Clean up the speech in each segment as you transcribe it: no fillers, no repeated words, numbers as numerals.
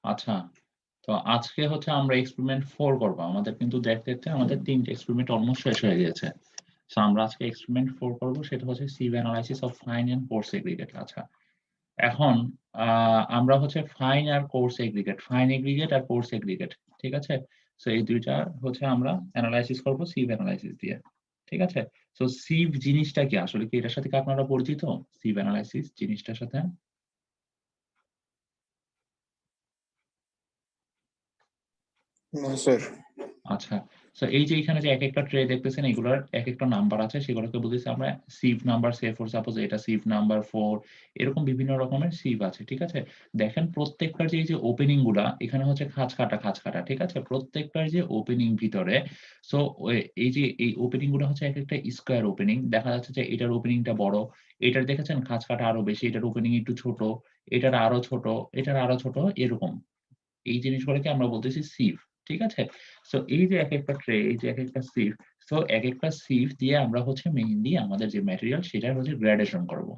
আচ্ছা, তো আজকে হচ্ছে আমরা এক্সপেরিমেন্ট 4 করব। আমাদের কিন্তু দেখতে দেখতে আমাদের 3টে এক্সপেরিমেন্ট অলমোস্ট শেষ হয়ে গিয়েছে। সো আমরা আজকে এক্সপেরিমেন্ট 4 করব, সেটা হচ্ছে sieve analysis of fine and coarse aggregate. আচ্ছা, এখন আমরা হচ্ছে ফাইন আর কোর্স এগ্রিগেট, ফাইন এগ্রিগেট আর কোর্স এগ্রিগেট, ঠিক আছে? সো এই ২টা হচ্ছে আমরা অ্যানালাইসিস করব সিভ অ্যানালাইসিস দিয়ে। ঠিক আছে? সো সিভ জিনিসটা কি? আসলে কি এটার সাথে কি আপনারা পরিচিত? সিভ অ্যানালাইসিস জিনিসটার সাথে? না স্যার। আচ্ছা। সো এই যে এখানে যে একেকটা ট্রে দেখতেছেন, এগুলার একেকটা নাম্বার আছে, সেগুলোকে বলতেছি আমরা সিভ নাম্বার। সে ফর সাপোজ এটা সিভ নাম্বার 4, এরকম বিভিন্ন রকমের সিভ আছে। ঠিক আছে? দেখেন প্রত্যেকটার যে এই যে ওপেনিং গুলা এখানে হচ্ছে খাঁজ কাটা। ঠিক আছে? প্রত্যেকটার যে ওপেনিং ভিতরে, সো এই যে এই ওপেনিং গুলো হচ্ছে একেকটা স্কয়ার ওপেনিং। দেখা যাচ্ছে যে এটার ওপেনিংটা বড়, এটার দেখেছেন খাঁজ কাটা আরো বেশি, এটার ওপেনিং একটু ছোট, এটার আরো ছোট, এটার আরো ছোট, এরকম। এই জিনিসগুলোকে আমরা বলতেছি সিভ। ঠিক আছে? সো এই যে একেকটা ট্রে, এই যে একেকটা সিভ, সো একেকটা সিভ দিয়ে আমরা হচ্ছে মেইনলি আমাদের যে ম্যাটেরিয়াল সেটার হচ্ছে গ্রেডেশন করব।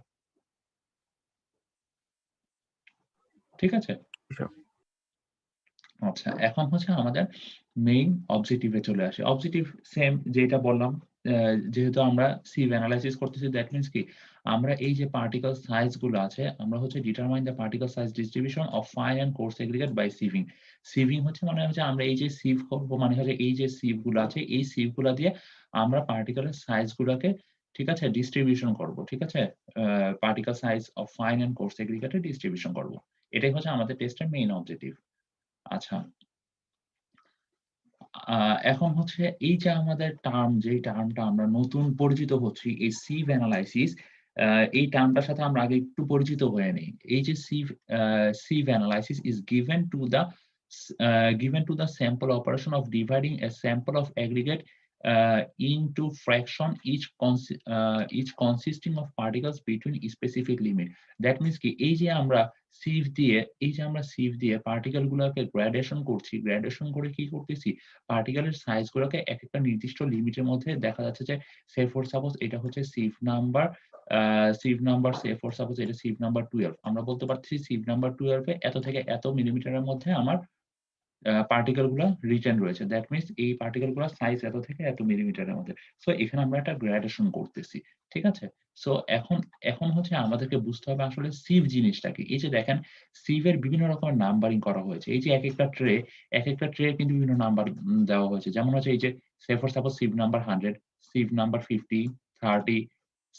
ঠিক আছে? আচ্ছা, এখন হচ্ছে আমাদের মেইন অবজেক্টিভ এ চলে আসি। অবজেক্টিভ সেম যেটা বললাম, যেহেতু আমরা সিভ এনালাইসিস করতেছি, দ্যাট মিনস কি? আমরা এই যে পার্টিকল সাইজ গুলো আছে, আমরা হচ্ছে determine the particle size distribution of fine and coarse aggregate by sieving. Sieving হচ্ছে মানে হচ্ছে আমরা এই যে সিভ করব, মানে হচ্ছে এই যে সিভ গুলো আছে, এই সিভ গুলা দিয়ে আমরা পার্টিকেলের সাইজ গুলাকে, ঠিক আছে, ডিস্ট্রিবিউশন করব। ঠিক আছে? Particle size of fine and coarse এগ্রিগেটের ডিস্ট্রিবিউশন করব। এটাই হচ্ছে আমাদের টেস্টের মেইন অবজেক্টিভ। আচ্ছা। আ এখন হচ্ছে এই যে আমাদের টার্ম, যেই টার্মটা আমরা নতুন পরিচিত হচ্ছি, এই সিভ অ্যানালাইসিস, আ এই টার্মটার সাথে আমরা আগে একটু পরিচিত হয়ে নেই। এই যে sieve analysis is given to the sample operation of dividing a sample of aggregate into fraction, each consisting of particles between specific limit. That means কি? এই যে আমরা সিভ দিয়ে পার্টিকেল গুলাকে গ্রেডেশন করছি, গ্রেডেশন করে কি করতেছি? পার্টিকেলের সাইজ গুলোকে একেকটা নির্দিষ্ট লিমিটের মধ্যে, দেখা যাচ্ছে যে সে ফর সাপোজ এটা হচ্ছে সে ফর সাপোজ এটা সিভ নাম্বার 12। আমরা বলতে পারতেছি সিভ নাম্বার 12 এ এত থেকে এত মিলিমিটারের মধ্যে আমার পার্টিকেল গুলা রিটেইন রয়েছে। দ্যাট মিনস এই পার্টিকেল গুলার সাইজ এত থেকে এত মিলিমিটারের মধ্যে। সো এখানে আমরা একটা গ্রেডেশন করতেছি। ঠিক আছে? সো এখন হচ্ছে আমাদেরকে বুঝতে হবে আসলে সিভ জিনিসটা কি? এই যে দেখেন, সিভ এর বিভিন্ন রকমের নাম্বারিং করা হয়েছে। এই যে একেকটা ট্রে কিন্তু বিভিন্ন নাম্বার দেওয়া হয়েছে। যেমন হচ্ছে এই যে say for suppose sieve number 100, sieve number 50, 30,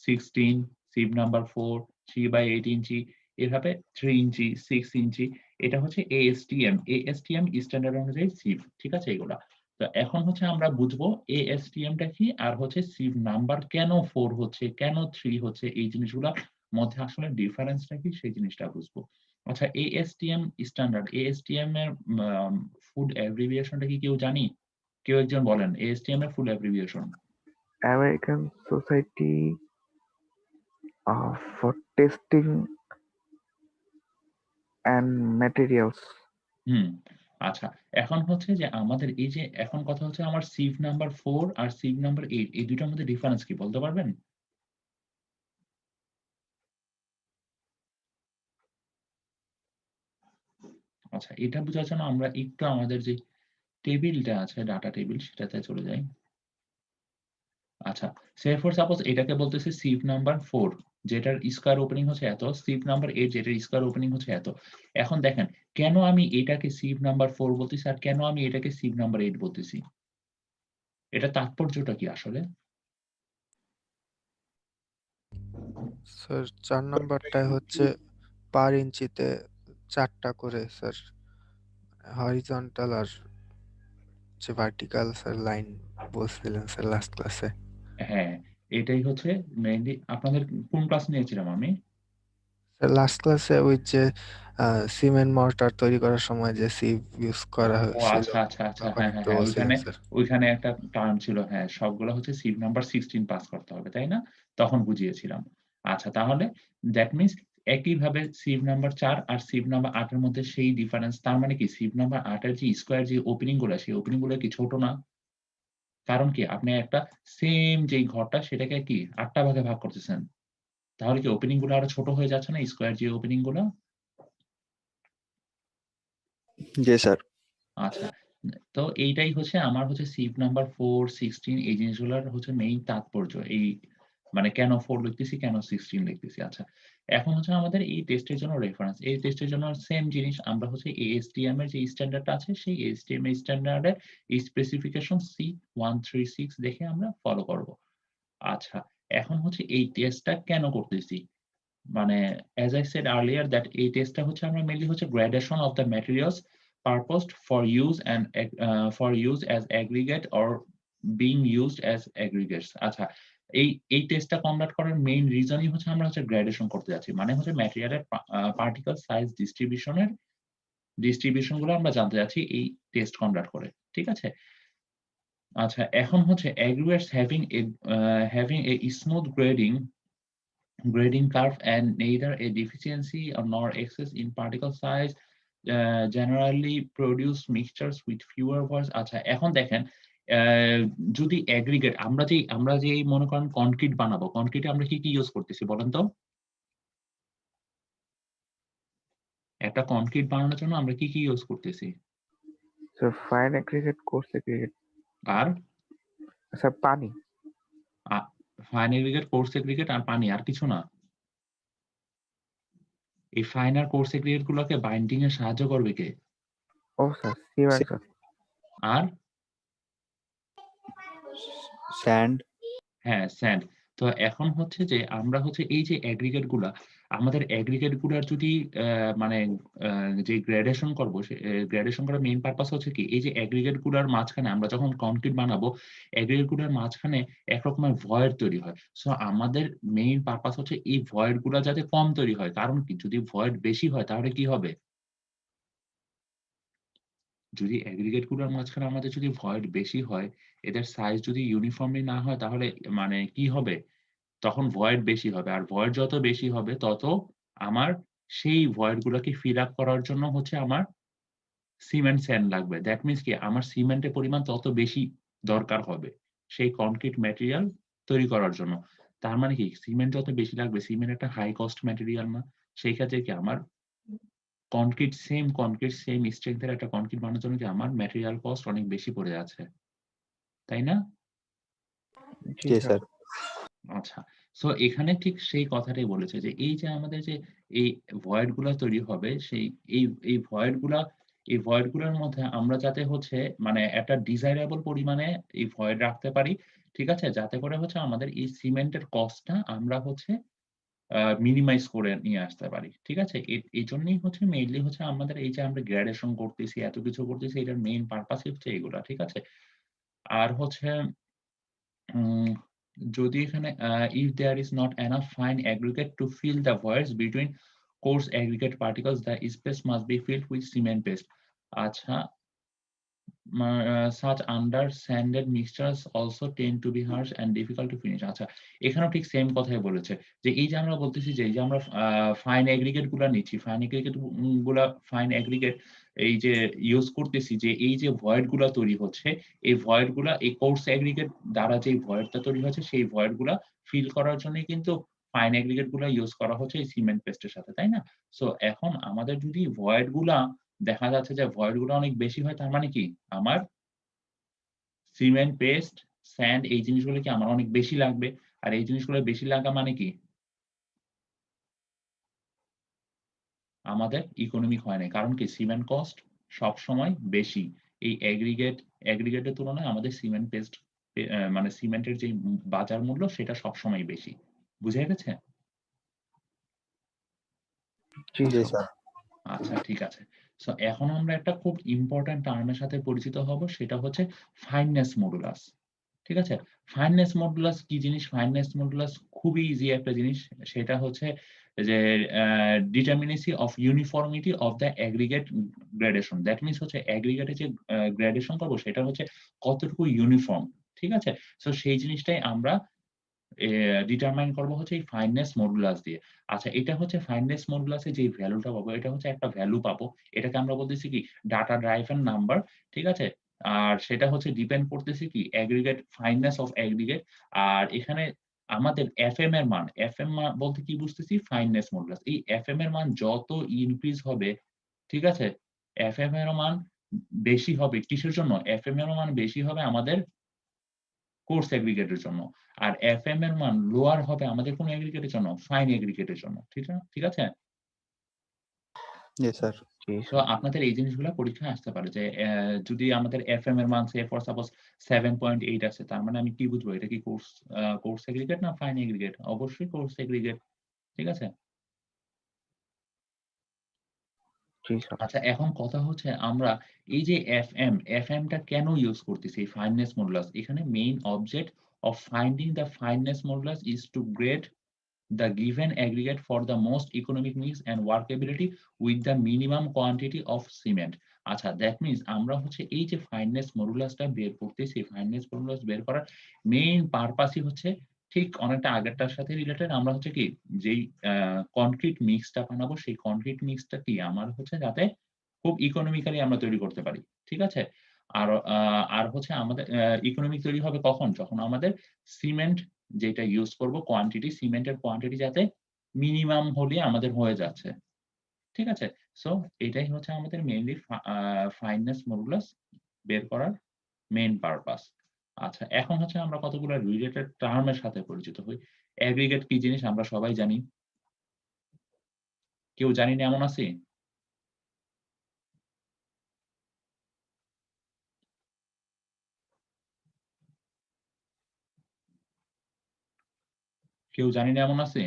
16, sieve number 4, 3/8 inch, এভাবে 3 ইঞ্চি, 6 ইঞ্চি। এটা হচ্ছে ASTM। ASTM স্ট্যান্ডার্ড অনুযায়ী সিভ। ঠিক আছে এগুলা? তো এখন হচ্ছে আমরা বুঝবো ASTM টা কি, আর হচ্ছে সিভ নাম্বার কেন 4 হচ্ছে, কেন 3 হচ্ছে, এই জিনিসগুলার মধ্যে আসলে ডিফারেন্সটা কি সেই জিনিসটা বুঝবো। আচ্ছা, ASTM স্ট্যান্ডার্ড, ASTM এর ফুল অ্যাব্রিভিয়েশন টা কি কেউ জানি? কেউ একজন বলেন ASTM এর full abbreviation. American Society for Testing and Materials. হুম, আচ্ছা। এখন হচ্ছে যে আমাদের এই যে এখন কথা হচ্ছে আমার সিভ নাম্বার 4 আর সিভ নাম্বার 8, এই ২ টার মধ্যে ডিফারেন্স কি বলতে পারবেন? আচ্ছা, এটা বোঝার জন্য আমরা একটু আমাদের যে টেবিলটা আছে, ডাটা টেবিল, সেটাতে চলে যাই। আচ্ছা, সে ফর সাপোজ এটাকে বলতেছি সিভ নাম্বার 4, যেটার স্কয়ার ওপেনিং হচ্ছে এত, সিভ নাম্বার 8 যেটার স্কয়ার ওপেনিং হচ্ছে এত। এখন দেখেন, কেন আমি এটাকে সিভ নাম্বার 4 বলতেছি আর কেন আমি এটাকে সিভ নাম্বার 8 বলতেছি? এটার তাৎপর্যটা কি আসলে? স্যার ৪ নাম্বারটায় হচ্ছে পার ইঞ্চিতে ৪টা করে স্যার হরিজন্টাল আর যে ভার্টিকাল স্যার লাইন বলছিলেন স্যার লাস্ট ক্লাসে। হ্যাঁ, এটাই হচ্ছে মেইনলি। আপনাদের কোন ক্লাস নিয়েছিলাম আমি? স্যার লাস্ট ক্লাসে ওই যে সিমেন্ট মর্টার তৈরি করার সময় যে সিভ ইউজ করা ও হয়েছিল আচ্ছা। হ্যাঁ, ব্যাপারটা হ্যাঁ, একটু হ্যাঁ। বলছিলেন স্যার। ওইখানে একটা টার্ম ছিল। হ্যাঁ, সবগুলো হচ্ছে সিভ নাম্বার 16 পাস করতে হবে, তাই না? তখন বুঝিয়েছিলাম। আচ্ছা, তাহলে দ্যাট মিনস একইভাবে সিভ নাম্বার 4 আর সিভ নাম্বার 8 এর মধ্যে সেই ডিফারেন্স। তার মানে কি সিভ নাম্বার 8 এর যে স্কয়ার যে ওপেনিং গুলা, সেই ওপেনিং গুলো কি ছোট না? কারণ কি? আপনি একটা সেম যেই ঘরটা সেটাকে কি 8 টা ভাগে ভাগ করতেছেন। তাহলে কি ওপেনিং গুলো আরো ছোট হয়ে যাচ্ছে না, স্কোয়ার যে ওপেনিং গুলো? জি স্যার। আচ্ছা, তো এইটাই হচ্ছে আমার হচ্ছে সিভ নাম্বার 4, 16 এই জিনিসগুলোর হচ্ছে মেইন তাৎপর্য। এই মানে কেন 4 লিখতেছি, কেন 16 লিখতেছি। আচ্ছা, এখন হচ্ছে আমাদের এই টেস্টের জন্য রেফারেন্স। এই টেস্টের জন্য সেম জিনিস আমরা হচ্ছে ASTM এর যে স্ট্যান্ডার্ডটা আছে, সেই ASTM এর স্ট্যান্ডার্ডের স্পেসিফিকেশন C136 দেখে আমরা ফলো করব। আচ্ছা, এখন হচ্ছে এই টেস্টটা কেন করতেছি? মানে as I said earlier that এই টেস্টটা হচ্ছে আমরা মেইনলি হচ্ছে gradation of the materials purposed for use and for use as aggregate or being used as aggregates। আচ্ছা, এই টেস্টটা কন্ডাক্ট করার মেইন রিজনই হচ্ছে আমরা হচ্ছে গ্রেডেশন করতে যাচ্ছি, মানে হচ্ছে ম্যাটেরিয়ালের পার্টিকেল সাইজ ডিস্ট্রিবিউশন গুলো আমরা জানতে যাচ্ছি এই টেস্ট কন্ডাক্ট করে, ঠিক আছে? আচ্ছা, এখন হচ্ছে aggregates having a smooth grading curve and neither a deficiency nor excess in particle size generally produce mixtures with fewer voids। আচ্ছা, এখন দেখেন যদি অ্যাগ্রিগেট আমরা যে মনে করেন কনক্রিট বানাবো, কনক্রিটে আমরা কি ইউজ করতেছি বলেন তো? একটা কনক্রিট বানানোর জন্য আমরা কি ইউজ করতেছি? Sir fine aggregate, coarse aggregate, আর স্যার পানি। ফাইন এগ্রিগেট, কোর্স এগ্রিগেট আর পানি, আর কিছু না? এই ফাইন আর কোর্স এগ্রিগেট গুলোকে বাইন্ডিং এ সাহায্য করবে কে? ও স্যার সিমেন্ট স্যার। আর স্যান্ড। হ্যাঁ, স্যান্ড। তো এখন হচ্ছে যে আমরা হচ্ছে এই যে এগ্রিগেট গুলা, আমাদের এগ্রিগেট গুলার যদি মানে যে গ্রেডেশন করব, সে গ্রেডেশন করার মেইন পারপাস হচ্ছে কি? এই যে এগ্রিগেট গুলার মাঝখানে আমরা যখন কনক্রিট বানাবো, এগ্রিগেট গুলার মাঝখানে একরকমের ভয়েড তৈরি হয়। সো আমাদের মেইন পারপাস হচ্ছে এই ভয়েড গুলা যাতে কম তৈরি হয়। কারণ কি? যদি ভয়েড বেশি হয় তাহলে কি হবে? যদি এগ্রিগেট গুলোর মাঝখানে আমাদের যদি ভয়েড বেশি হয়, এদের সাইজ যদি ইউনিফর্মলি না হয় তাহলে মানে কি হবে? তখন ভয়েড বেশি হবে। আর ভয়েড যত বেশি হবে তত আমার সেই ভয়েড গুলাকে ফিল আপ করার জন্য হচ্ছে আমার সিমেন্ট স্যান্ড লাগবে। দ্যাট মিনস কি? আমার সিমেন্টের পরিমাণ তত বেশি দরকার হবে সেই কনক্রিট ম্যাটেরিয়াল তৈরি করার জন্য। তার মানে কি? সিমেন্ট যত বেশি লাগবে, সিমেন্ট একটা হাই কস্ট ম্যাটেরিয়াল না? সেই ক্ষেত্রে কি আমার কনক্রিট সেম স্ট্রেংথ এর একটা কনক্রিট বানানোর জন্য কি আমার ম্যাটেরিয়াল কস্ট অনেক বেশি পড়ে যাচ্ছে। তাই না? জি জি স্যার। স্যার। আচ্ছা। সো এখানে ঠিক সেই কথাটাই বলেছে যে এই যে আমাদের যে এই ভয়েড গুলা তৈরি হবে, সেই এই ভয়েড গুলার মধ্যে আমরা যাতে হচ্ছে মানে একটা ডিজাইরেবল পরিমাণে এই ভয়েড রাখতে পারি। ঠিক আছে? যাতে করে হচ্ছে আমাদের এই সিমেন্টের কস্টটা আমরা হচ্ছে মিনিমাইজ করে নিয়ে আসতে পারি। ঠিক আছে? এজন্যই হচ্ছে মেইনলি হচ্ছে আমাদের এই যে আমরা গ্রেডেশন করতেছি, এত কিছু করতেছি, এটার মেইন পারপাসই হচ্ছে এগুলা। ঠিক আছে? আর হচ্ছে উম যদি এখানে if there is not enough fine aggregate to fill the voids between coarse aggregate particles, the space must be filled with cement paste। আচ্ছা, such under sanded mixtures also tend to be harsh and difficult to finish। আচ্ছা, এখানেও ঠিক same কথাই বলেছে যে এই যে আমরা বলতেছি যে এই যে আমরা ফাইন এগ্রিগেট গুলা নিচ্ছি, ফাইন এগ্রিগেট এই যে ইউজ করতেছি, যে এই যে ভয়েড গুলা তৈরি হচ্ছে, এই ভয়েড গুলা এই কোর্স এগ্রিগেট দ্বারা যে ভয়েডটা তৈরি হচ্ছে, সেই ভয়েড গুলা ফিল করার জন্যই কিন্তু ফাইন এগ্রিগেট গুলা ইউজ করা হচ্ছে এই সিমেন্ট পেস্টের সাথে, তাই না? সো এখন আমাদের যদি ভয়েড গুলা দেখা যাচ্ছে যে ভয়েড গুলো অনেক বেশি হয়, তার মানে কি? আমার সিমেন্ট পেস্ট, স্যান্ড এই জিনিসগুলো কি আমার অনেক বেশি লাগবে। আর এই জিনিসগুলো বেশি লাগা মানে কি? আমাদের ইকোনমিক হয় নাই। কারণ কি? সিমেন্ট কস্ট সবসময় বেশি। এই এগ্রিগেটের তুলনায় আমাদের সিমেন্ট পেস্ট মানে সিমেন্টের যে বাজার মূল্য সেটা সবসময় বেশি। বুঝা গেছে? জি জি স্যার। স্যার। আচ্ছা, ঠিক আছে। সো এখন আমরা একটা খুব ইম্পোর্টেন্ট টার্মের সাথে পরিচিত হব, সেটা হচ্ছে ফাইননেস মডুলাস। ঠিক আছে? ফাইননেস মডুলাস কি জিনিস? ফাইননেস মডুলাস খুবই ইজি একটা জিনিস। সেটা হচ্ছে যে determinacy of uniformity of the aggregate gradation. That means হচ্ছে এগ্রিগেটে যে গ্রেডেশন করব সেটা হচ্ছে কতটুকু ইউনিফর্ম। ঠিক আছে? সো সেই জিনিসটাই আমরা ডিটারমাইন করব হচ্ছে এই ফাইননেস মডুলাস দিয়ে। আচ্ছা, এটা হচ্ছে ফাইননেস মডুলাসে যে ভ্যালুটা পাবো, এটা হচ্ছে একটা ভ্যালু পাবো। এটাকে আমরা বলতেছি কি? Data driven number. ঠিক আছে? আর সেটা হচ্ছে ডিপেন্ড করতেছে কি? Fineness of aggregate. আর এখানে আমাদের এফএম এর মান, এফএম বলতে কি বুঝতেছি? Fineness modulus. এই এফএম এর মান যত ইনক্রিজ হবে, ঠিক আছে? এফএম এর মান বেশি হবে কিসের জন্য? এফএম এর মান বেশি হবে আমাদের কোর্স এগ্রিগেটের জন্য। আর এফএম এর মান লোয়ার হবে আমাদের কোন এগ্রিগেটের জন্য? ফাইন এগ্রিগেটের জন্য। ঠিক আছে? Yes, sir. জি তো স্যার। আপনাদের এই জিনিসগুলা পরীক্ষায় আসতে পারে যে যদি আমাদের এফএম এর মান সে ফর সাপোজ 7.8 আছে, তার মানে আমি কি বুঝবো? এটা কি কোর্স এগ্রিগেট না ফাইন এগ্রিগেট? অবশ্যই কোর্স এগ্রিগেট। ঠিক আছে? জি স্যার। আচ্ছা, এখন কথা হচ্ছে আমরা এই যে এফএম টা কেন ইউজ করতেছি? Fineness modulus. এখানে main object of finding the fineness modulus is to grade the given aggregate for the most economic mix and workability with the minimum quantity of cement. আচ্ছা, that means আমরা হচ্ছে এই যে fineness মডুলাসটা বের করতেছি, fineness modulus বের করার main পারপাসই হচ্ছে ঠিক অনেকটা আগেরটার সাথে রিলেটেড। আমরা হচ্ছে কি যেই কনক্রিট মিক্সটা বানাবো, সেই কনক্রিট মিক্সটা কি আমার হচ্ছে যাতে খুব ইকোনমিক্যালি আমরা তৈরি করতে পারি। ঠিক আছে? আর হচ্ছে আমাদের ইকোনমিক তৈরি হবে কখন? যখন আমাদের সিমেন্ট যেটা ইউজ করব কোয়ান্টিটি, সিমেন্টের কোয়ান্টিটি যাতে মিনিমাম হলে আমাদের হয়ে যাচ্ছে। ঠিক আছে? সো এটাই হচ্ছে আমাদের মেইনলি ফাইননেস মডুলাস বের করার মেইন পারপাস। আচ্ছা, এখন হচ্ছে আমরা কতগুলো রিলেটেড টার্ম এর সাথে পরিচিত হই। এগ্রিগেট কি জিনিস আমরা সবাই জানি। কেউ জানি না এমন আছে? কেউ জানি না এমন আছে?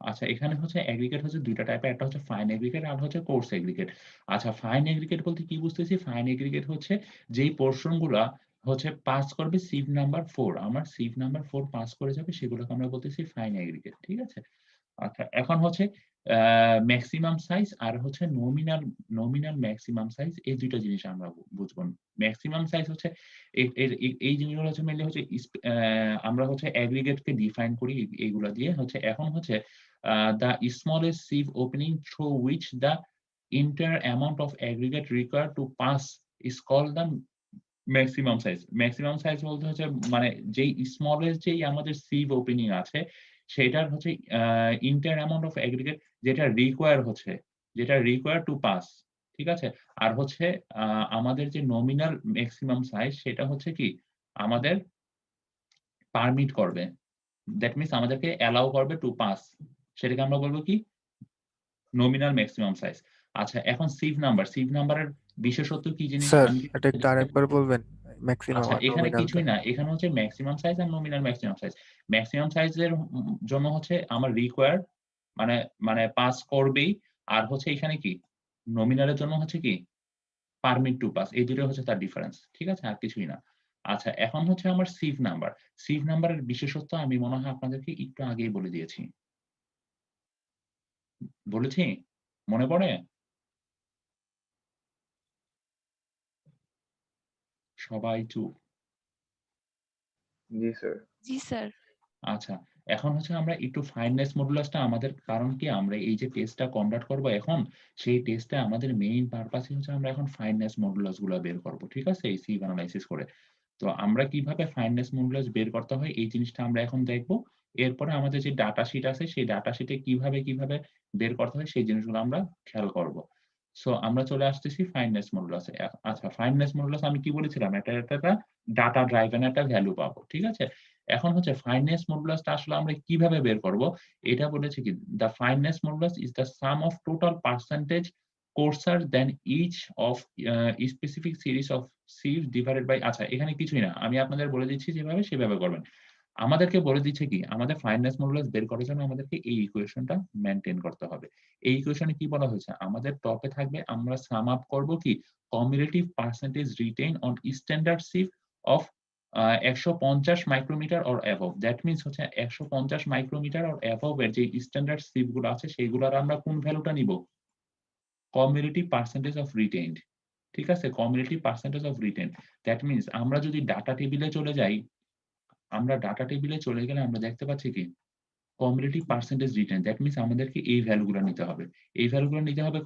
আচ্ছা, এখানে হচ্ছে এগ্রিগেট হচ্ছে ২ টা টাইপের। একটা হচ্ছে ফাইন এগ্রিগেট আর হচ্ছে কোর্স এগ্রিগেট। আচ্ছা, ফাইন এগ্রিগেট বলতে কি বুঝতেছি? ফাইন এগ্রিগেট হচ্ছে যেই পোরশন গুলা হচ্ছে পাস করবে সিভ নাম্বার ৪। আমার সিভ নাম্বার ৪ পাস করে যাবে সেগুলোকে আমরা বলতেছি ফাইন এগ্রিগেট। ঠিক আছে? আচ্ছা, এখন হচ্ছে মেক্সিমাম সাইজ আর হচ্ছে নমিনাল মেক্সিমাম সাইজ, এই ২ টা জিনিস আমরা বুঝবো। মেক্সিমাম সাইজ হচ্ছে এই জিনিসগুলো হচ্ছে মেইনলি হচ্ছে আমরা হচ্ছে এগ্রিগেট কে ডিফাইন করি এইগুলা দিয়ে। এখন হচ্ছে the smallest sieve opening through which the entire amount of aggregate required to pass is called the maximum size. Maximum size বলতে হচ্ছে মানে যেই স্মলেস্ট যেই আমাদের সিভ ওপেনিং আছে সেটার হচ্ছে entire amount of aggregate যেটা রিকোয়ার টু পাস। ঠিক আছে? আর হচ্ছে আমাদের যে নমিনাল ম্যাক্সিমাম সাইজ সেটা হচ্ছে কি আমাদের পারমিট করবে। দ্যাট মিনস আমাদেরকে অ্যালাউ করবে টু পাস। সেটাকে আমরা বলব কি? Nominal maximum size. আচ্ছা, এখন সিভ নাম্বারের বিশেষত্ব কি জিনিস স্যার আমি এটা একটু আরেকবার বলবেন, ম্যাক্সিমাম আচ্ছা, আর এখানে নমিনালটা? কিছুই না। এখানে হচ্ছে মেক্সিমাম সাইজ আর নমিনাল ম্যাক্সিমাম সাইজ। মেক্সিমাম সাইজের জন্য হচ্ছে আমার রিকোয়ার্ড মানে মানে পাস করবেই। আর হচ্ছে এখানে কি নমিনালের জন্য হচ্ছে কি পারমিট টু পাস। এই দুটো হচ্ছে তার ডিফারেন্স। ঠিক আছে? আর কিছুই না। আচ্ছা, এখন হচ্ছে আমার সিভ নাম্বার। সিভ নাম্বারের বিশেষত্ব আমি মনে হয় আপনাদেরকে একটু আগেই বলে দিয়েছি। বলেছি? মনে পড়ে? সবাই চুপ। জি স্যার। জি স্যার। আচ্ছা, এখন হচ্ছে আমরা একটু ফাইননেস মডুলাসটা আমাদের কারণ কি আমরা এই যে টেস্টটা কন্ডাক্ট করব এখন, সেই টেস্টে আমাদের মেইন পারপাসই হচ্ছে আমরা এখন ফাইননেস মডুলাস গুলা বের করব। ঠিক আছে? এই সিভ এনালাইসিস করে। তো আমরা কিভাবে ফাইননেস মডুলাস বের করতে হয় এই জিনিসটা আমরা এখন দেখব। এরপরে আমাদের যে ডাটা শিট আছে সেই ডাটা শিটে কিভাবে বের করতে হয় সেই জিনিসগুলো আমরা খেয়াল করব। সো আমরা চলে আসতেছি ফাইননেস মডুলাসে। আচ্ছা, ফাইননেস মডুলাস আমি কি বলেছিলাম? এটা ডাটা ড্রাইভেন একটা ভ্যালু পাবো। ঠিক আছে? এখন হচ্ছে ফাইননেস মডুলাসটা আসলে আমরা কিভাবে বের করব? এটা বলেছে কি the fineness modulus is the sum of total percentage coarser than each of specific series of sieves divided by আচ্ছা, এখানে কিছুই না। আমি আপনাদের বলে দিচ্ছি যেভাবে সেভাবে করবেন। আমাদেরকে বলে দিচ্ছে কি আমাদের ফাইননেস মডুলাস বের করার জন্য আমাদেরকে এই ইকুয়েশনটা মেইনটেইন করতে হবে। এই ইকুয়েশনে কি বলা হয়েছে? আমাদের টপে থাকবে আমরা সাম আপ করব কি cumulative percentage retained on standard sieve of ১৫০ micrometre or above. That means হচ্ছে ১৫০ মাইক্রোমিটার অর অ্যাবভ এর যে স্ট্যান্ডার্ড সিভ গুলো আছে সেইগুলোর আমরা কোন ভ্যালুটা নিব? Community percentage of retained. ঠিক আছে? Community percentage of retained. That means আমরা যদি ডাটা টেবিলে চলে যাই, আমরা ডাটা টেবিলে চলে গেলে আমরা দেখতে পাচ্ছি কি community percentage retained. That means আমাদেরকে এই ভ্যালুগুলো নিতে হবে। এই ভ্যালুগুলো নিতে হবে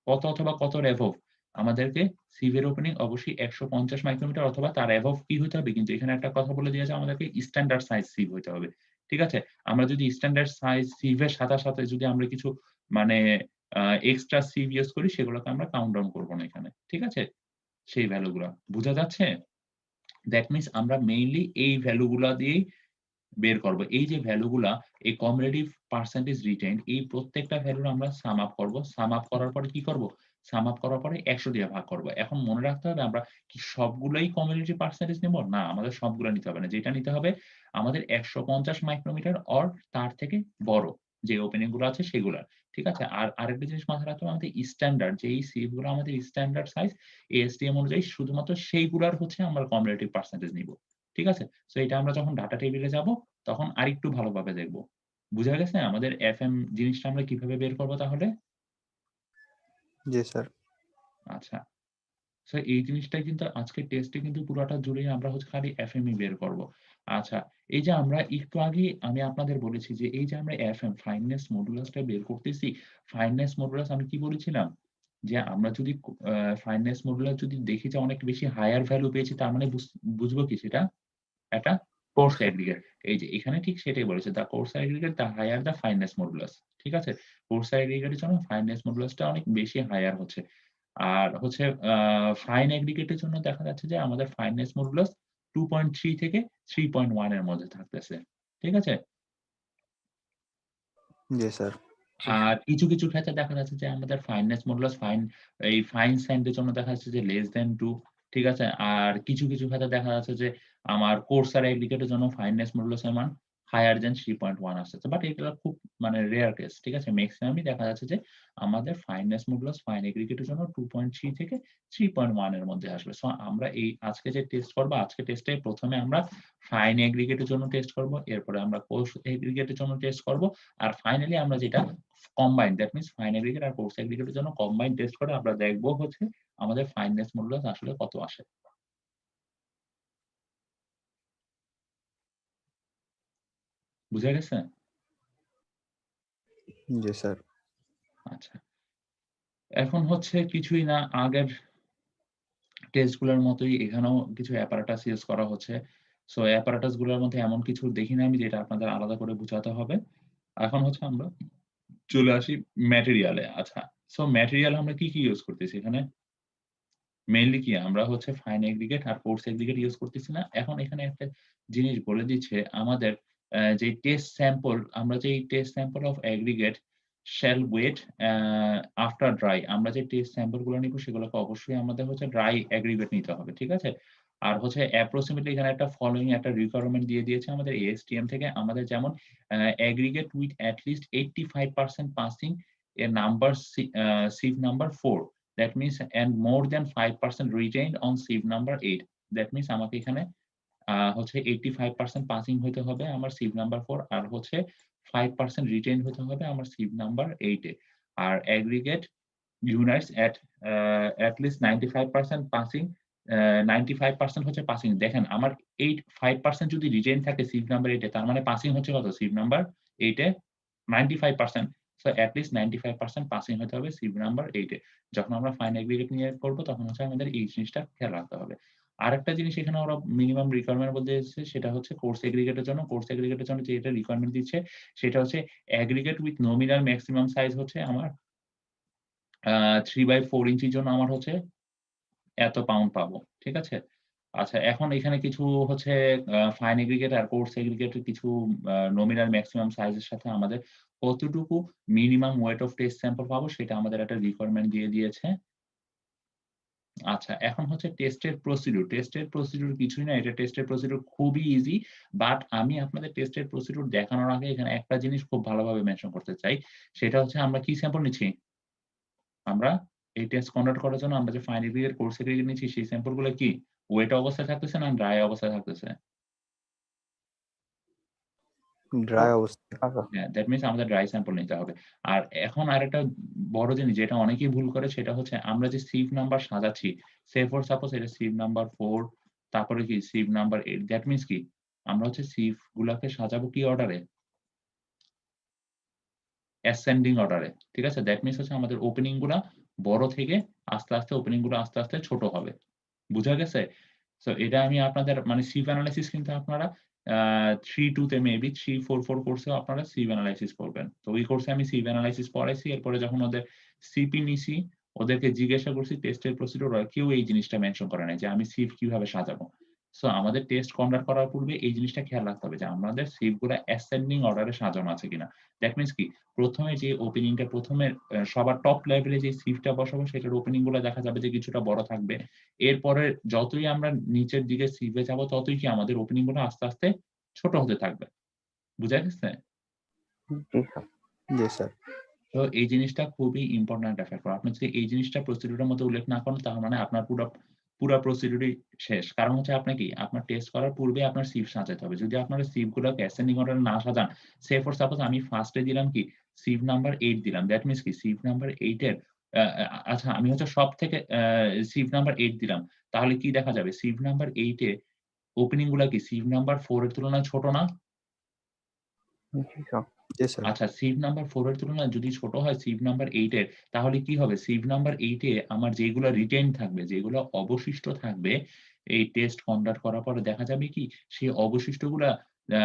কত অথবা কতর অ্যাবভ? আমাদেরকে সিভের ওপেনিং অবশ্যই 150 মাইক্রোমিটার অথবা তার অ্যাবভ কি হতে হবে, কিন্তু এখানে একটা কথা বলে দিয়েছে আমাদেরকে স্ট্যান্ডার্ড সাইজ সিভ হতে হবে। ঠিক আছে? আমরা যদি স্ট্যান্ডার্ড সাইজ সিভের সাথে যদি আমরা কিছু মানে এক্সট্রা সিভ ইউজ করি সেগুলোকে আমরা কাউন্ট ডাউন করব না এখানে। ঠিক আছে? সেই ভ্যালু গুলা। বুঝা যাচ্ছে? দ্যাট মিনস আমরা মেইনলি এই ভ্যালু গুলা দিয়েই বের করব। এই যে ভ্যালু গুলা এই কম্পারেটিভ পার্সেন্টেজ রিটেইনড এই প্রত্যেকটা ভ্যালুর আমরা সাম আপ করব। সাম আপ করার পরে কি করব? সাম আপ করার পরে ১০০ দিয়ে ভাগ করব। এখন মনে রাখতে হবে আমরা কি সবগুলাই কমিউনিটি পার্সেন্টেজ নেব? না, আমাদের সবগুলা নিতে হবে না। যেটা নিতে হবে আমাদের ১৫০ মাইক্রোমিটার অর তার থেকে বড় যে ওপেনিং গুলো আছে সেগুলা। ঠিক আছে? আর আরেকটা জিনিস মাথায় রাখতে হবে আমাদের স্ট্যান্ডার্ড যেই সিভ গুলো আমাদের স্ট্যান্ডার্ড সাইজ ASTM অনুযায়ী শুধুমাত্র সেইগুলার হচ্ছে আমরা কমিউনিটি পার্সেন্টেজ নিব। ঠিক আছে? সো এটা আমরা যখন ডাটা টেবিলে যাব তখন আরেকটু ভালোভাবে দেখব। বুঝা গেছে আমাদের FM জিনিসটা আমরা কিভাবে বের করব তাহলে? জি স্যার। আচ্ছা। সো এই জিনিসটাই কিন্তু আজকের টেস্টে কিন্তু পুরাটা জুড়েই আমরা হচ্ছে খালি FMই বের করব। আচ্ছা, এই যে আমরা একটু আগেই আমি আপনাদের বলেছি যে এই যে আমরা FM ফাইননেস মডুলাসটা বের করতেছি, ফাইননেস মডুলাস আমি কি বলেছিলাম? যে আমরা যদি ফাইননেস মডুলাস যদি দেখি যে অনেক বেশি হায়ার ভ্যালু পেয়েছি তার মানে বুঝবো কি সেটা? একটা কোর্স অ্যাগ্রিগেট। এই যে এখানে ঠিক সেটাই বলেছে। The coarse aggregate the higher the fineness modulus. ঠিক আছে? কোর্স অ্যাগ্রিগেটের জন্য ফাইননেস মডুলাসটা অনেক বেশি হায়ার হচ্ছে। আর হচ্ছে ফাইন অ্যাগ্রিগেটের জন্য দেখা যাচ্ছে যে আমাদের ফাইননেস মডুলাস 2.3 থেকে 3.1 এর মধ্যে থাকতেছে। ঠিক আছে? জি স্যার। জি আর কিছু ক্ষেত্রে দেখা যাচ্ছে যে আমাদের ফাইননেস মডুলাস এই ফাইন স্যান্ডের জন্য দেখা যাচ্ছে যে লেস দ্যান 2 ঠিক আছে? আর কিছু ক্ষেত্রে দেখা যাচ্ছে যে আমার কোর্সার অ্যাগ্রিগেটের জন্য ফাইননেস মডুলাস এর মান হায়ার দ্যান 3.1 আসতেছে। বাট এগুলা খুব মানে রেয়ার কেস। ঠিক আছে? মেক্সিমামই দেখা যাচ্ছে যে আমাদের ফাইননেস মডুলাস ফাইন অ্যাগ্রিগেটের জন্য 2.3 থেকে 3.1 এর মধ্যে আসবে। সো আমরা এই আজকে যে টেস্ট করব, আজকে টেস্টে ১ম এ আমরা ফাইন অ্যাগ্রিগেটের জন্য টেস্ট করব। এরপরে আমরা কোর্স অ্যাগ্রিগেটের জন্য টেস্ট করব। আর ফাইনালি আমরা যেটা combined that means fine aggregate আর কোর্স অ্যাগ্রিগেটের জন্য কম্বাইন্ড টেস্ট করে আমরা দেখব হচ্ছে আমাদের ফাইননেস মডুলাস আসলে কত আসে। বুঝা গেছে? জি স্যার। আচ্ছা। এখন হচ্ছে কিছুই না আগের টেস্ট গুলোর মতোই এখানেও কিছু অ্যাপারেটাস ইউজ করা হচ্ছে। সো অ্যাপারেটাস গুলোর মধ্যে এমন কিছু দেখি না আমি যেটা আপনাদের আলাদা করে বুঝাতে হবে। এখন হচ্ছে আমরা চলে আসি ম্যাটেরিয়ালে। আচ্ছা। সো ম্যাটেরিয়াল আমরা কি ইউজ করতেছি এখানে? মেইনলি কি আমরা হচ্ছে ফাইন এগ্রিগেট আর কোর্স এগ্রিগেট ইউজ করতেছি না। এখন এখানে একটা জিনিস বলে দিচ্ছে আমাদের যে টেস্ট স্যাম্পল আমরা যেই test sample of aggregate shall weight after dry আমরা যে টেস্ট স্যাম্পল গুলো নিব সেগুলোকে অবশ্যই আমাদের হচ্ছে ড্রাই এগ্রিগেট নিতে হবে। ঠিক আছে? আর হচ্ছে অ্যাপ্রক্সিমেটলি এখানে একটা ফলোইং একটা রিকোয়ারমেন্ট দিয়ে দিয়েছে আমাদের ASTM থেকে। আমাদের যেমন aggregate with at least 85% passing a number sieve number 4 that means and more than 5% retained on sieve number 8 that means আমাকে এখানে হচ্ছে 85% পাসিং হইতে হবে আমার sieve number 4 আর হচ্ছে 5% রিটেইন হতে হবে আমার sieve number 8 এ। আর aggregate units at least 95% passing 95% হচ্ছে পাসিং। দেখেন আমার 5% যদি রিটেইন থাকে sieve number 8 এ তার মানে পাসিং হচ্ছে কত? sieve number 8 A 95%। So at least 95% passing হতে হবে সিভ নাম্বার 8 এ। যখন আমরা ফাইন এগ্রিগেট নিয়ে করব তখন হচ্ছে আমাদের এই জিনিসটা খেয়াল রাখতে হবে। আরেকটা জিনিস এখানে ওরা মিনিমাম রিকোয়ারমেন্ট বলতে এসেছে সেটা হচ্ছে কোর্স এগ্রিগেটের জন্য। কোর্স এগ্রিগেটের জন্য যেটা রিকোয়ারমেন্ট দিচ্ছে সেটা হচ্ছে aggregate with nominal maximum size হচ্ছে আমার 3/4 ইঞ্চির জন্য আমার হচ্ছে এত পাউন্ড পাবো। ঠিক আছে? আচ্ছা এখন এখানে কিছু হচ্ছে ফাইন এগ্রিগেট আর কোর্স এগ্রিগেট এর কিছু নমিনাল ম্যাক্সিমাম সাইজ এর সাথে আমাদের কতটুকু minimum weight of test sample পাবো সেটা আমাদের একটা রিকোয়ারমেন্ট দিয়ে দিয়েছে। আচ্ছা এখন হচ্ছে টেস্টের প্রসিডিউর। টেস্টের প্রসিডিউর কিছুই না। এটা টেস্টের প্রসিডিউর খুবই ইজি। বাট আমি আপনাদের টেস্টের প্রসিডিউর দেখানোর আগে এখানে একটা জিনিস খুব ভালোভাবে মেনশন করতে চাই। সেটা হচ্ছে আমরা কি স্যাম্পল নিচ্ছি? আমরা এই টেস্ট কন্ডাক্ট করার জন্য আমরা যে ফাইন এগ্রিগেট, কোর্স এগ্রিগেট নিচ্ছি সেই স্যাম্পল গুলো কি ওয়েট অবস্থায় থাকতেছে না ড্রাই অবস্থায় থাকতেছে? ড্রাই অবস্থা। আচ্ছা হ্যাঁ, দ্যাট মিনস আমাদের ড্রাই স্যাম্পল নিতে হবে। আর এখন আরেকটা বড় জিনিস যেটা অনেকেই ভুল করে সেটা হচ্ছে আমরা যে সিভ নাম্বার সাজাচ্ছি, সে ফর সাপোজ এটা সিভ নাম্বার 4 তারপরে কি সিভ নাম্বার 8 দ্যাট মিনস কি? আমরা হচ্ছে সিভ গুলাকে সাজাবো কি অর্ডারে? অ্যাসেন্ডিং অর্ডারে। ঠিক আছে? দ্যাট মিনস হচ্ছে আমাদের ওপেনিং গুলা বড় থেকে আস্তে, আস্তে ওপেনিং গুলো আস্তে, আস্তে ছোট হবে। বুঝা গেছে? সো এটা আমি আপনাদের মানে সিভ এনালাইসিস কিন্তু আপনারা আ 3-2 তে মেবি 3-4-4 কোর্সেও আপনারা সিভ এনালাইসিস পড়বেন। তো ওই কোর্সে আমি সিভ এনালাইসিস পড়াইছি। এরপরে যখন ওদের সিপি নিছি, ওদেরকে জিজ্ঞাসা করছি টেস্টের প্রসিডিউর ওরা কেউ এই জিনিসটা মেনশন করে নাই যে আমি সিভ কিভাবে সাজাবো। সো আমাদের টেস্ট কন্ডাক্ট করার পূর্বে এই জিনিসটা খেয়াল রাখতে হবে যে আমাদের সিভ গুলা অ্যাসেন্ডিং অর্ডারে সাজানো আছে কিনা। দ্যাট মিনস কি? ১ম এ যে ওপেনিংটা ১ম এ সবার টপ লেভেলে যে সিভটা বসাবো সেটার ওপেনিং গুলা দেখা যাবে যে কিছুটা বড় থাকবে। এরপরে যতই আমরা নিচের দিকে সিভে যাবো ততই কি আমাদের ওপেনিং গুলো আস্তে, আস্তে ছোট হতে থাকবে। বুঝা গেছে? জি স্যার। জি স্যার। তো এই জিনিসটা খুবই ইম্পোর্টেন্ট একটা ফ্যাক্টর। আপনি যদি এই জিনিসটা প্রসিডিউর এর মধ্যে উল্লেখ না করেন তার মানে আপনার পুরা প্রসিডিউরই শেষ। কারণ হচ্ছে আপনি কি আপনার টেস্ট করার পূর্বে আপনার সিভ সাজাতে হবে। যদি আপনার সিভ গুলোকে অ্যাসেন্ডিং অর্ডারে না সাজান, সে ফর সাপোজ আমি ফার্স্ট এ দিলাম কি সিভ নাম্বার 8 দিলাম। দ্যাট মিনস কি সিভ নাম্বার 8 এর আচ্ছা আমি হচ্ছে সব থেকে সিভ নাম্বার 8 দিলাম। তাহলে কি দেখা যাবে? সিভ নাম্বার 8 এ ওপেনিং গুলা কি সিভ নাম্বার 4 এর তুলনায় ছোট না? জি স্যার। জি স্যার। আচ্ছা সিভ নাম্বার 4 এর তুলনায় যদি ছোট হয় সিভ নাম্বার 8 এর, তাহলে কি হবে? সিভ নাম্বার 8 এ আমার যেগুলা রিটেইন থাকবে, যেগুলো অবশিষ্ট থাকবে, এই টেস্ট কন্ডাক্ট করার পরে দেখা যাবে কি সেই অবশিষ্টগুলা আ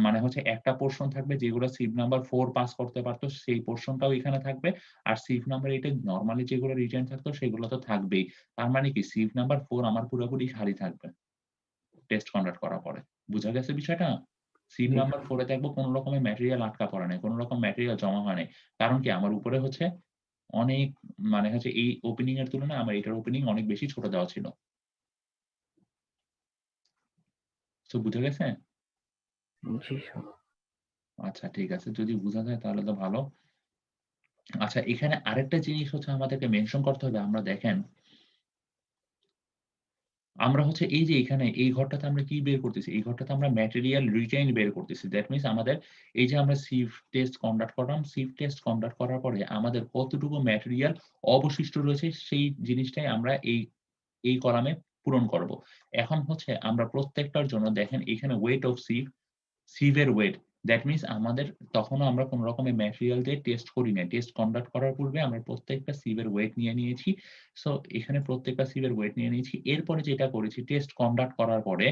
মানে হচ্ছে একটা পোরশন থাকবে যেগুলো সিভ নাম্বার 4 পাস করতে পারত সেই পোরশনটাও এখানে থাকবে। আর সিভ নাম্বার 8 এ নরমালি যেগুলো রিটেইন থাকতো সেগুলো তো থাকবেই। তার মানে কি সিভ নাম্বার 4 আমার পুরোপুরি খালি থাকবে টেস্ট কন্ডাক্ট করার পরে। বুঝা গেছে বিষয়টা? সিম জি নাম্বার স্যার। 4 এ দেখবো কোন রকমের ম্যাটেরিয়াল আটকা পড়ে নাই। কোন রকম ম্যাটেরিয়াল জমা হয় নাই। কারণ কি আমার উপরে হচ্ছে অনেক মানে হচ্ছে এই ওপেনিং এর তুলনায় আমার এটার ওপেনিং অনেক বেশি ছোট দেওয়া ছিল। সো বুঝা গেছে? জি স্যার। আচ্ছা ঠিক আছে। যদি বুঝা যায় তাহলে তো ভালো। আচ্ছা এখানে আরেকটা জিনিস হচ্ছে আমাদেরকে মেনশন করতে হবে। আমরা দেখেন আমরা হচ্ছে এই যে এখানে এই ঘরটাতে আমরা কি বের করতেছি? এই ঘরটাতে আমরা ম্যাটেরিয়াল রিটেইন বের করতেছি। দ্যাট মিনস আমাদের এই যে আমরা সিভ টেস্ট কন্ডাক্ট করলাম, সিভ টেস্ট কন্ডাক্ট করার পরে আমাদের কতটুকু ম্যাটেরিয়াল অবশিষ্ট রয়েছে সেই জিনিসটাই আমরা এই কলামে পূরণ করব। এখন হচ্ছে আমরা প্রত্যেকটার জন্য দেখেন এখানে ওয়েট অফ সিভ সিভের ওয়েট। দ্যাট মিনস আমাদের তখনও আমরা কোন রকমের ম্যাটেরিয়াল দিয়ে টেস্ট করি নাই। টেস্ট কন্ডাক্ট করার পূর্বে আমরা প্রত্যেকটা সিভের ওয়েট নিয়ে নিয়েছি। সো এখানে প্রত্যেকটা সিভের ওয়েট নিয়ে নিয়েছি। এরপরে যেটা করেছি টেস্ট কন্ডাক্ট করার পরে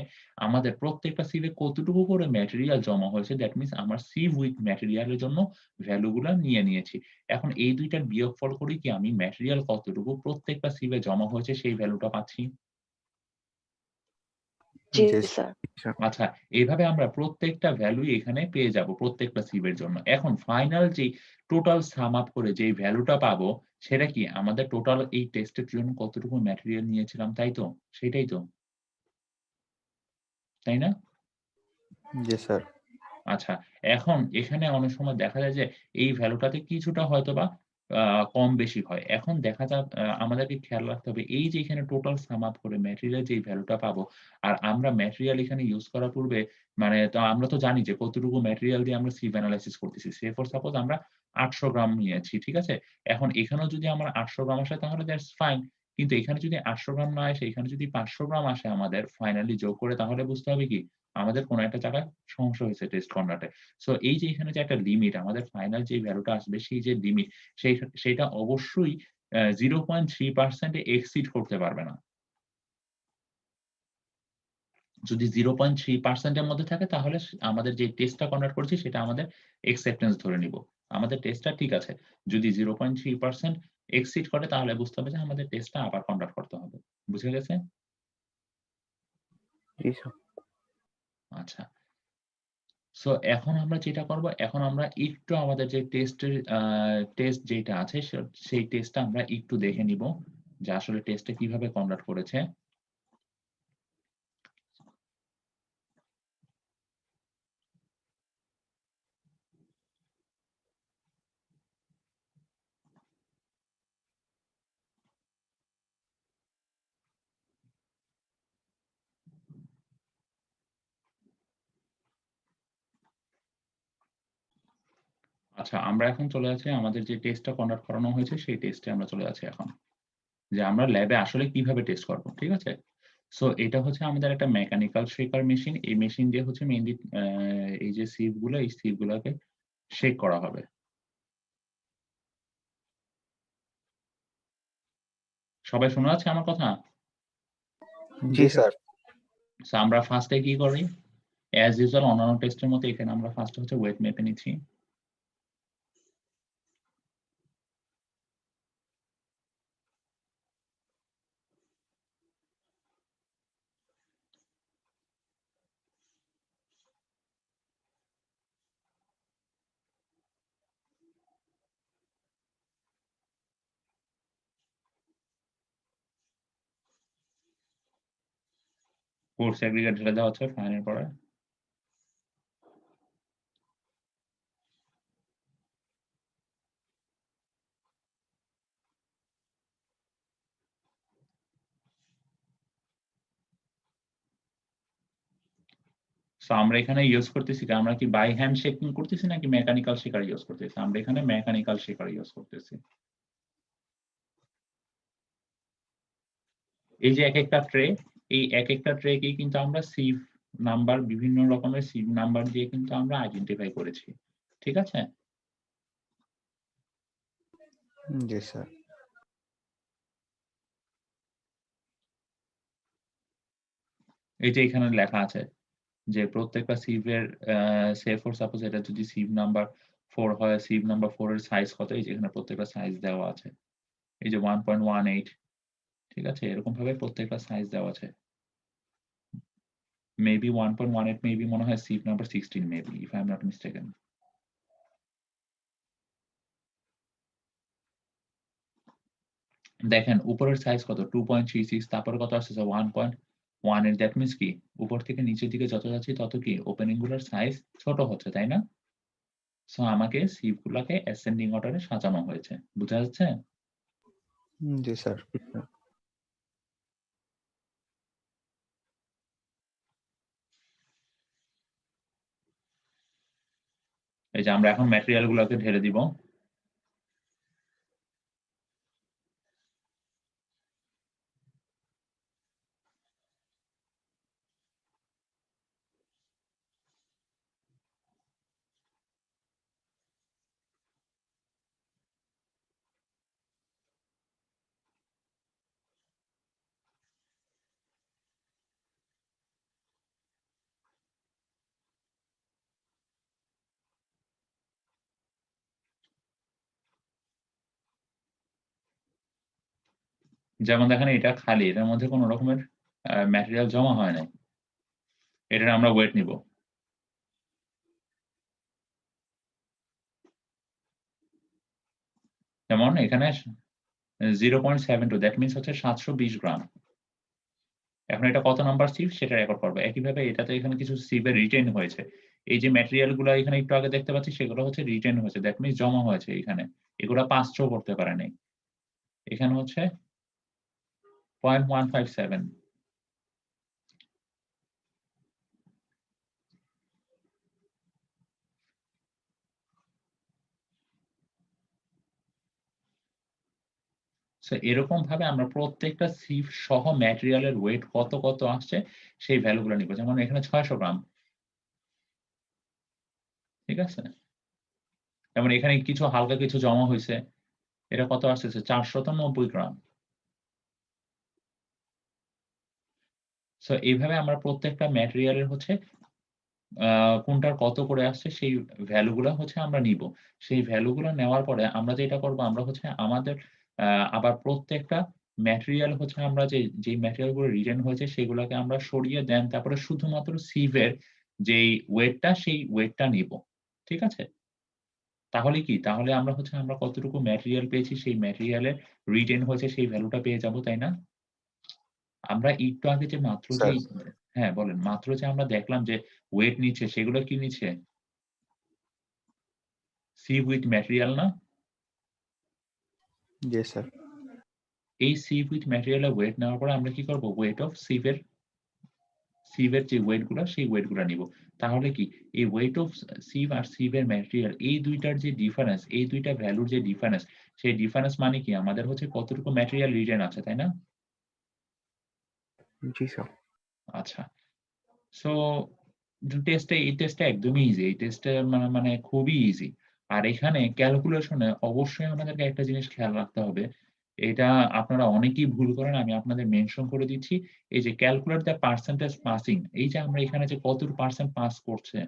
আমাদের প্রত্যেকটা সিভে কতটুকু করে ম্যাটেরিয়াল জমা হয়েছে দ্যাট মিনস আমার সিভ উইথ ম্যাটেরিয়াল এর জন্য ভ্যালু গুলা নিয়ে নিয়েছি। এখন এই ২ টার বিয়োগফল করি কি আমি ম্যাটেরিয়াল কতটুকু প্রত্যেকটা সিভে জমা হয়েছে সেই ভ্যালুটা পাচ্ছি। জি জি স্যার। স্যার। আচ্ছা, এভাবে আমরা প্রত্যেকটা ভ্যালুই এখানে পেয়ে যাব প্রত্যেকটা সিভের জন্য। এখন ফাইনাল যেই টোটাল সাম আপ করে যেই ভ্যালুটা পাবো, সেটা কি আমাদের টোটাল এই টেস্টের জন্য কতটুকু ম্যাটেরিয়াল নিয়েছিলাম, তাই তো? সেটাই তো, তাই না? জি স্যার। আচ্ছা, এখন এখানে অনেক সময় দেখা যায় যে এই ভ্যালুটাতে কিছুটা হয়তোবা আ কম বেশি হয়। এখন দেখা যাক আমাদেরকে খেয়াল রাখতে হবে এই যে এখানে টোটাল সাম আপ করে ম্যাটেরিয়াল যেই ভ্যালুটা পাবো, আর আমরা ম্যাটেরিয়াল এখানে ইউস করার পূর্বে মানে তো আমরা তো জানি যে কতটুকু ম্যাটেরিয়াল দিয়ে আমরা সিভ এনালাইসিস করতেছি। সে ফর সাপোজ আমরা ৮০০ গ্রাম নিয়েছি, ঠিক আছে? এখন এখানেও যদি আমার ৮০০ গ্রাম আসে তাহলে দ্যাটস ফাইন। কিন্তু এখানে যদি ৮০০ গ্রাম না আসে, এখানে যদি ৫০০ গ্রাম আসে আমাদের ফাইনালি যোগ করে তাহলে বুঝতে হবে কি আমাদের কোন একটা জায়গায় সমস্যা হয়েছে টেস্ট কর্নারে। সো এই যে এখানে যে একটা লিমিট আমাদের ফাইনাল যে ভ্যালুটা আসবে সেই যে লিমিট সেইটা অবশ্যই 0.3% এ এক্সিড করতে পারবে না। যদি 0.3% এর মধ্যে থাকে তাহলে আমাদের যে টেস্টটা কন্ডাক্ট করেছি সেটা আমাদের অ্যাকসেপ্টেন্স ধরে নিব। আমাদের টেস্টটা ঠিক আছে। যদি 0.3% এক্সিড করে তাহলে বুঝতে হবে যে আমাদের টেস্টটা আবার কন্ডাক্ট করতে হবে। বুঝা গেছে? জি স্যার। আচ্ছা। সো এখন আমরা যেটা করব, এখন আমরা একটু আমাদের যে টেস্ট যেটা আছে সেই টেস্টটা আমরা একটু দেখে নিব। যে আসলে টেস্টটা কিভাবে কন্ডাক্ট করেছে। আচ্ছা, আমরা এখন চলে যাচ্ছি আমাদের যে টেস্টটা কন্ডাক্ট করানো হয়েছে সেই টেস্টে আমরা চলে যাচ্ছি এখন। যে আমরা ল্যাবে আসলে কিভাবে টেস্ট করব। ঠিক আছে? সো এটা হচ্ছে আমাদের একটা মেকানিক্যাল শেকার মেশিন। এই মেশিন দিয়ে হচ্ছে মেইনলি এই যে সিভ গুলো এই সিভ গুলাকে শেক করা হবে। সবাই শোনা যাচ্ছে আমার কথা? জি স্যার। So আমরা ফার্স্টে কি করি? অ্যাজ ইউজুয়াল অন্যান্য টেস্টের মতো এখানে আমরা ফার্স্ট হচ্ছে ওয়েট মেপে নিচ্ছি। কোর্স এগ্রিগেট ঢেলে দেওয়া হচ্ছে ফাইনের পরে। সো আমরা এখানে ইউজ করতেছি কি? আমরা কি বাই হ্যান্ড শেকিং করতেছি নাকি মেকানিক্যাল শেকার ইউজ করতেছি? আমরা এখানে মেকানিক্যাল শেকার ইউজ করতেছি। এই যে একেকটা ট্রে, এই একেকটা ট্রেকেই কিন্তু আমরা সিভ নাম্বার, বিভিন্ন রকমের সিভ নাম্বার দিয়ে কিন্তু আমরা আইডেন্টিফাই করেছি। ঠিক আছে? জি স্যার। এই যে এখানে লেখা আছে যে প্রত্যেকটা সিভের সে ফর সাপোজ এটা যদি সিভ নাম্বার 4 হয়, সিভ নাম্বার 4 এর সাইজ কত? এই যে এখানে প্রত্যেকটা সাইজ দেওয়া আছে। এই যে 1.18, ঠিক আছে? এরকম ভাবে প্রত্যেকটা সাইজ দেওয়া আছে। মেবি 1.18 মেবি মনে হয় sieve number 16 maybe, if I am not mistaken. দেখেন উপরের সাইজ কত? 2.36, তারপরে কত আসতেছে? 1.1 এর, দ্যাট মিনস কি? উপর থেকে নিচের দিকে যত যাচ্ছি তত কি ওপেনিং গুলোর সাইজ ছোট হচ্ছে, তাই না? সো আমাকে সিভ গুলাকে অ্যাসেন্ডিং অর্ডারে সাজানো হয়েছে। বুঝা যাচ্ছে? জি স্যার। এই যে আমরা এখন ম্যাটেরিয়াল গুলোকে ঢেলে দিব। যেমন দেখেন এটা খালি, এটার মধ্যে কোন রকমের ম্যাটেরিয়াল জমা হয় নাই। এটার আমরা ওয়েট নিব। যেমন এখানে 0.72, দ্যাট মিনস হচ্ছে 720 গ্রাম। এখন এটা কত নাম্বার সিভ সেটা রেকর্ড করবে। একইভাবে এটাতে এখানে কিছু সিভে রিটেইন হয়েছে। এই যে ম্যাটেরিয়াল গুলো এখানে একটু আগে দেখতে পাচ্ছি সেগুলো হচ্ছে রিটেইন হয়েছে, দ্যাট মিনস জমা হয়েছে এখানে। এগুলা পাস থ্রো করতে পারে নাই। এখানে হচ্ছে 0.157। সো এরকম ভাবে আমরা প্রত্যেকটা সিভ সহ ম্যাটেরিয়ালের ওয়েট কত কত আসছে সেই ভ্যালু গুলো নিব। যেমন এখানে 600 গ্রাম, ঠিক আছে? যেমন এখানে কিছু হালকা কিছু জমা হয়েছে, এটা কত আসতেছে? 490 গ্রাম। সো এইভাবে আমরা প্রত্যেকটা ম্যাটেরিয়ালের হচ্ছে কোনটার কত করে আসছে সেই ভ্যালু গুলা হচ্ছে আমরা নিব। সেই ভ্যালু গুলা নেওয়ার পরে আমরা যেটা করব, আমরা হচ্ছে আমাদের আবার প্রত্যেকটা ম্যাটেরিয়াল হচ্ছে আমরা যেই ম্যাটেরিয়াল গুলো রিটেইন হয়েছে সেগুলাকে আমরা সরিয়ে দেন তারপরে শুধুমাত্র সিভের যেই ওয়েটটা সেই ওয়েটটা নিব। ঠিক আছে? তাহলে কি? তাহলে আমরা হচ্ছে আমরা কতটুকু ম্যাটেরিয়াল পেয়েছি সেই ম্যাটেরিয়ালের রিটেইন হয়েছে সেই ভ্যালুটা পেয়ে যাব, তাই না? আমরা একটু আগে যে মাত্র স্যার। যেই, হ্যাঁ বলেন, মাত্র যে আমরা দেখলাম যে ওয়েট নিচ্ছে সেগুলো কি নিচ্ছে? সিভ উইথ ম্যাটেরিয়াল না? জি স্যার। এই সিভ উইথ ম্যাটেরিয়াল এর ওয়েট নেওয়ার পরে আমরা কি করব? ওয়েট অফ সিভের যে ওয়েট গুলা সেই ওয়েট গুলা নিব। তাহলে কি এই ওয়েট অফ সিভ আর সিভের ম্যাটেরিয়াল এই দুইটার যে ডিফারেন্স, এই দুইটা ভ্যালুর যে ডিফারেন্স, সেই ডিফারেন্স মানে কি আমাদের হচ্ছে কতটুকু ম্যাটেরিয়াল রিটেইন আছে, তাই না? জি স্যার। আচ্ছা। সো এই টেস্টটা একদমই ইজি। এই টেস্টটা মানে খুবই ইজি। আর এখানে ক্যালকুলেশনে অবশ্যই আমাদেরকে একটা জিনিস খেয়াল রাখতে হবে এটা আপনারা অনেকেই ভুল করেন, আমি আপনাদের মেনশন করে দিচ্ছি। এই যে ক্যালকুলেট দ্য পার্সেন্টেজ পাসিং, এই যে আমরা এখানে যে কত পার্সেন্ট পাস করছে,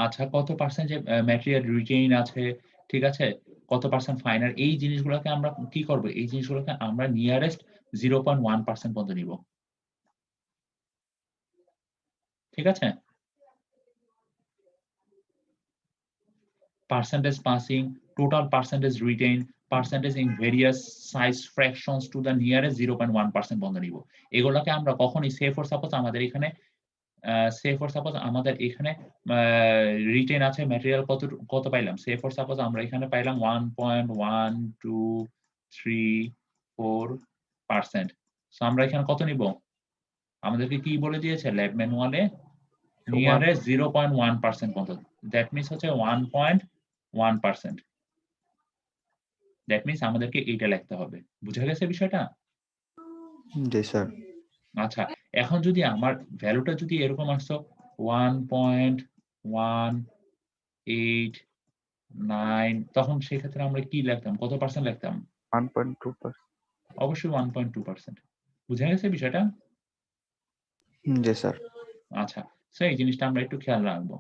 আচ্ছা কত পার্সেন্ট যে ম্যাটেরিয়াল রিটেইন আছে, ঠিক আছে? কত পার্সেন্ট ফাইনাল, এই জিনিসগুলোকে আমরা কি করব? এই জিনিসগুলোকে আমরা নিয়ারেস্ট 0.1% পর্যন্ত নিব। ঠিক আছে? Percentage passing, total percentage retained, percentage in various size fractions to the nearest 0.1% পর্যন্ত নিব। এগুলোকে আমরা কখনই say for suppose আমাদের এখানে রিটেন আছে ম্যাটেরিয়াল কত পাইলাম? say for suppose আমরা এখানে পাইলাম 1.12344%। সো আমরা এখানে কত নিব? আমাদেরকে কি বলে দিয়েছে ল্যাব ম্যানুয়ালে? নিয়ারেস্ট 0.1% পর্যন্ত। দ্যাট মিনস হচ্ছে 1.1%। দ্যাট মিনস আমাদেরকে এইটা লিখতে হবে। বুঝা গেছে বিষয়টা? জি স্যার। আচ্ছা, এখন যদি আমার ভ্যালুটা যদি এরকম আসতো 1.189, তখন সেক্ষেত্রে আমরা কি লিখতাম? কত পার্সেন্ট লিখতাম? 1.2%। অবশ্যই 1.2%। বুঝা গেছে বিষয়টা? জি স্যার। আচ্ছা, সো এই জিনিসটা আমরা একটু খেয়াল রাখবো।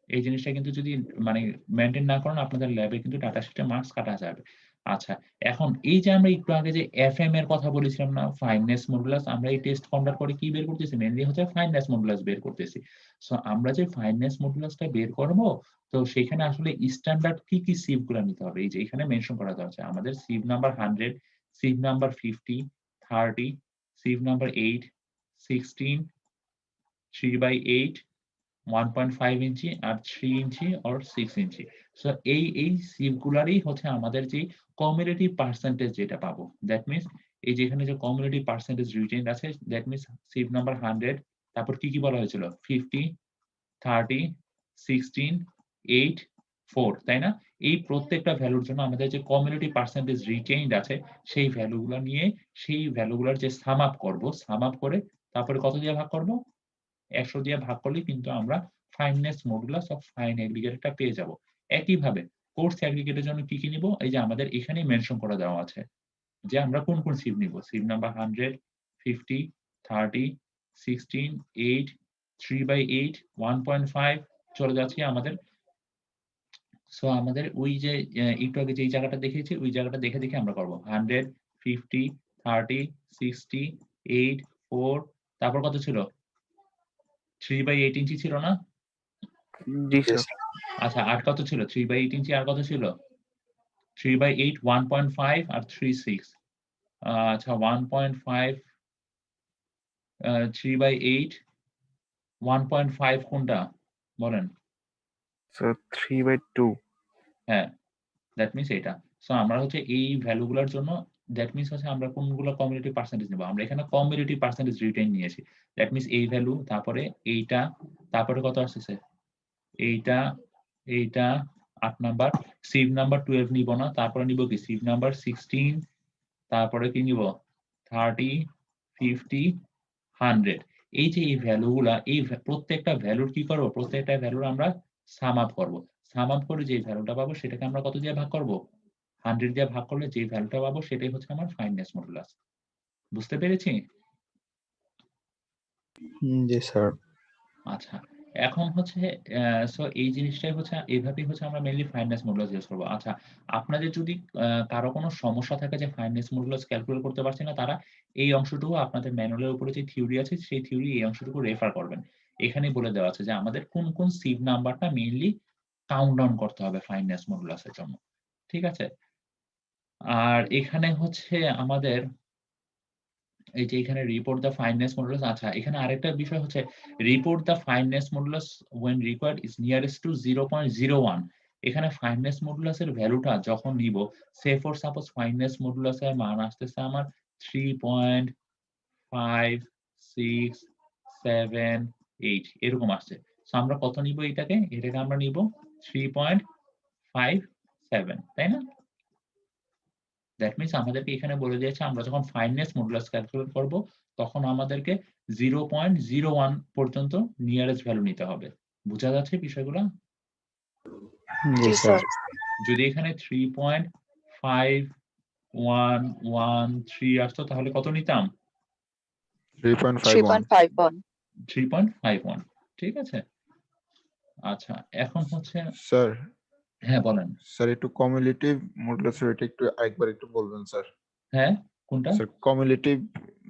এই জিনিসটা কিন্তু যদি মানে মেইনটেইন না করেন, আপনাদের ল্যাবে কিন্তু ডাটা শিটে মার্কস কাটা যাবে। আচ্ছা, এখন এই যে আমরা একটু আগে যে এফএম এর কথা বলেছিলাম না, ফাইননেস মডুলাস, আমরা এই টেস্ট কন্ডাক্ট করে কি বের করতেছি? মেইনলি হচ্ছে ফাইননেস মডুলাস বের করতেছি। সো আমরা যে ফাইননেস মডুলাসটা বের করব, তো সেখানে আসলে স্ট্যান্ডার্ড কি সিভ গুলা নিতে হবে? এই যে এখানে মেনশন করা আছে। আমাদের sieve number 100, sieve number 50, 30, sieve number 8, 16, 3/8, 1.5 inch আর 3 ইঞ্চি or 6 ইঞ্চি। সো এই সিভগুলারই হচ্ছে আমাদের যে কিউমুলেটিভ পার্সেন্টেজ যেটা পাবো। দ্যাট মিনস এই যে এখানে যে কিউমুলেটিভ পার্সেন্টেজ রিটেইনড আছে, দ্যাট মিনস সিভ নাম্বার 100, তারপর কি বলা হয়েছিল? 50, 30, 16, 8, 4, তাই না? এই প্রত্যেকটা ভ্যালুর জন্য আমাদের যে কিউমুলেটিভ পার্সেন্টেজ রিটেইনড আছে, সেই ভ্যালুগুলা নিয়ে সেই ভ্যালুগুলার যে সাম আপ করব, সাম আপ করে তারপরে কত দিয়ে ভাগ করব? 100 দিয়ে ভাগ করলেই কিন্তু আমরা ফাইননেস মডুলাস অফ ফাইন অ্যাগ্রিগেটরটা পেয়ে যাব। একইভাবে কোর্স অ্যাগ্রিগেটের জন্য কি নিব? এই যে আমাদের এখানেই মেনশন করে দেওয়া আছে যে আমরা কোন সিভ নিব। সিভ নাম্বার 100, 50, 30, 16, 8, 3/8, 1.5 চলে যাচ্ছি আমাদের। সো আমাদের ওই যে একটু আগে যে জায়গাটা দেখিয়েছি, ওই জায়গাটা দেখে আমরা করব। 100, 50, 30, 60, 8, 4, তারপর কত ছিল? 3/8 ইঞ্চি ছিল না? জি জি স্যার। স্যার। আচ্ছা, আর কত ছিল? 3/8 ইঞ্চি আর কত ছিল? 3/8, 1.5 আর 3/6। আচ্ছা 1.5, 3/8, 1.5 কোনটা? বলেন। স্যার 3/2। হ্যাঁ, দ্যাট মিনস এটা। সো আমরা হচ্ছে এই ভ্যালুগুলার জন্য দ্যাট মিনস হচ্ছে আমরা কোনগুলো কিউমুলেটিভ পার্সেন্টেজ নিব। আমরা এখানে কিউমুলেটিভ পার্সেন্টেজ রিটেইন নিয়েছি। দ্যাট মিনস এই ভ্যালু, তারপরে এইটা, তারপরে কত আসতেছে? এইটা 8 নাম্বার। সিভ নাম্বার 12 নিব না। তারপরে নিব কি? সিভ নাম্বার 16, তারপরে কি নিব? 30, 50, 100। এই যে এই ভ্যালুগুলা, এই প্রত্যেকটা ভ্যালুর কি করব? প্রত্যেকটা ভ্যালুর আমরা সাম আপ করব। সাম আপ করে যে ভ্যালুটা পাবো সেটাকে আমরা কত দিয়ে ভাগ করব? 100 দিয়ে ভাগ করলে যে ভ্যালুটা পাবো সেটাই হচ্ছে আমার ফাইননেস মডুলাস। বুঝতে পেরেছি? জি স্যার। আচ্ছা, এখন হচ্ছে সো এই জিনিসটাই হচ্ছে, এভাবেই হচ্ছে আমরা মেইনলি ফাইননেস মডুলাস ইউজ করব। আচ্ছা, আপনাদের যদি কারো কোনো সমস্যা থাকে যে ফাইননেস মডুলাস ক্যালকুলেট করতে পারছি না, তারা এই অংশটুকু আপনাদের ম্যানুয়ালের উপরে যে থিওরি আছে, সেই থিওরি এই অংশটুকু রেফার করবেন। এখানেই বলে দেওয়া আছে যে আমাদের কোন সিভ নাম্বারটা মেইনলি কাউন্ট ডাউন করতে হবে ফাইননেস মডুলাসের জন্য। ঠিক আছে? আর এখানে হচ্ছে আমাদের এই যে এখানে রিপোর্ট দ্য ফাইননেস মডুলাস। আচ্ছা, এখানে আরেকটা বিষয় হচ্ছে report the fineness modulus when required is nearest to 0.01। এখানে ফাইননেস মডুলাসের ভ্যালুটা যখন নিব, সে ফর সাপোজ ফাইননেস মডুলাসের মান আসতেছে আমার 3.5678 এরকম আসছে। সো আমরা কত নিব এটাকে? এটাকে আমরা নিব 3.57, তাই না? দ্যাট মিনস আমাদেরকে এখানে বলে দিয়েছে আমরা যখন ফাইননেস মডুলাস ক্যালকুলেট করব, তখন আমাদেরকে 0.01 পর্যন্ত নিয়ারেস্ট ভ্যালু নিতে হবে। বুঝা যাচ্ছে বিষয়গুলো? জি স্যার। যদি এখানে 3.5113 আসতো তাহলে কত নিতাম? 3.51 3.51 3.51। ঠিক আছে, আচ্ছা এখন হচ্ছে স্যার হ্যাঁ বলেন। স্যার একটু কমিউলেটিভ মডুলাসের এটা একটু আরেকবার একটু বলবেন স্যার। হ্যাঁ কোনটা? স্যার কমিউলেটিভ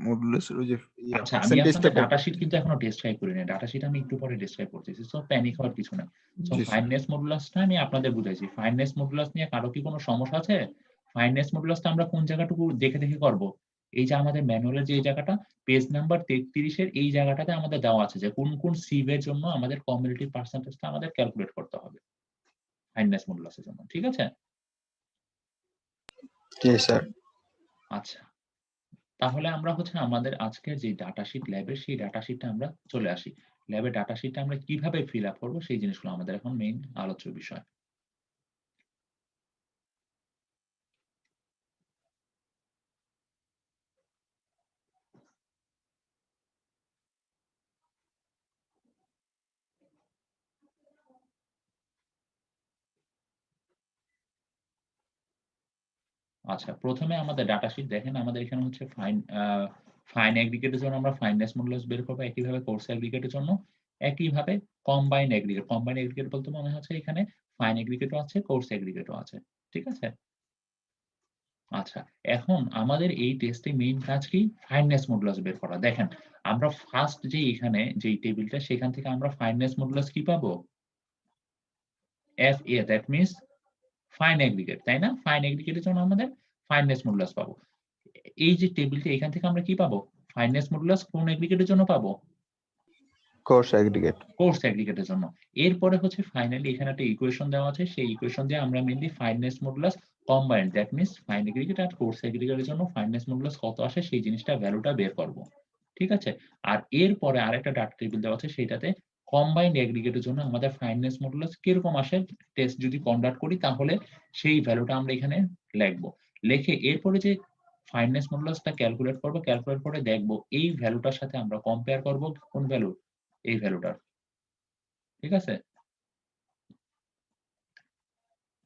মডুলাসের ওই যে আচ্ছা আমি পার্সেন্টেজটা আপনাদের ডাটা শিট কিন্তু এখনো ডেসক্রাইব করিনি, ডাটা শিট আমি একটু পরে ডেসক্রাইব করতেছি, সো প্যানিক হওয়ার কিছু না। সো জি স্যার। ফাইননেস মডুলাসটা আমি আপনাদের বুঝাইছি। ফাইননেস মডুলাস নিয়ে কারো কি কোনো সমস্যা আছে? ফাইননেস মডুলাসটা আমরা কোন জায়গাটুকু দেখে দেখে করব? এই যে আমাদের ম্যানুয়ালের যে এই জায়গাটা পেজ নাম্বার 33 এর এই জায়গাটাতে আমাদের দেওয়া আছে যে কোন কোন সিভ এর জন্য আমাদের কমিউলেটিভ পার্সেন্টেজটা আমাদের ক্যালকুলেট করতে হবে ফাইননেস মডুলাসের জন্য। ঠিক আছে? জি স্যার। আচ্ছা তাহলে আমরা হচ্ছে আমাদের আজকের যে ডাটা শিট ল্যাবের সেই ডাটা শিটটা আমরা চলে আসি। ল্যাবের ডাটা শিটটা আমরা কিভাবে ফিল আপ করব সেই জিনিসগুলো আমাদের এখন মেইন আলোচ্য বিষয়। আচ্ছা প্রথমে আমাদের ডাটা শিট দেখেন, আমাদের এখানে হচ্ছে ফাইন এগ্রিগেটের জন্য আমরা ফাইননেস মডুলাস বের করব, একইভাবে কোর্স এগ্রিগেটের জন্য একইভাবে কম্বাইন এগ্রিগেট বলতে মনে হচ্ছে এখানে ফাইন এগ্রিগেটও আছে, কোর্স এগ্রিগেটও আছে। ঠিক আছে? আচ্ছা এখন আমাদের এই টেস্টে মেইন কাজ কি? ফাইননেস মডুলাস বের করা। দেখেন আমরা ফার্স্ট যে এখানে যে টেবিলটা সেখান থেকে আমরা ফাইননেস মডুলাস কি পাবো? FA, that means fine aggregate, তাই না? ফাইন এগ্রিগেটের জন্য আমাদের ফাইননেস মডুলাস পাবো। এই যে টেবিলটা এখান থেকে আমরা কি পাবো? ফাইননেস মডুলাস কোন এগ্রিগেটের জন্য পাবো? Course aggregate. কোর্স এগ্রিগেটের জন্য। এরপরে হচ্ছে ফাইনালি এখানে একটা ইকুয়েশন দেওয়া আছে, সেই ইকুয়েশন দিয়ে আমরা mainly fineness modulus combined, that means fine aggregate আর কোর্স এগ্রিগেটের জন্য ফাইননেস মডুলাস কত আসে সেই জিনিসটা ভ্যালুটা বের করব। ঠিক আছে? আর এরপরে আরেকটা ডাটা টেবিল দেওয়া আছে সেটাতে কম্বাইন্ড এগ্রিগেটের জন্য আমাদের ফাইননেস মডুলাস কিরকম আসে টেস্ট যদি কন্ডাক্ট করি তাহলে সেই ভ্যালুটা আমরা এখানে লিখবো। লিখে এরপরে যে ফাইননেস মডুলাসটা ক্যালকুলেট করব, ক্যালকুলেট করে দেখব এই ভ্যালুটার সাথে আমরা কম্পেয়ার করব কোন ভ্যালু? এই ভ্যালুটার। ঠিক আছে?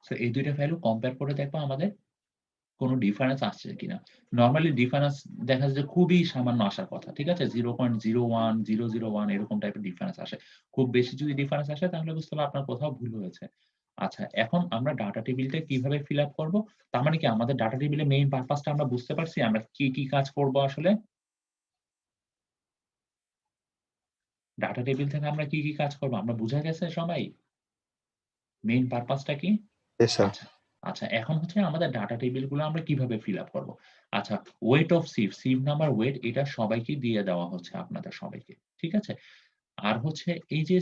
সো এই দুইটা ভ্যালু কম্পেয়ার করে দেখবো আমাদের কোনো ডিফারেন্স আসছে কিনা। নরমালি ডিফারেন্স দেখা যায় যে খুবই সামান্য আসার কথা। ঠিক আছে? 0.01, 001 এরকম টাইপের ডিফারেন্স আসে। খুব বেশি যদি ডিফারেন্স আসে তাহলে বুঝতে হবে আপনার কোথাও ভুল হয়েছে। আচ্ছা এখন আমরা ডাটা টেবিলটা কিভাবে ফিল আপ করব? তার মানে কি আমাদের ডাটা টেবিলের মেইন পারপাসটা আমরা বুঝতে পারছি? আমরা কি কি কাজ করব আসলে? ডাটা টেবিল থেকে আমরা কি কি কাজ করব? আমরা বুঝা গেছে সবাই? মেইন পারপাসটা কি? জি স্যার। আচ্ছা, আচ্ছা এখন হচ্ছে আমাদের ডাটা টেবিল গুলো আমরা কিভাবে ফিল আপ করব? আচ্ছা ওয়েট অফ সিভ নাম্বার ওয়েট এটা সবাইকে দিয়ে দেওয়া হচ্ছে আপনাদের সবাইকে। ঠিক আছে? আর হচ্ছে এই যে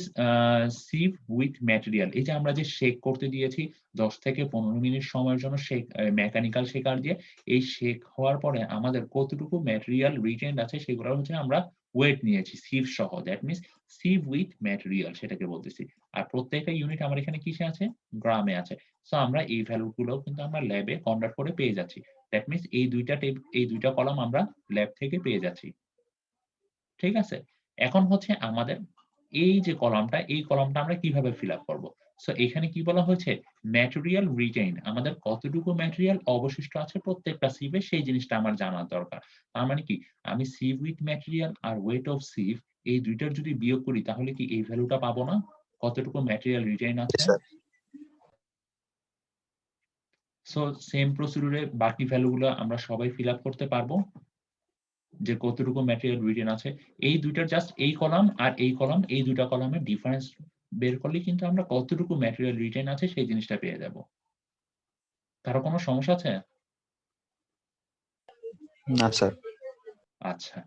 সিভ উইথ ম্যাটেরিয়াল এই যে আমরা যে শেক করতে দিয়েছি 10 থেকে 15 মিনিট সময়ের জন্য শেক মেকানিক্যাল শেকার দিয়ে এই শেক হওয়ার পরে আমাদের কতটুকু ম্যাটেরিয়াল রিটেইনড আছে সেগুলো হচ্ছে আমরা ওয়েট নিয়েছি সিভ সহ, দ্যাট মিন্স সিভ উইথ ম্যাটেরিয়াল সেটাকে বলতেছি। আর প্রত্যেকটা ইউনিট আমার এখানে কিসে আছে? গ্রামে আছে। সো আমরা এই ভ্যালু গুলো কিন্তু আমরা ল্যাবে কনভার্ট করে পেয়ে যাচ্ছি। দ্যাট মিন্স এই দুইটা কলাম আমরা ল্যাব থেকে পেয়ে যাচ্ছি। ঠিক আছে? এখন হচ্ছে আমাদের এই যে কলামটা, এই কলামটা আমরা কিভাবে ফিল আপ করব? সো এখানে কি বলা হয়েছে? ম্যাটেরিয়াল রিটেইনড আমাদের কতটুকু ম্যাটেরিয়াল অবশিষ্ট আছে প্রত্যেকটা সিভে সেই জিনিসটা আমার জানার দরকার। তার মানে কি আমি সিভ উইথ ম্যাটেরিয়াল আর ওয়েট অফ সিভ এই দুইটার যদি বিয়োগ করি তাহলে কি এই ভ্যালুটা পাবো না? কতটুকু ম্যাটেরিয়াল রিটেইন জি আছে? স্যার। সো সেম প্রসিডিউরে বাকি ভ্যালুগুলো আমরা সবাই ফিল আপ করতে পারবো? যে কতটুকু ম্যাটেরিয়াল রিটেন আছে। এই দুইটার জাস্ট এই কলাম আর এই কলাম এই দুইটা কলামের ডিফারেন্স বের করলে কিন্তু আমরা কতটুকু ম্যাটেরিয়াল রিটেন আছে সেই জিনিসটা পেয়ে যাব। কারো কোনো সমস্যা আছে? না স্যার। আচ্ছা।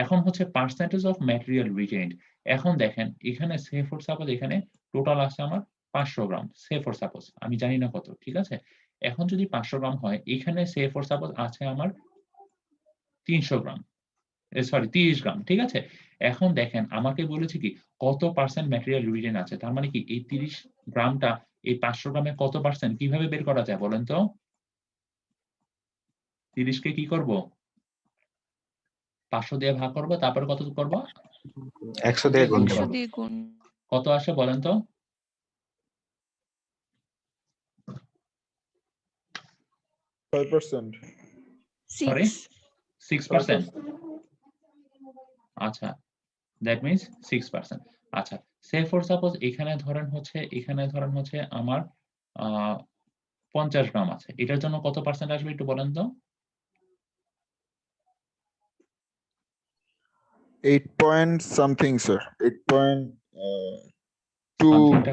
এখন হচ্ছে পার্সেন্টেজ অফ ম্যাটেরিয়াল রিটেইনড। এখন দেখেন এখানে সে ফর সাপোজ এখানে টোটাল আছে আমার 500 গ্রাম। সে ফর সাপোজ আমি জানি না কত। ঠিক আছে? এখন যদি 500 গ্রাম হয় এখানে সে ফর সাপোজ আছে আমার 300 গ্রাম। সরি 30 গ্রাম। ঠিক আছে? এখন দেখেন আমাকে বলেছে কি কত পার্সেন্ট ম্যাটেরিয়াল রিটেইন আছে। তার মানে কি এই 30 গ্রামটা এই 500 গ্রামে কত পার্সেন্ট কিভাবে বের করা যায় বলেন তো? 30 কে কি করব? 500 দিয়ে ভাগ করব তারপরে কত করব? 100 দিয়ে গুণ 100 করব। দিয়ে গুণ। কত আসে বলেন তো? 5%. Sorry? 6 6%. আচ্ছা, দ্যাট মিনস 6%. আচ্ছা, সে ফর সাপোজ এখানে ধরেন হচ্ছে আমার 50 গ্রাম আছে। এটার জন্য কত পার্সেন্ট আসবে একটু বলেন তো? 8 point something, sir. 8.2% সামথিংটা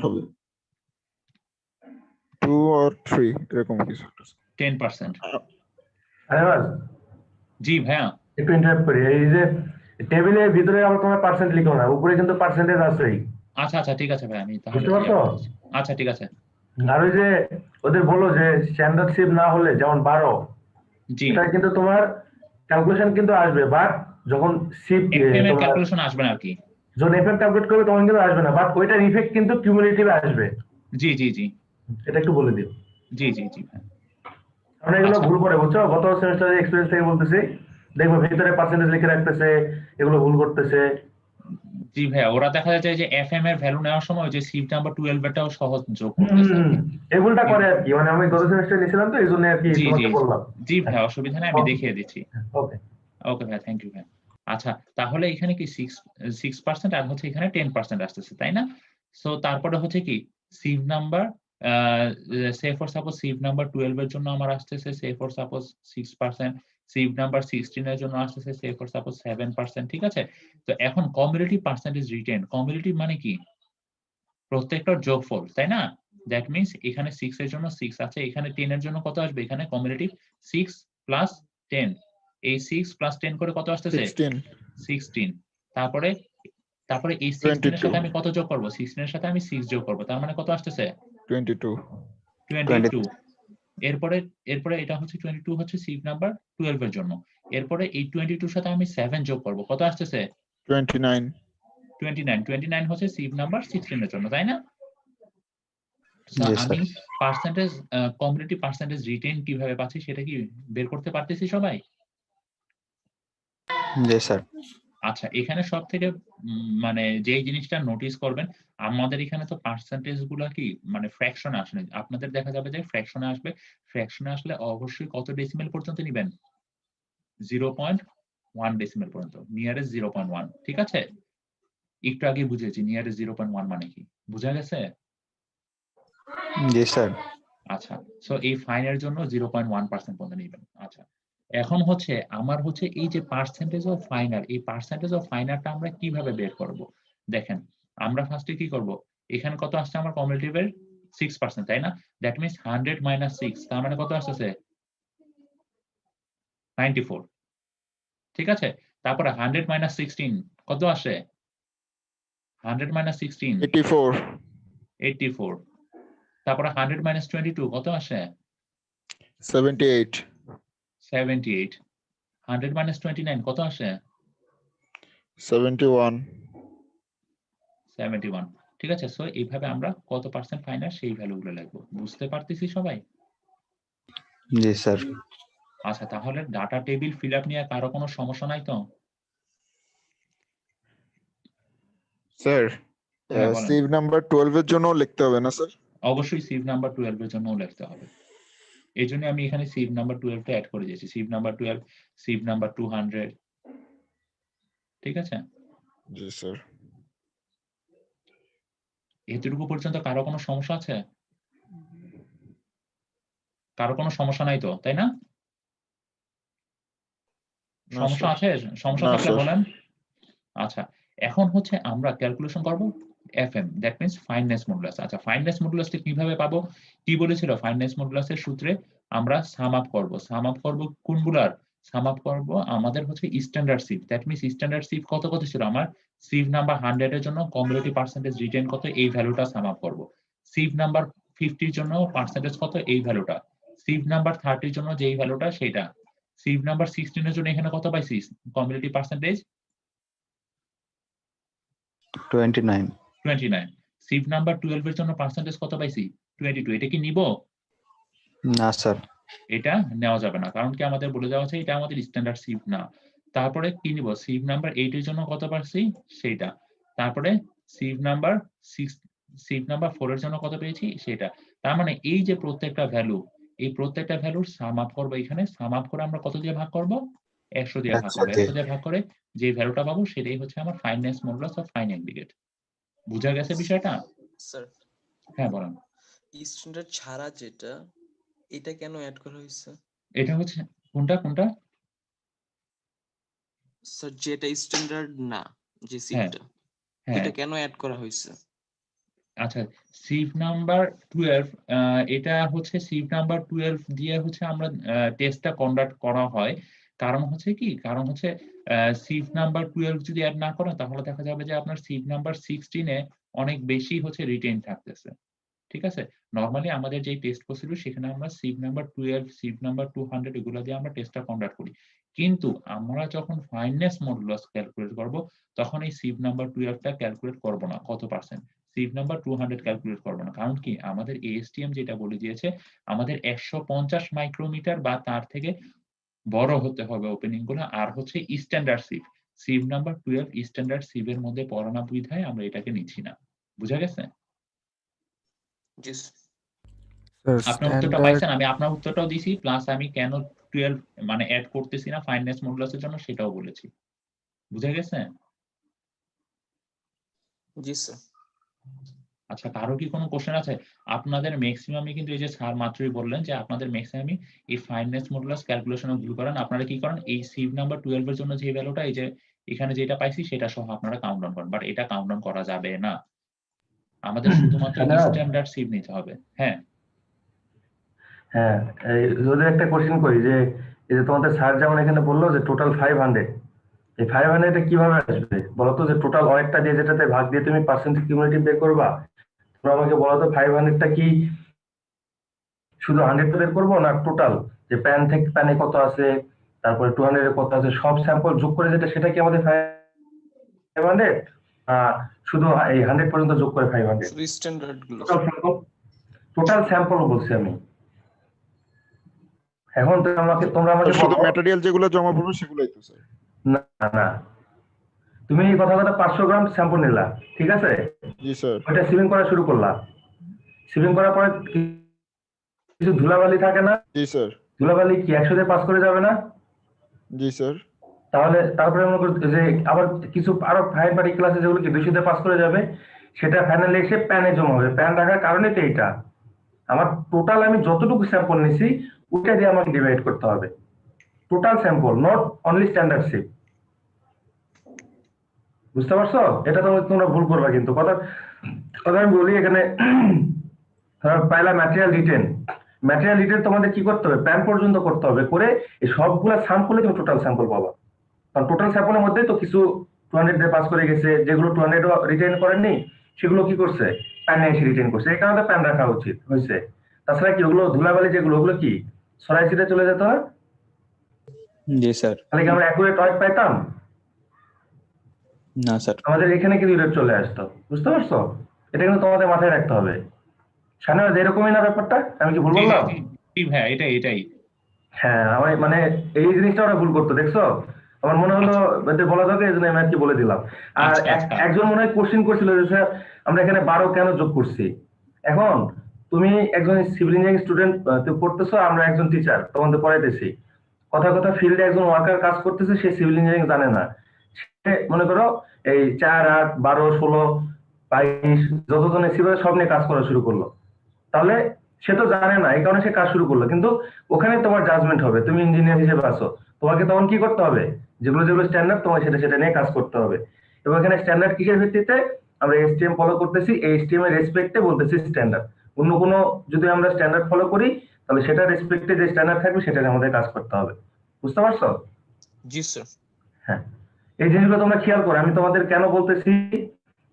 হবে। 2 or 3 এরকম কিছু একটা। 10%. আরে জি ভাইয়া। একটু ইন্টারাপ্ট করি, এই যে টেবিলের ভিতরে আবার তোমার পার্সেন্ট লিখো না, উপরে কিন্তু পার্সেন্টেজ আছেই। আচ্ছা ঠিক আছে ভাই, আমি তাহলে বুঝতে পারছো? আচ্ছা ঠিক আছে। আর ওই যে ওদের বলো যে স্ট্যান্ডার্ড শিপ না হলে যেমন 12, জি, এটা কিন্তু তোমার ক্যালকুলেশন কিন্তু আসবে, বাট যখন শিপ এফএম এর তোমার ক্যালকুলেশন আসবে না আর কি। যখন এফেক্ট ক্যালকুলেট করবে তখন কিন্তু আসবে না, বাট ওইটার ইফেক্ট কিন্তু কিউমুলেটিভে আসবে। জি এটা একটু বলে দিও, ভাই। আমরা এগুলো আচ্ছা। ভুল করে, বুঝছো? গত সেমিস্টারের এক্সপেরিয়েন্স থেকে বলতেছি, দেখবো ভিতরে পার্সেন্টেজ লিখে রাখতেছে, এগুলো ভুল করতেছে। জি ভাইয়া, ওরা দেখা যাচ্ছে যে এফএম এর ভ্যালু নেওয়ার সময় যে শিফট নাম্বার 12 এটাও সহজ যোগ করতেছে। এগুলটা করে আর কি, মানে আমি গত সেমিস্টারে নিয়েছিলাম তো এই জন্য আর কি তোমাকে বললাম। জি ভাইয়া, অসুবিধা নেই, আমি দেখিয়ে দিচ্ছি। ওকে ভাইয়া, থ্যাংক ইউ ভাই। আচ্ছা, তাহলে এখানে কি 6% আর হচ্ছে এখানে 10% আসতেছে, তাই না? সো তারপরে হচ্ছে কি sieve number, say for suppose sieve number 12 এর জন্য আমার আসতেছে say for suppose 6%, sieve number 16 এর জন্য আসতেছে সে ফর সাপোজ 7%, ঠিক আছে? তো এখন কমিউনিটি পার্সেন্টেজ রিটেন, কমিউনিটি মানে কি? প্রত্যেকটার যোগফল, তাই না? দ্যাট মিনস এখানে 6 এর জন্য 6 আছে, এখানে 10 এর জন্য কত আসবে? এখানে কমিউনিটি 6 প্লাস 10, এই 6 প্লাস 10 করে কত আসতেছে? 16। তারপরে এই 16 এর সাথে আমি কত যোগ করব? 16 এর সাথে আমি 6 যোগ করব, তার মানে কত আসতেছে? 22। এরপরে এটা হচ্ছে 22 হচ্ছে সিভ নাম্বার 12 এর জন্য। এরপরে এই 22 এর সাথে আমি 7 যোগ করব, কত আসতেছে? 29 হচ্ছে সিভ নাম্বার 16 এর জন্য, তাই না? আমি পার্সেন্টেজ, কমিউনিটি পার্সেন্টেজ রিটেন কিভাবে পাচ্ছি সেটা কি বের করতে পারতেছি সবাই? জি স্যার। আচ্ছা, এখানে সব থেকে মানে যে জিনিসটা নোটিস করবেন, আমাদের এখানে তো পার্সেন্টেজ গুলা কি মানে ফ্র্যাকশনে আসে না। আপনাদের দেখা যাবে যে ফ্র্যাকশনে আসবে, ফ্র্যাকশনে আসলে অবশ্যই কত ডেসিমেল পর্যন্ত নেবেন? 0.1 ডেসিমেল পর্যন্ত, নিয়ারেস্ট 0.1, ঠিক আছে? একটু আগে বুঝেছি নিয়ারেস্ট 0.1 মানে কি, বুঝা গেছে? জি স্যার। আচ্ছা, সো এই ফাইনের জন্য 0.1% পর্যন্ত নেবেন। আচ্ছা, এখন হচ্ছে আমার হচ্ছে এই যে পার্সেন্টেজ অফ ফাইনাল, এই পার্সেন্টেজ অফ ফাইনালটা আমরা কিভাবে বের করব? দেখেন, আমরা ফার্স্টে কি করব? এখানে কত আসছে আমার কমিউনিটিভের? 6%, তাই না? দ্যাট মিনস 100 মাইনাস 6, তার মানে কত আসছে? 94, ঠিক আছে? তারপরে 100 মাইনাস 16 কত আসে? 100 মাইনাস 16 84। তারপরে 100 মাইনাস 22 কত আসে? 78। 100 মাইনাস 29 কত আসে? 71। ঠিক আছে? সো এইভাবে আমরা কত পার্সেন্ট ফাইনাল সেই ভ্যালুগুলো লিখবো। বুঝতে পারতেছি সবাই? জি স্যার। আচ্ছা, তাহলে ডাটা টেবিল ফিল আপ নিয়ে কারো কোনো সমস্যা নাই তো? স্যার, সিভ নাম্বার 12 এর জন্য লিখতে হবে না স্যার? অবশ্যই সিভ নাম্বার 12 এর জন্যও লিখতে হবে। এই জন্য আমি এখানে সিভ নাম্বার 12 টা অ্যাড করে দিয়েছি। সিভ নাম্বার 12, সিভ নাম্বার 200, ঠিক আছে? জি স্যার। এতটুকু পর্যন্ত কারো কোনো সমস্যা আছে? কারো কোনো সমস্যা নাই তো, তাই না? সমস্যা আছে? সমস্যা থাকলে বলেন। আচ্ছা, এখন হচ্ছে আমরা ক্যালকুলেশন করব FM, that means fineness modulus. আচ্ছা, ফাইননেস মডুলাসটা কিভাবে পাবো? কি বলেছিল? ফাইননেস মডুলাসের সূত্রে আমরা সাম আপ করব। সাম আপ করব কোনগুলার? সাম আপ করব আমাদের হচ্ছে স্ট্যান্ডার্ড সিভ। দ্যাট মিন্স স্ট্যান্ডার্ড সিভ কত ছিল আমার? সিভ নাম্বার 100 এর জন্য কমিউনিটি পার্সেন্টেজ রিটেন কত, এই ভ্যালুটা সাম আপ করব। সিভ নাম্বার 50 এর জন্য পার্সেন্টেজ কত, এই ভ্যালুটা। সিভ নাম্বার 30 এর জন্য যেই ভ্যালুটা সেটা। সিভ নাম্বার 16 এর জন্য এখানে কত পাইছি কমিউনিটি পার্সেন্টেজ? 29। সিভ নাম্বার 12 এর জন্য পার্সেন্টেজ কত পাইছি? 22। এটা কি নিব? না স্যার। এটা নেওয়া যাবে না, কারণ কি আমাদের বলে দেওয়া আছে এটা আমাদের স্ট্যান্ডার্ড সিভ না। তারপরে কি নিব? সিভ নাম্বার 8 এর জন্য কত পাইছি সেটা। তারপরে সিভ নাম্বার 4 এর জন্য কত পেয়েছি সেটা। তার মানে এই যে প্রত্যেকটা ভ্যালু, এই প্রত্যেকটা ভ্যালুর সাম আপ করবো, এখানে সাম আপ করে আমরা কত দিয়ে ভাগ করব? 100 দিয়ে ভাগ করবো। 100 দিয়ে ভাগ করে যে ভ্যালুটা পাবো সেটাই হচ্ছে আমার finance modulus of fine aggregate. বুঝা গেছে বিষয়টা? স্যার, হ্যাঁ বলেন। স্ট্যান্ডার্ড ছাড়া যেটা, এটা কেন অ্যাড করা হয়েছে? এটা হচ্ছে কোনটা? স্যার, যেটা স্ট্যান্ডার্ড না, যে হ্যাঁ সিভটা, হ্যাঁ এটা কেন অ্যাড করা হয়েছে? আচ্ছা, সিভ নাম্বার 12 এটা হচ্ছে সিভ নাম্বার 12 দিয়ে হচ্ছে আমরা টেস্টটা কন্ডাক্ট করা হয়। কারণ হচ্ছে কি? কারণ হচ্ছে সিভ নাম্বার 12 যদি অ্যাড না করেন তাহলে দেখা যাবে যে আপনার সিভ নাম্বার 16 এ অনেক বেশি হচ্ছে রিটেইন থাকতেছে। ঠিক আছে? নরমালি আমাদের যেই টেস্ট প্রসিডিউর সেখানে আমরা সিভ নাম্বার 12, সিভ নাম্বার 200 এগুলা দিয়ে আমরা টেস্টটা কন্ডাক্ট করি। কিন্তু আমরা যখন ফাইনেস মডুলাস ক্যালকুলেট করব তখন এই সিভ নাম্বার 12 টা ক্যালকুলেট করব না। কত পার্সেন্ট? সিভ নাম্বার 200 ক্যালকুলেট করব না। কারণ কি? আমাদের ASTM যেটা বলে দিয়েছে আমাদের 150 মাইক্রোমিটার বা তার থেকে বড় হতে হবে ওপেনিং গুলো, আর হচ্ছে স্ট্যান্ডার্ড সিভ। সিভ নাম্বার 12 স্ট্যান্ডার্ড সিভ এর মধ্যে পড়ে না বিধায় আমরা এটাকে নিচ্ছি না। বুঝা গেছে? জি স্যার আপনার উত্তরটা স্ট্যান্ডার্ড পাইছেন, আমি আপনার উত্তরটাও দিছি, প্লাস আমি কেন 12 মানে অ্যাড করতেছি না ফাইনেস মডুলাসের জন্য সেটাও বলেছি। বুঝা গেছে? স্যার। আচ্ছা, কারো কি কোনো কোশ্চেন আছে? আপনাদের ম্যাক্সিমামই কিন্তু এই যে স্যার মাত্রই বললেন যে আপনাদের ম্যাক্সিমামই এই ফাইনেস মডুলাস ক্যালকুলেশনে ভুল করেন। আপনারা কি করেন? এই সিভ নাম্বার 12 এর জন্য যে ভ্যালুটা এই যে এখানে যেটা পাইছি সেটা সহ আপনারা কাউন্ট ডাউন করেন, বাট এটা কাউন্ট ডাউন করা যাবে না। আমাদের শুধুমাত্র স্ট্যান্ডার্ড সিভ নিতে হবে। হ্যাঁ হ্যাঁ, এই যদি একটা কোশ্চেন করি যে এই যে তোমাদের স্যার যেমন এখানে বললো যে টোটাল 500, এই 500 এটা কিভাবে আসবে বলো তো? যে টোটাল অনেকটা দিয়ে যেটাতে ভাগ দিয়ে তুমি পার্সেন্টেজ কিউমুলেটিভ বের করবা, তোমরা আমাকে বলো তো 500টা কি শুধু 100 বের করবো না টোটাল যে প্যান থেকে প্যানে কত আছে, তারপরে 200 এর কত আছে, সব স্যাম্পল যোগ করে যেটা সেটা কি আমাদের 500? শুধু এই 100 পর্যন্ত যোগ করে 500? স্ট্যান্ডার্ড গুলো টোটাল স্যাম্পল বলছি আমি। এখন তোমরা আমাকে শুধু বলো। ম্যাটেরিয়াল যেগুলো জমা পড়বে সেগুলোই তো স্যার। না না, তুমি এই কথা 500 গ্রাম স্যাম্পল নিলা, ঠিক আছে? জি স্যার। ওটা সিভিং করা শুরু করলা, সিভিং করার পরে কিছু ধুলাবালি থাকে না? জি স্যার। ধুলাবালি কি 100 দিয়ে পাস করে যাবে না? জি স্যার। তাহলে তারপরে মনে করো যে আবার কিছু আরো ফাইন পার্টিকেল আছে যেগুলো কি 200 দিয়ে পাস করে যাবে, সেটা ফাইনালি এসে প্যানে জমা হবে। প্যান রাখার কারণে তো এইটা আমার টোটাল আমি যতটুকু স্যাম্পল নিছি ওইটা দিয়ে আমাকে ডিভাইড করতে হবে। Total sample, not only standard sieve. বুঝতে পারছো? এটা তোমরা ভুল করবা কিন্তু। কথা আমি বলি এখানে পাইলা ম্যাটেরিয়াল রিটেন তোমাদের কি করতে হবে? প্যান পর্যন্ত করতে হবে, করে এই সবগুলা সাম করলে তুমি টোটাল স্যাম্পল পাবা। কারণ টোটাল স্যাম্পলের মধ্যে তো কিছু 200 দিয়ে পাস করে গেছে, যেগুলো 200 রিটেন করেননি সেগুলো কি করছে? প্যানে এসে রিটেন করছে। এই কারণে প্যান রাখা উচিত হয়েছে। তাছাড়া কি ওগুলো ধুলাবালি যেগুলো ওগুলো কি সরাই ছিটে চলে যেত? জি স্যার। তাহলে কি আমরা অ্যাকুরেট ওয়েট পাইতাম? না স্যার। আমাদের এখানে কিন্তু রেট চলে আসতো। বুঝতে পারছো? এটা কিন্তু তোমাদের মাথায় রাখতে হবে। শাহানাজ, এরকমই না ব্যাপারটা? আমি কি ভুল বললাম? হ্যাঁ এটাই। হ্যাঁ, আমার মানে এই জিনিসটা ওরা ভুল করতো, দেখছো? আমার মনে হলো বলা দরকার, এই জন্য আমি আর কি বলে দিলাম। আর একজন মনে হয় কোশ্চেন করছিল যে স্যার আমরা এখানে 12 কেন যোগ করছি। এখন তুমি একজন সিভিল ইঞ্জিনিয়ারিং স্টুডেন্ট পড়তেছো, আমরা একজন টিচার তোমাদের পড়াইতেছি। কথা ফিল্ডে একজন ওয়ার্কার কাজ করতেছে, সে সিভিল ইঞ্জিনিয়ারিং জানে না। সে মনে করো এই 4, 8, 12, 16, 22 যতজন সিভিল সব নিয়ে কাজ করা শুরু করলো। তাহলে সে তো জানে না, এই কারণে সে কাজ শুরু করলো। কিন্তু ওখানে তোমার জাজমেন্ট হবে, তুমি ইঞ্জিনিয়ার হিসেবে আসো, তোমাকে তখন কি করতে হবে? যেগুলো স্ট্যান্ডার্ড তোমার সেটা নিয়ে কাজ করতে হবে। এবং এখানে স্ট্যান্ডার্ড কিসের ভিত্তিতে? আমরা এসটিএম ফলো করতেছি, এই এসটিএম এর রেসপেক্টে বলতেছি স্ট্যান্ডার্ড। অন্য কোনো যদি আমরা স্ট্যান্ডার্ড ফলো করি তাহলে সেটা রেসপেক্টে যে স্ট্যান্ডার্ড থাকবে সেটা আমাদের কাজ করতে হবে। বুঝতে পারছো? জি স্যার। হ্যাঁ, এই জিনিসগুলো তোমরা খেয়াল করো। আমি তোমাদের কেন বলতেছি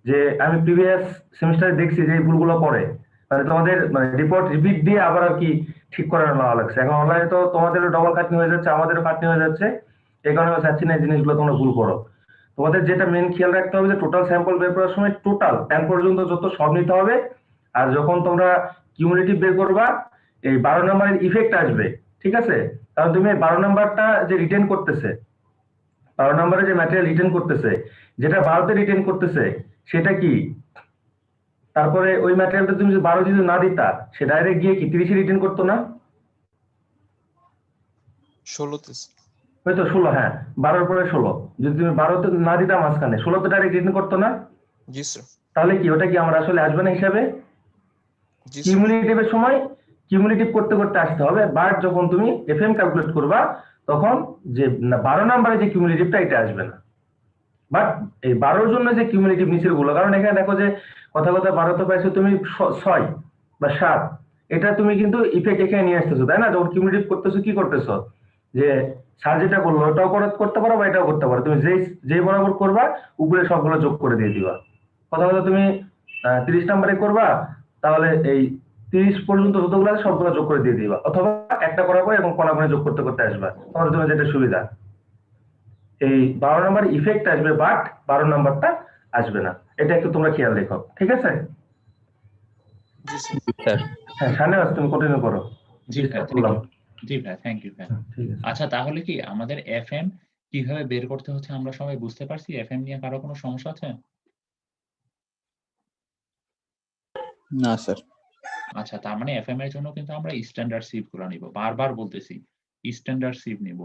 যে আমি প্রিভিয়াস সেমিস্টারে দেখছি যে এই ভুলগুলো পড়ে, মানে তোমাদের মানে রিপিট দিয়ে আবার আর কি ঠিক করে নেওয়া লাগছে। এখন অনলাইনে তো তোমাদেরও ডবল খাটনি হয়ে যাচ্ছে, আমাদেরও খাটনি হয়ে যাচ্ছে। এই কারণে আমি চাচ্ছি না এই জিনিসগুলো তোমরা ভুল করো। তোমাদের যেটা মেন খেয়াল রাখতে হবে যে টোটাল স্যাম্পল বের করার সময় টোটাল প্যান পর্যন্ত যত সব নিতে হবে। আর যখন তোমরা কিউমুলেটিভ বের করবা, এই 12 নম্বরের ইফেক্ট আসবে, ঠিক আছে? কারণ তুমি 12 নাম্বারটা যে রিটেন করতেছে, 12 নম্বরে যে ম্যাটেরিয়াল রিটেন করতেছে, যেটা 12তে রিটেন করতেছে সেটা কি? তারপরে ওই ম্যাটেরিয়ালটা তুমি 12 যদি না দিতা, সে ডাইরেক্ট গিয়ে কি 30 রিটেন করতো না? 16তে ওই তো 16, হ্যাঁ 12-র পরে 16। যদি তুমি 12-তে না দিতাম মাঝখানে, 16তে ডাইরেক্ট রিটার্ন করতো না, জি স্যার তাহলে কি ওটা কি আমার আসলে আসবে না হিসাবে? জি স্যার কিউমুলেটিভের সময় কিউমুলেটিভ করতে করতে আসতে হবে, বাট যখন তুমি এফএম ক্যালকুলেট করবা তখন যে 12 নম্বরে যে কিউমুলেটিভটা এটা আসবে না। বাট এই 12-র জন্য যে কিউমুলেটিভ নিচের গুলো, কারণ এখানে দেখো যে কথা 12 তো পাইছো তুমি 6 বা 7, এটা তুমি কিন্তু ইফেক্ট এখানে নিয়ে আসতেছো, তাই না? যখন কিউমুলেটিভ করতেছো কি করতেছো, যে স্যার যেটা করলো ওটাও করতে পারো বা এটাও করতে পারো, তুমি যেই বরাবর করবা উপরে সবগুলো যোগ করে দিয়ে দিবা। কথা তুমি 30 নম্বরে করবা, তাহলে এই 30 পর্যন্ত যতগুলো আছে সবগুলো যোগ করে দিয়ে দিবা, অথবা একটা করার পরে এবং কোণা যোগ করতে করতে আসবা, তাহলে তুমি যেটা সুবিধা। এই 12 নম্বর ইফেক্ট আসবে, বাট 12 নম্বরটা আসবে না, এটা একটু তোমরা খেয়াল রেখো, ঠিক আছে? জি স্যার স্যার হ্যাঁ শাহনেওয়াজ, তুমি কন্টিনিউ করো। জি ভাই, বললাম। জি ভাই, থ্যাংক ইউ ভাই। ঠিক আছে। আচ্ছা, তাহলে কি আমাদের এফএম কিভাবে বের করতে হচ্ছে আমরা সবাই বুঝতে পারছি? এফএম নিয়ে কারো কোনো সমস্যা আছে? না স্যার। আচ্ছা, তার মানে এফএম এর জন্য কিন্তু আমরা স্ট্যান্ডার্ড সিভ গুলো নিব, বারবার বলতেছি স্ট্যান্ডার্ড সিভ নিব,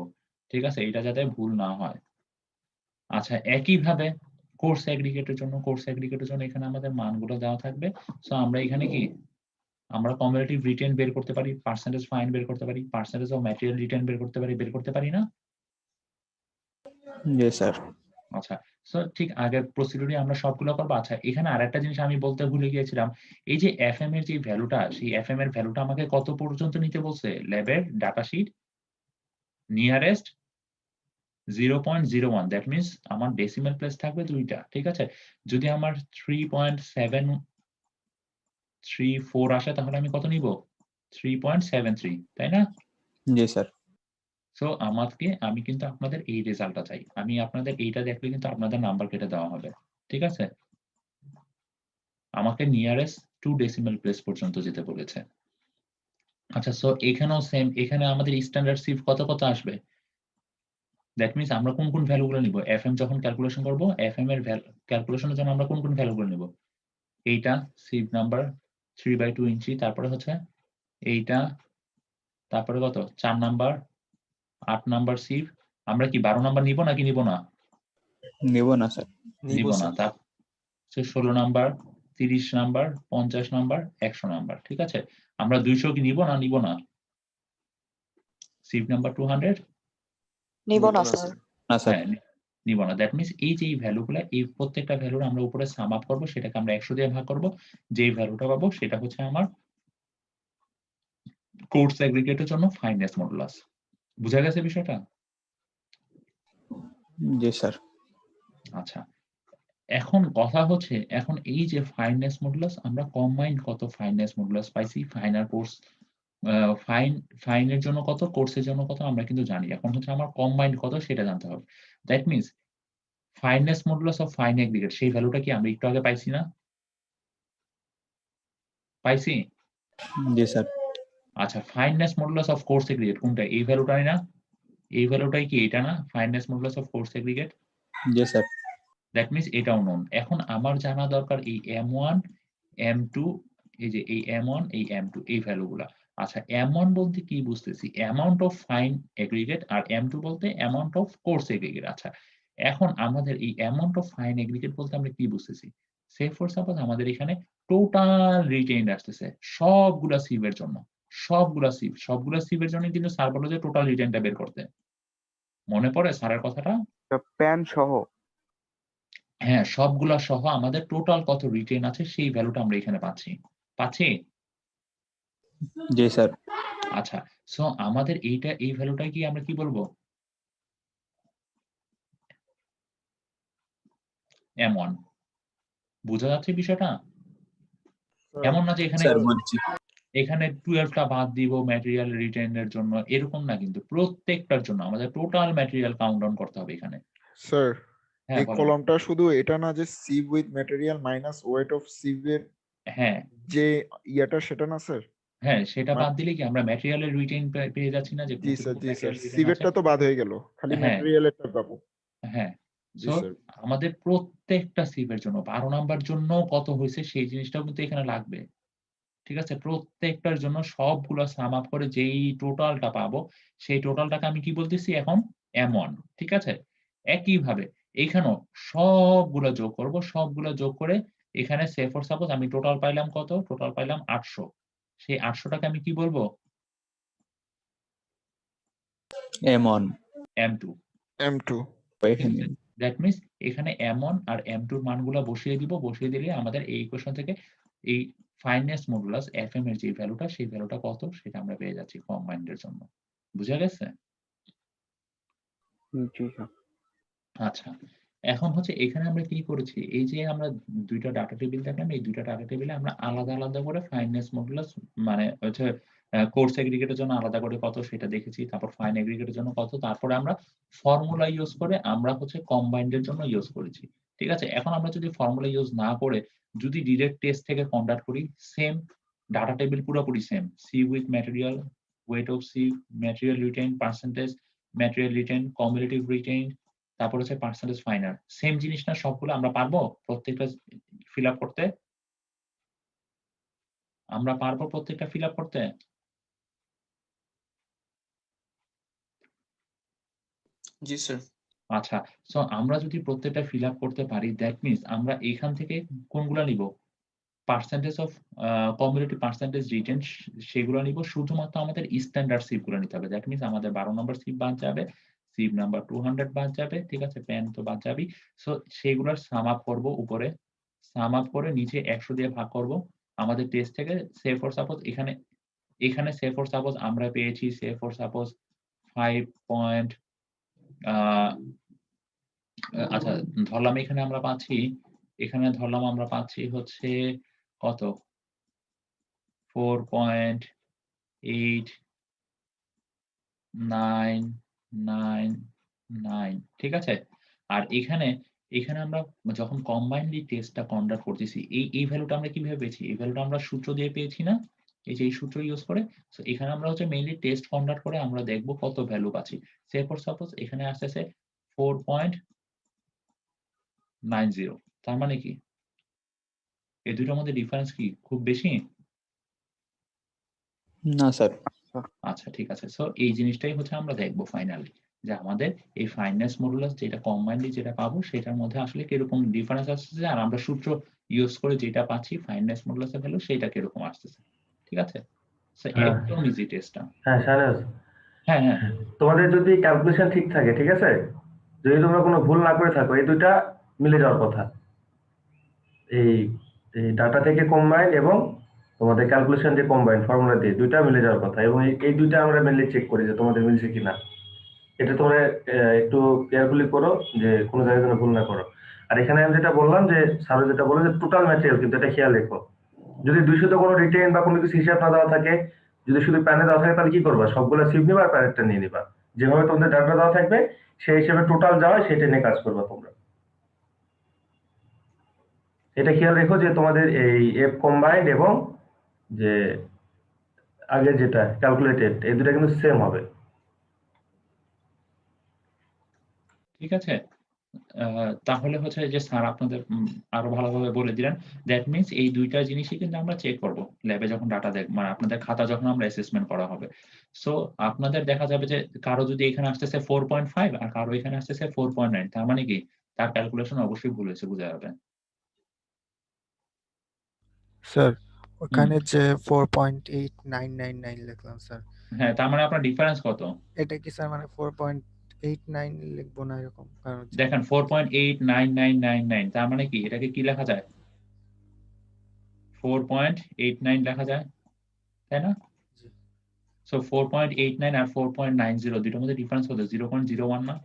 ঠিক আছে? এটা যাতে ভুল না হয়। আচ্ছা, একইভাবে কোর্স এগ্রিগেটের জন্য এখানে আমাদের মানগুলো দেওয়া থাকবে। সো আমরা এখানে কি আমরা কমিউলেটিভ রিটেন বের করতে পারি, পার্সেন্টেজ ফাইন বের করতে পারি, পার্সেন্টেজ অফ ম্যাটেরিয়াল রিটেন বের করতে পারি না? জি স্যার। আচ্ছা, সো ঠিক আগের প্রসিডিউরে আমরা সবগুলো করবো। আচ্ছা, এখানে আরেকটা জিনিস আমি বলতে ভুলে গিয়েছিলাম, এই যে এফএম এর যে ভ্যালুটা, সেই এফএম এর ভ্যালুটা আমাকে কত পর্যন্ত নিতে বলছে? ল্যাবের data sheet nearest 0.01, that means আমার ডেসিমাল প্লেস থাকবে 2টা, ঠিক আছে? যদি আমার 3.734 আসে তাহলে আমি কত নিব? 3.73, তাই না? জি স্যার। সো আমি কিন্তু আপনাদের এই রেজাল্টটা চাই। আমি আপনাদের এইটা দেখলে কিন্তু আপনাদের নাম্বার কেটে দেওয়া হবে, ঠিক আছে? আমাকে নিয়ারেস্ট 2 ডেসিমাল প্লেস পর্যন্ত যেতে বলেছে। আচ্ছা, সো এখানেও সেম, এখানে আমাদের স্ট্যান্ডার্ড সিভ কত আসবে? দ্যাট মিনস আমরা কোন ভ্যালু গুলো নিব? এফএম যখন ক্যালকুলেশন করব, এফএম এর ক্যালকুলেশনের জন্য আমরা কোন ভ্যালু গুলো নিব? এইটা সিভ নাম্বার 3/2 ইঞ্চি, তারপরে হচ্ছে এইটা, তারপরে কত 4 নাম্বার, 8 নাম্বার সিভ। আমরা কি 12 নাম্বার নিব নাকি নিব না? নিব না স্যার। নিব না। তার 16 নাম্বার, 30 নাম্বার, 50 নাম্বার, 100 নাম্বার, ঠিক আছে? আমরা 200 কি নিব না? সিভ নাম্বার 200 নিব না স্যার। না স্যার। হ্যাঁ, নিব না। দ্যাট মিনস এই যে এই ভ্যালুগুলা, এই প্রত্যেকটা ভ্যালুর আমরা উপরে সাম আপ করব, সেটাকে আমরা 100 দিয়ে ভাগ করব। যেই ভ্যালুটা পাবো সেটা হচ্ছে আমার কোর্স এগ্রিগেটের জন্য ফাইনেস মডুলাস। বুঝা গেছে বিষয়টা? জি স্যার। আচ্ছা, এখন কথা হচ্ছে, এখন এই যে ফাইনেস মডুলাস, আমরা কম্বাইন্ড কত ফাইনেস মডুলাস পাইছি? ফাইনাল কোর্স ফাইনের জন্য কত, কোর্সের জন্য কত আমরা কিন্তু জানি। এখন হচ্ছে আমার কম্বাইন্ড কত সেটা জানতে হবে। That means finance modulus of fine aggregate, সেই ভ্যালুটা কি আমরা একটু আগে পাইছি না? পাইছি? জি স্যার। আচ্ছা, finance modulus of course aggregate কোনটা? এই ভ্যালুটাই না? এই ভ্যালুটাই কি এটা না? Finance modulus of course aggregate. G sir. That means এটাও নোন। এখন আমার জানা দরকার এই M1, M2, এই যে এই M1, এই M2, এই ভ্যালুগুলা। আচ্ছা, M1 বলতে কি বুঝতেছি? অ্যামাউন্ট অফ ফাইন এগ্রিগেট, আর M2 বলতে অ্যামাউন্ট অফ কোর্স এগ্রিগেট। আচ্ছা, এখন আমাদের এই অ্যামাউন্ট অফ ফাইন এগ্রিগেট বলতে আমরা কি বুঝতেছি? সে ফর সাপোজ আমাদের এখানে টোটাল রিটেইনড আসতেছে সবগুলা সিভের জন্য, সবগুলা সিভের জন্য কিন্তু স্যার বলল যে টোটাল রিটেইনটা বের করতে। মনে পড়ে স্যারের কথাটা? প্যান সহ। হ্যাঁ, সবগুলা সহ আমাদের টোটাল কত রিটেইন আছে সেই ভ্যালুটা আমরা এখানে পাচ্ছি? জি স্যার। আচ্ছা, সো আমাদের এই ভ্যালুটা কি আমরা কি বলবো? M1। বোঝা যাচ্ছে বিষয়টা? এমন না যে স্যার বলছি। এখানে 12টা বাদ দিব ম্যাটেরিয়াল রিটেইন এর জন্য, এরকম না কিন্তু। প্রত্যেকটার জন্য আমাদের টোটাল ম্যাটেরিয়াল কাউন্ট ডাউন করতে হবে এখানে। স্যার হ্যাঁ, এই বলেন। কলামটা শুধু এটা না যে sieve with material minus weight of sieve এর হ্যাঁ, যে ইয়াটা সেটা না স্যার? হ্যাঁ, সেটা বাদ দিলে কি আমরা ম্যাটেরিয়ালের রিটেইন পেয়ে যাচ্ছি না, যে জি স্যার, কতটুকু জি স্যার, ম্যাটেরিয়াল রিটেইন আছে? সিভেরটা তো বাদ হয়ে গেল, খালি হ্যাঁ, ম্যাটেরিয়ালেরটা পাবো। হ্যাঁ। জি সো স্যার। আমাদের প্রত্যেকটা সিভের জন্য 12 নাম্বার জন্য কত হয়েছে সেই জিনিসটাও কিন্তু এখানে লাগবে। ঠিক আছে? প্রত্যেকটার জন্য সবগুলা সাম আপ করে যেই টোটালটা পাবো, সেই টোটালটাকে আমি কি বলতেছি এখন? M1 ঠিক আছে? একইভাবে এইখানেও সবগুলা যোগ করব। সবগুলা যোগ করে এখানে সে ফর সাপোজ আমি টোটাল পাইলাম কত? টোটাল পাইলাম 800 সেই 800 টাকে আমি কি বলবো? M1 M2 M2 ঠিক আছে? দ্যাট মিনস এখানে M1 আর M2 এর মানগুলা বসিয়ে দিব। বসিয়ে দিলে আমাদের এই ইকুয়েশন থেকে এই ফাইনেস মডুলাস Fm এর যে ভ্যালুটা, সেই ভ্যালুটা কত? সেটা আমরা পেয়ে যাচ্ছি কম্বাইন্ড এর জন্য। বুঝা গেছে? জি স্যার। আচ্ছা। এখন হচ্ছে এখানে আমরা কি করেছি? এই যে আমরা ২ টা ডাটা টেবিল দেখলাম, এই ২ টা ডাটা টেবিলে আমরা আলাদা, আলাদা করে ফাইনেস মডুলাস মানে হচ্ছে কোর্স এগ্রিগেটের জন্য আলাদা করে কত সেটা দেখেছি। তারপর ফাইন এগ্রিগেটের জন্য কত। তারপরে আমরা ফর্মুলা ইউজ করে আমরা হচ্ছে কম্বাইন্ড এর জন্য ইউজ করেছি। ঠিক আছে? এখন আমরা যদি ফর্মুলা ইউজ না করে যদি ডিরেক্ট টেস্ট থেকে কনভার্ট করি, সেম ডাটা টেবিল পুরোপুরি same. Sieve with material, weight of sieve, material retained, percentage, material retained, cumulative retained, তারপর হচ্ছে পার্সেন্টেজ ফাইনাল। সেম জিনিস না সবগুলো আমরা পারবো প্রত্যেকটা ফিল আপ করতে? আমরা পারবো প্রত্যেকটা ফিল আপ করতে? জি স্যার। আচ্ছা। সো আমরা যদি প্রত্যেকটা ফিল আপ করতে পারি দ্যাট মিনস আমরা এখান থেকে কোনগুলা নিব? Percentage of cumulative percentage retain সেগুলো নিব। শুধুমাত্র আমাদের স্ট্যান্ডার্ড সিপ গুলো নিতে হবে। দ্যাট মিনস আমাদের 12 নম্বর সিপ বাদ যাবে। সিপ নাম্বার 200 বাদ যাবে। ঠিক আছে? পেন তো বাদ যাবেই। সো সেগুলোর সাম আপ করব উপরে। সাম আপ করে নিচে 100 দিয়ে ভাগ করব। আমাদের টেস্ট থেকে সে ফর সাপোজ এখানে সে ফর সাপোজ আমরা পেয়েছি সে ফর সাপোজ 5 পয়েন্ট আচ্ছা ধরলাম এখানে আমরা পাচ্ছি হচ্ছে কত? 4.8999 ঠিক আছে? আর এখানে আমরা যখন কম্বাইন্ডলি টেস্টটা কন্ডাক্ট করতেছি, এই ভ্যালুটা আমরা কিভাবে পেয়েছি? এই ভ্যালুটা আমরা সূত্র দিয়ে পেয়েছি না? এই যে এই সূত্র ইউজ করে। সো এখানে আমরা হচ্ছে মেইনলি টেস্ট কন্ডাক্ট করে আমরা দেখব কত ভ্যালু পাচ্ছি। সে ফর সাপোজ এখানে আসতেছে 4.90 তার মানে কি? এই দুটোর মধ্যে ডিফারেন্স কি খুব বেশি? না স্যার। আচ্ছা ঠিক আছে। সো এই জিনিসটাই হচ্ছে আমরা দেখব ফাইনালি। যে আমাদের এই ফাইনেস মডুলাস যেটা কম্বাইন্ডলি যেটা পাবো সেটার মধ্যে আসলে কিরকম ডিফারেন্স আসতেছে আর আমরা সূত্র ইউজ করে যেটা পাচ্ছি ফাইনেস মডুলাসের ভ্যালু সেটা কিরকম আসতেছে। ঠিক আছে? সো হ্যাঁ। একদম ইজি টেস্টটা। হ্যাঁ শাহনাজ, হ্যাঁ, হ্যাঁ। তোমাদের যদি ক্যালকুলেশন ঠিক থাকে, ঠিক আছে, যদি তোমরা কোনো ভুল না করে থাকো, এই দুইটা মিলে যাওয়ার কথা। এই ডাটা থেকে কম্বাইন এবং তোমাদের ক্যালকুলেশন যে কম্বাইন ফর্মুলা দিয়ে দুইটা মিলে যাওয়ার কথা, এবং এই দুইটা আমরা মেনলি চেক করি যে তোমাদের মিলছে কিনা। এটা তোমরা একটু কেয়ারফুলি করো যে কোনো জায়গায় যেন ভুল না করো। আর এখানে আমি যেটা বললাম যে স্যার যেটা বলে যে টোটাল ম্যাটেরিয়াল, কিন্তু এটা খেয়াল রেখো, যদি 200 কোনো রিটেইন বা কোনো কিছু হিসাব না দেওয়া থাকে, যদি শুধু প্যানে দেওয়া থাকে, তাহলে কি করবা? সবগুলো সিপ নিবা আর প্যানেটটা নিয়ে নিবা। যেভাবে তোমাদের ডাটা দেওয়া থাকবে সেই হিসেবে টোটাল যা হয় সেটা নিয়ে কাজ করবা তোমরা। এটা খেয়াল রেখো যে তোমাদের এই এফ কম্বাইন্ড এবং যে আগে যেটা ক্যালকুলেটেড, এই দুটো কিন্তু সেম হবে। ঠিক আছে? তাহলে হচ্ছে যে স্যার আপনাদের আরো ভালোভাবে বলে দিলেন। দ্যাট মিনস এই দুইটা জিনিসই কিন্তু আমরা চেক করব ল্যাবে যখন ডাটা মানে আপনাদের খাতা যখন আমরা অ্যাসেসমেন্ট করা হবে। সো আপনাদের দেখা যাবে যে কারো যদি এখানে আসতেছে 4.5 আর কারো এখানে আসতেছে 4.9 তার মানে কি তার ক্যালকুলেশন অবশ্যই ভুল হয়েছে বোঝা যাবে। স্যার ওখানে যে 4.8999 লিখলাম স্যার, হ্যাঁ তার মানে আপনার ডিফারেন্স কত? এটা কি স্যার মানে 4.89 লিখবো না এরকম? কারণ হচ্ছে দেখেন 4.899999 তার মানে কি এটাকে কি লেখা যায়? 4.89 লেখা যায়, তাই না? জি। সো 4.89 আর 4.90 দুটোর মধ্যে ডিফারেন্স কত? 0.01 না?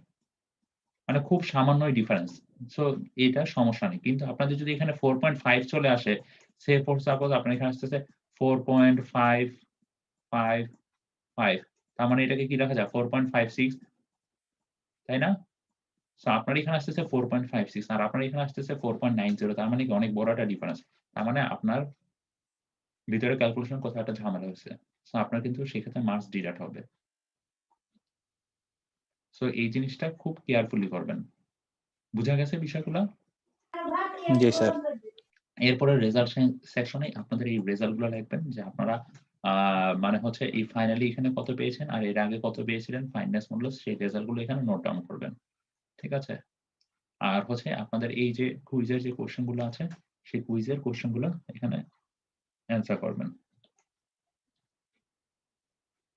মানে খুব সামান্যই ডিফারেন্স। সো এটা সমস্যা নেই। কিন্তু আপনাদের যদি এখানে 4.5 চলে আসে, সে ফর সাপোজ আপনার এখানে আসতেছে 4.555 তার মানে এটাকে কি লেখা যায়? 4.56 তাই না? সো আপনার এখানে আসতেছে 4.56 আর আপনার এখানে আসতেছে 4.90 তার মানে কি অনেক বড় একটা ডিফারেন্স। তার মানে আপনার ভিতরে ক্যালকুলেশন কোথাও একটা ঝামেলা হয়েছে। সো আপনার কিন্তু সেক্ষেত্রে মার্কস ডিডাক্ট হবে। সো এই জিনিসটা খুব কেয়ারফুলি করবেন। বুঝা গেছে বিষয়গুলো? জি স্যার। এরপরে রেজাল্ট সেকশনে আপনাদের এই রেজাল্ট গুলো লিখবেন যে আপনারা মানে হচ্ছে এই ফাইনালি এখানে কত পেয়েছেন আর এর আগে কত পেয়েছিলেন ফাইনাস মডুলাস, সেই রেজাল্ট গুলো এখানে নোট ডাউন করবেন। ঠিক আছে? আর হচ্ছে আপনাদের এই যে কুইজের যে কোশ্চেন গুলো আছে সেই কুইজের কোশ্চেন গুলো এখানে অ্যান্সার করবেন।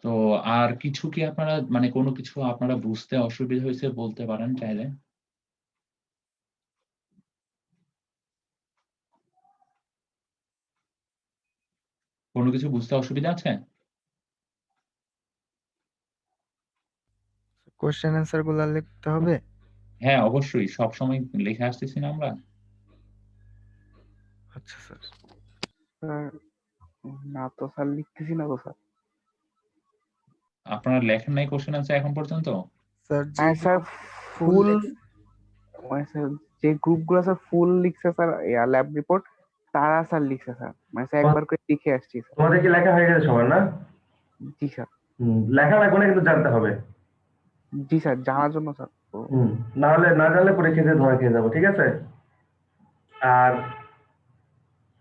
তো আর কিছু কি আপনারা মানে কোনো কিছু আপনারা বুঝতে অসুবিধা হয়েছে বলতে পারেন চাইলে। কোনো কিছু বুঝতে অসুবিধা আছে? কোশ্চেন অ্যান্সার গুলা লিখতে হবে? হ্যাঁ অবশ্যই, সবসময় লিখে আসতেছি না আমরা। আচ্ছা স্যার। স্যার না তো স্যার, লিখতেছি না তো স্যার। আপনারা লেখেন নাই কোশ্চেন অ্যান্সার এখন পর্যন্ত? স্যার হ্যাঁ স্যার, ফুল যে গ্রুপগুলো স্যার ফুল লিখছে স্যার ল্যাব রিপোর্ট, তারা স্যার লিখছে স্যার, মানে স্যার একবার করে লিখে আসছি স্যার। তোমাদের কি লেখা হয়ে গেছে সবার না? জি স্যার। লেখা লাগবে না, কিন্তু জানতে হবে। জি স্যার, জানার জন্য স্যার। না হলে না জানলে পরীক্ষাতে ধরা খেয়ে যাবো, ঠিক আছে? আর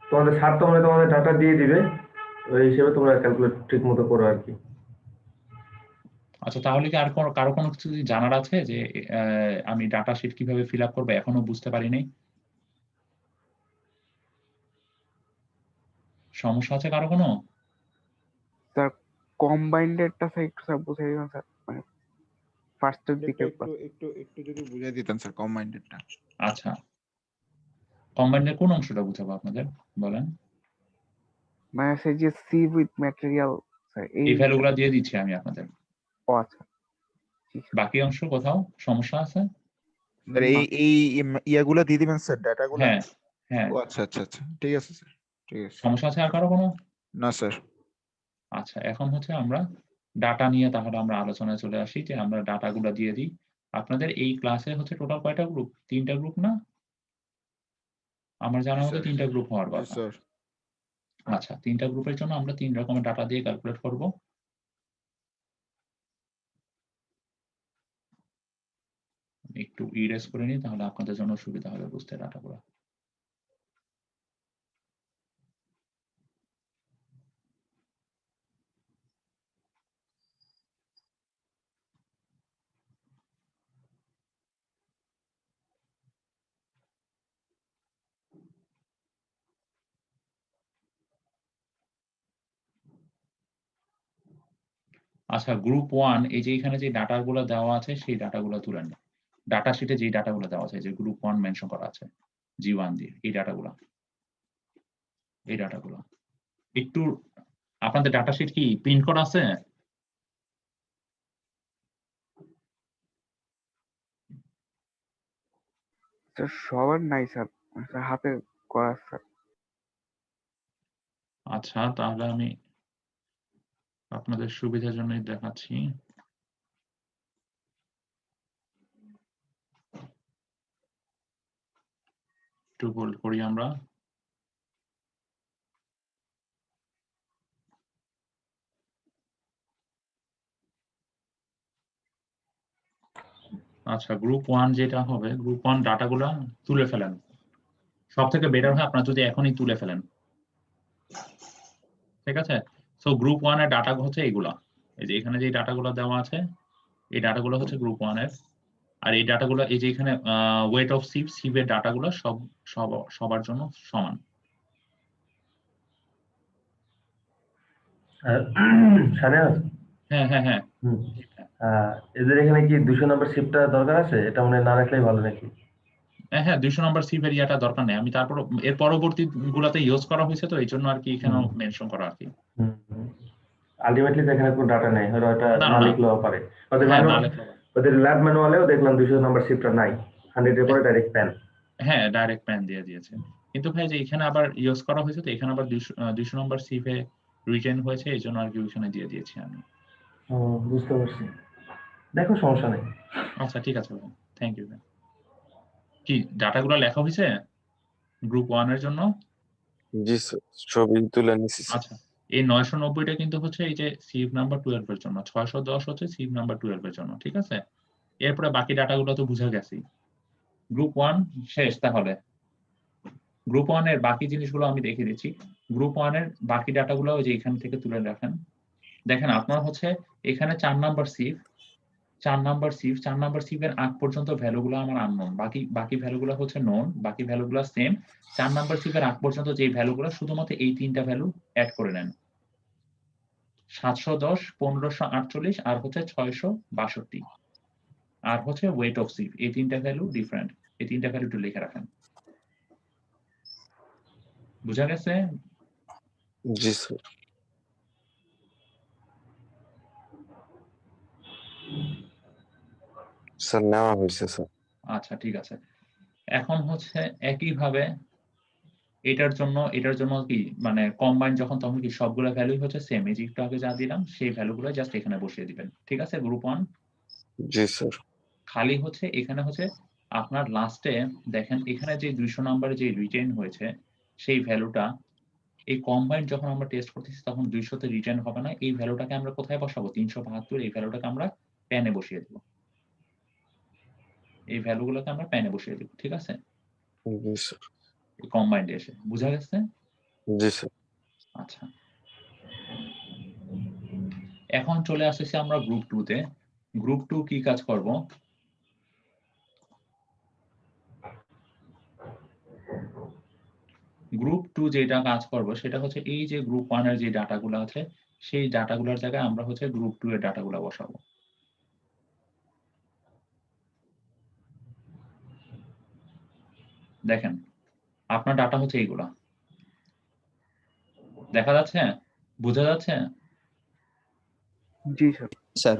তোমাদের স্যার তো মানে তোমাদের ডাটা দিয়ে দিবে, ওই হিসেবে তোমরা ক্যালকুলেট ঠিক মতো করো আর কি। আচ্ছা তাহলে কি আর কারো কোনো কিছু যদি জানার আছে যে আমি ডাটা শিট কিভাবে ফিল আপ করবো এখনো বুঝতে পারিনি? সমস্যা আছে কারো কোনো? স্যার কম্বাইন্ডেরটা স্যার একটু স্যার বুঝিয়ে দিবেন স্যার, মানে ফার্স্টের দিকে। একটু যদি বুঝিয়ে দিতেন স্যার কম্বাইন্ডেডটা। আচ্ছা, কম্বাইন্ডের কোন অংশটা বুঝাবো আপনাদের বলেন? মানে সেই যে সিভ উইথ ম্যাটেরিয়াল স্যার, এই ভ্যালুগুলো দিয়ে দিচ্ছি আমি আপনাদের। ও আচ্ছা, বাকি অংশ কোথাও সমস্যা আছে? স্যার এই ইয়াগুলো দিয়ে দিবেন স্যার, ডাটাগুলো। হ্যাঁ হ্যাঁ, ও আচ্ছা আচ্ছা আচ্ছা, ঠিক আছে স্যার, ঠিক আছে। সমস্যা আছে আর কারো কোনো? না স্যার। আচ্ছা এখন হচ্ছে আমরা ডাটা নিয়ে তাহলে আমরা আলোচনায় চলে আসি যে আমরা ডাটাগুলো দিয়ে দিই। আপনাদের এই ক্লাসে হচ্ছে টোটাল কয়টা গ্রুপ? 3টা গ্রুপ না? আমার জানার মতো 3টা গ্রুপ হওয়ার কথা। স্যার আচ্ছা 3টা গ্রুপের জন্য আমরা 3 রকমের ডাটা দিয়ে ক্যালকুলেট করব। একটু ইরেজ করে নিই তাহলে আপনাদের জন্য সুবিধা হবে বুঝতে ডাটাগুলো। আচ্ছা গ্রুপ 1 এই যে এখানে যে ডাটাগুলো দেওয়া আছে সেই ডাটাগুলো তুলে নিন। ডাটা শিটে যে ডাটাগুলো দেওয়া আছে যে গ্রুপ 1 মেনশন করা আছে G1 দিয়ে, এই ডাটাগুলো একটু আপনাদের ডাটা শিট কি প্রিন্ট করা আছে? স্যার সবার নাই স্যার, স্যার হাতে করা স্যার। আচ্ছা তাহলে আমি আপনাদের সুবিধার জন্যই দেখাচ্ছি। একটু হোল্ড করি আমরা। আচ্ছা গ্রুপ 1 যেটা হবে, গ্রুপ 1 ডাটাগুলো তুলে ফেলেন। সব থেকে বেটার হয় আপনারা যদি এখনই তুলে ফেলেন, ঠিক আছে? সো গ্রুপ 1 এর ডাটা হচ্ছে এইগুলা, এই যে এখানে যে ডাটাগুলো দেওয়া আছে এই ডাটাগুলো হচ্ছে গ্রুপ 1 এর। আর এই ডাটাগুলো এই যে এখানে ওয়েট অফ সিভের ডাটাগুলো সবার জন্য সমান। হ্যাঁ হ্যাঁ হ্যাঁ, এদের এখানে কি 200 নম্বর শিফটটা দরকার আছে? এটা মনে না রাখলেই ভালো নাকি? হ্যাঁ 200 নম্বর সিভের ইয়াটা দরকার নেই, আমি তারপর এর পরবর্তী গুলাতে ইউজ করা হয়েছে তো এই জন্য আর কি এখানে মেনশন করা আর কি। আলটিমেটলি এখানে কোনো ডাটা নেই, হয়তো এটা না, না না। লিখলেও পারে। হ্যাঁ, না লিখলেও পারে। ওদের ল্যাব ম্যানুয়ালেও দেখলাম 200 নম্বর শিফটটা নাই, 100 এর পরে ডাইরেক্ট প্যান। হ্যাঁ ডাইরেক্ট প্যান দিয়ে দিয়েছে, কিন্তু ভাই যে এখানে আবার ইউজ করা হয়েছে তো এখানে আবার 200 নম্বর সিভে রিটেন হয়েছে এই জন্য আর কি ওইখানে দিয়ে দিয়েছি আমি। বুঝতে পারছি, দেখো সমস্যা নেই। আচ্ছা ঠিক আছে ভাই, থ্যাংক ইউ। কি ডাটাগুলো লেখা হয়েছে গ্রুপ 1 এর জন্য? জি স্যার, ছবি তুলে নিছি। আচ্ছা এই 990টা কিন্তু হচ্ছে এই যে সিভ নাম্বার 12 এর জন্য, 610 হচ্ছে সিভ নাম্বার 12 এর জন্য, ঠিক আছে? এরপরে বাকি ডাটাগুলো তো বুঝা গেছে। গ্রুপ 1 শেষ তাহলে। গ্রুপ 1 এর বাকি জিনিসগুলো আমি দেখিয়ে দিচ্ছি। গ্রুপ 1 এর বাকি ডাটাগুলো ওই যে এখান থেকে তুলে রাখেন। দেখেন আপনার হচ্ছে এখানে 4 নাম্বার সিফ 4 নাম্বার সিফের আগ পর্যন্ত ভ্যালুগুলো আমার আননোন, বাকি ভ্যালুগুলো হচ্ছে নোন, বাকি ভ্যালুগুলো সেম। 4 নাম্বার সিফের আগ পর্যন্ত যে ভ্যালুগুলো শুধুমাত্র এই তিনটা ভ্যালু অ্যাড করে নেন, 710, 1548 আর হচ্ছে 662 আর হচ্ছে ওয়েট অফ সিফ। এই তিনটা ভ্যালু ডিফারেন্ট, এই তিনটা ভ্যালু একটু লিখে রাখেন। বুঝা গেছে? জি স্যার। স্যার নেওয়া হয়েছে স্যার। আচ্ছা ঠিক আছে। এখন হচ্ছে একইভাবে এটার জন্য কি মানে কম্বাইন যখন তখন কি সবগুলো ভ্যালুই হচ্ছে সেম, এই যে একটু আগে যা দিলাম সেই ভ্যালুগুলো জাস্ট এখানে বসিয়ে দিবেন। ঠিক আছে গ্রুপ 1? জি স্যার। খালি হচ্ছে এখানে হচ্ছে আপনার লাস্টে দেখেন এখানে যে 200 নাম্বারে যে রিটেইন হয়েছে সেই ভ্যালুটা এই কম্বাইন যখন আমরা টেস্ট করতেছি তখন 200 তে রিটেইন হবে না। এই ভ্যালুটাকে আমরা কোথায় বসাবো? 372, এই ভ্যালুটাকে আমরা প্যানে বসিয়ে দেব। এই ভ্যালুগুলোকে আমরা প্যানে বসিয়ে দেব। ঠিক আছে? জি স্যার। এই কম্বাইন্ডে এসে। বুঝা গেছে? জি স্যার। আচ্ছা। এখন চলে আসতেছি আমরা গ্রুপ 2 তে। গ্রুপ 2 কি কাজ করব? গ্রুপ 2 যেটা কাজ করব সেটা হচ্ছে এই যে গ্রুপ 1 এর যে ডাটাগুলো আছে সেই ডাটাগুলোর জায়গায় আমরা হচ্ছে গ্রুপ 2 এর ডাটাগুলো বসাবো। দেখেন আপনার ডাটা হচ্ছে এইগুলা। দেখা যাচ্ছে? বোঝা যাচ্ছে? জি স্যার। স্যার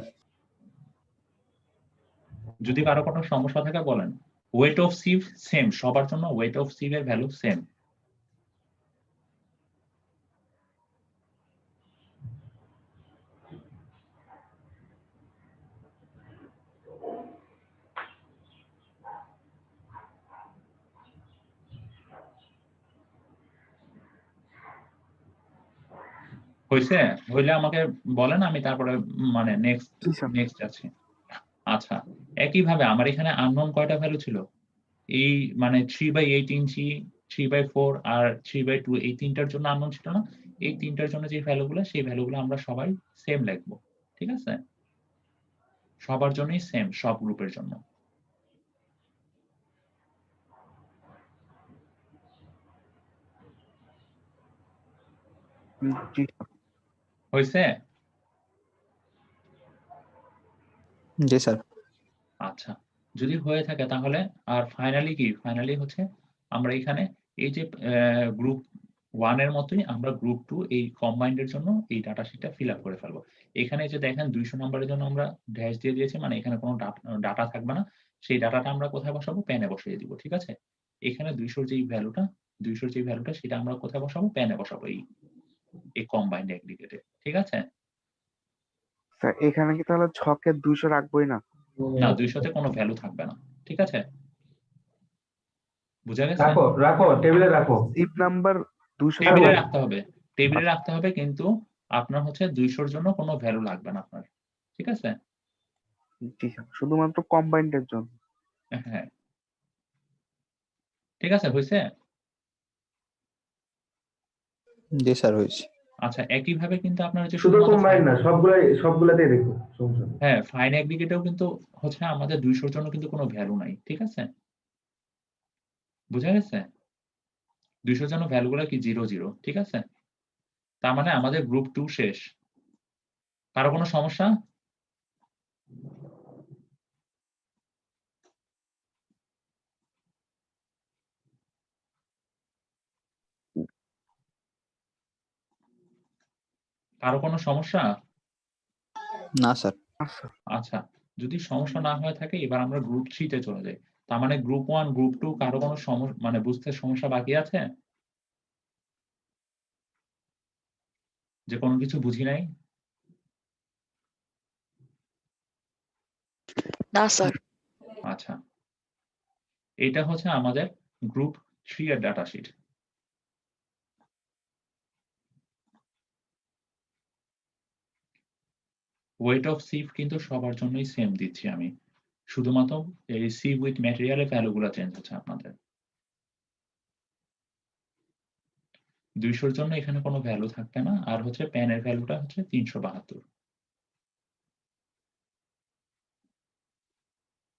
যদি কারো কোনো সমস্যা থাকে বলেন। ওয়েট অফ সিভ সেম, সবার জন্য ওয়েট অফ সিভ এর ভ্যালু সেম। হইছে? হইলে আমাকে বলেন, আমি তারপরে মানে নেক্সট জি স্যার। যাচ্ছি। আচ্ছা, একইভাবে আমার এখানে আননোন কয়টা ভ্যালু ছিল? এই মানে 3/8 ইঞ্চি, 3/4 আর 3/2 এই তিনটার জন্য আননোন ছিল না? এই তিনটার জন্য যে ভ্যালুগুলো সেই ভ্যালুগুলো আমরা সবাই সেম লিখবো। ঠিক আছে? সবার জন্যই সেম, সব গ্রুপের জন্য। জি স্যার। হইছে? জি স্যার। আচ্ছা, যদি হয়ে থাকে তাহলে আর ফাইনালি কি? ফাইনালি হচ্ছে আমরা এখানে এই যে গ্রুপ 1 এর মতোই আমরা গ্রুপ 2 এই কম্বাইন্ড এর জন্য এই ডাটা শিটটা ফিল আপ করে ফেলবো। এখানে যে দেখেন 200 নাম্বারের জন্য আমরা ড্যাশ দিয়ে দিয়েছি, মানে এখানে কোনো ডাটা থাকবে না। সেই ডাটাটা আমরা কোথায় বসাবো? প্যানে বসিয়ে দিব। ঠিক আছে? এখানে 200 যেই ভ্যালুটা সেটা আমরা কোথায় বসাবো? প্যানে বসাবো এই কম্বাইন্ড এগ্রিগেটে। ঠিক আছে? স্যার এখানে কি তাহলে ছকে 200 রাখবোই না? না, 200 তে কোনো ভ্যালু থাকবে না। ঠিক আছে? বুঝা গেছে? রাখো রাখো টেবিলে রাখো। সিপ নাম্বার 200 টেবিলে রাখতে হবে। টেবিলে রাখতে হবে, কিন্তু আপনার হচ্ছে 200 র জন্য কোনো ভ্যালু লাগবে না আপনার। ঠিক আছে? জি স্যার, শুধুমাত্র কম্বাইন্ড এর জন্য। হ্যাঁ। ঠিক আছে, হইছে? জি স্যার হয়েছে। আচ্ছা, একইভাবে কিন্তু আপনার হচ্ছে শুধু শুধুমাত্র কম্বাইন না, সবগুলাতেই দেখো সমস্যা নেই। হ্যাঁ, ফাইন এগ্রিগেটেও কিন্তু হচ্ছে আমাদের 200 র জন্য কিন্তু কোনো ভ্যালু নাই। ঠিক আছে? বুঝা গেছে? 200 র জন্য ভ্যালুগুলো কি 0, 0। ঠিক আছে? তার মানে আমাদের গ্রুপ 2 শেষ। কারো কোনো সমস্যা? কারো কোনো সমস্যা? না স্যার। আচ্ছা, যদি সমস্যা না হয়ে থাকে এবার আমরা গ্রুপ 3 তে চলে যাই। তার মানে গ্রুপ 1, গ্রুপ 2 কারো কোনো মানে বুঝতে সমস্যা বাকি আছে? যে কোনো কিছু বুঝি নাই? না স্যার। আচ্ছা, এটা হচ্ছে আমাদের গ্রুপ 3 এর ডাটা শিট। ওয়েট অফ সিভ কিন্তু সবার জন্যই সেম দিচ্ছি আমি। শুধুমাত্র এই সিভ উইথ ম্যাটেরিয়াল এর ভ্যালুগুলো চেঞ্জ হচ্ছে আপনাদের। 200 জন্য এখানে কোনো ভ্যালু থাকবে না, আর হচ্ছে প্যানের ভ্যালুটা হচ্ছে 372।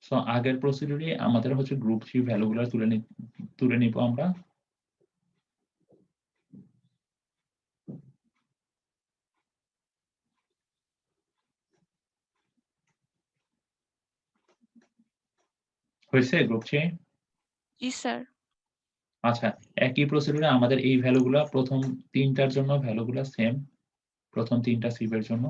সো আগের প্রসিডিউরে আমাদের হচ্ছে গ্রুপ 3 ভ্যালুগুলো তুলে নিব আমরা। হয়েছে গ্রুপ 3? জি স্যার। আচ্ছা, একই প্রসিডিউরে আমাদের এই ভ্যালুগুলা প্রথম 3টার জন্য ভ্যালুগুলা সেম, প্রথম 3টা সিভের জন্য,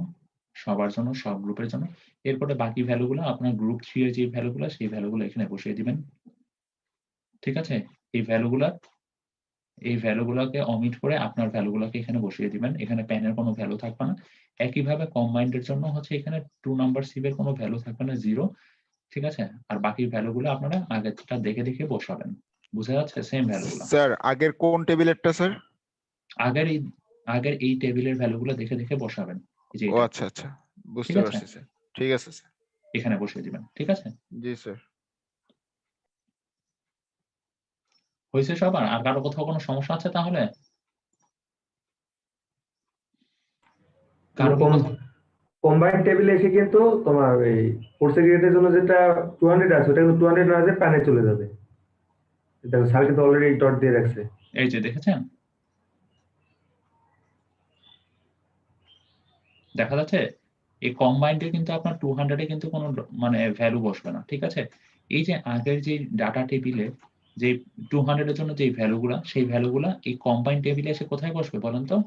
সবার জন্য, সব গ্রুপের জন্য। এরপরে বাকি ভ্যালুগুলো আপনার গ্রুপ 3 এর যে ভ্যালুগুলো সেই ভ্যালুগুলো এখানে বসিয়ে দিবেন। ঠিক আছে? এই ভ্যালুগুলোকে অমিট করে আপনার ভ্যালুগুলোকে এখানে বসিয়ে দিবেন। এখানে প্যানের কোনো ভ্যালু থাকবে না। একইভাবে কম্বাইন্ড এর জন্য হচ্ছে এখানে 2 নাম্বার সিভের কোনো ভ্যালু থাকবে না, 0। ঠিক আছে? আর বাকি ভ্যালুগুলো আপনারা আগেরটা দেখে বসাবেন। বুঝা যাচ্ছে? সেম ভ্যালুগুলো। স্যার আগের কোন টেবিলেরটা স্যার? আগের এই টেবিলের ভ্যালুগুলো দেখে বসাবেন। এই যে ও এটা। আচ্ছা আচ্ছা, ঠিক বুঝতে আছে? পারছি স্যার। ঠিক আছে স্যার। এখানে বসিয়ে দিবেন। ঠিক আছে? জি স্যার। হয়েছে সবার? আর কারো কোথাও কোনো সমস্যা আছে তাহলে? কারো কি কোথাও কম্বাইন্ড টেবিলে এসে কিন্তু তোমার এই ফোর্থ সেগ্রিগেটের জন্য যেটা 200 আছে ওটা কিন্তু 200 না যে প্যানে চলে যাবে। দেখো স্যার কিন্তু অলরেডি ডট দিয়ে রাখছে। এই যে দেখেছেন? দেখা যাচ্ছে? এই কম্বাইন্ড এ কিন্তু আপনার 200 এ কিন্তু কোনো মানে ভ্যালু বসবে না। ঠিক আছে? এই যে আগের যে ডাটা টেবিলে যে 200 এর জন্য যে ভ্যালুগুলা, সেই ভ্যালুগুলা এই কম্বাইন্ড টেবিলে এসে কোথায় বসবে বলেন তো?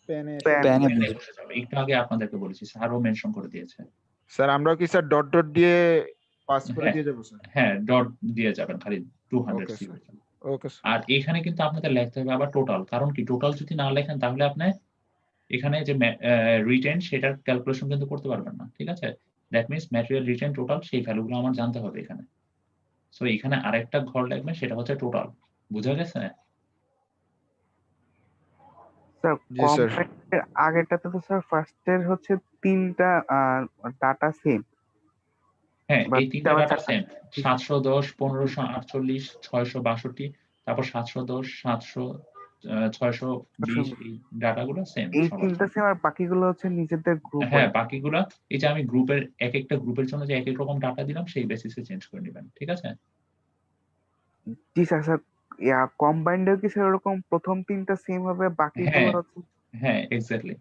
প্যানে প্যানে বসে যাবে। একটু আগে আপনাদেরকে বলেছি, স্যারও মেনশন করে দিয়েছে। স্যার আমরাও কি স্যার ডট ডট দিয়ে পাস করে হ্যাঁ, দিয়ে যাবো স্যার? হ্যাঁ, ডট দিয়ে যাবেন খালি 200 ওকে সিভ স্যার। এর জন্য। Okay sir. আর এখানে কিন্তু আপনাদের লিখতে হবে আবার টোটাল। কারণ কি টোটাল যদি না লেখেন তাহলে আপনি এখানে যে রিটেন সেটার ক্যালকুলেশন কিন্তু করতে পারবেন না। ঠিক আছে? That means material written total সেই ভ্যালুগুলো আমার জানতে হবে এখানে। সো এখানে আরেকটা ঘর লাগবে সেটা হচ্ছে টোটাল। বুঝা গেছে? স্যার জি স্যার। কম্বাইন্ডের আগেরটাতে তো স্যার ফার্স্টের হচ্ছে 3টা ডাটা সেম, হ্যাঁ, বা এই 3টা আবার ডাটা 4টা। সেম। 710, 1548, 662, তারপর 710, 700, 620 এই ডাটাগুলো সেম এই সবার 3টা জন্য। সেম আর বাকিগুলো হচ্ছে নিজেদের গ্রুপ হ্যাঁ, বাকিগুলা এই যে আমি গ্রুপের একেকটা গ্রুপের জন্য যে একেক রকম ডাটা দিলাম সেই বেসিসে চেঞ্জ করে নিবেন। ঠিক আছে? জি স্যার। স্যার কম্বাইন্ডের কি স্যার ওরকম প্রথম 3টা সেম হবে, বাকিগুলো হ্যাঁ, হচ্ছে? হ্যাঁ, এক্সাক্টলি।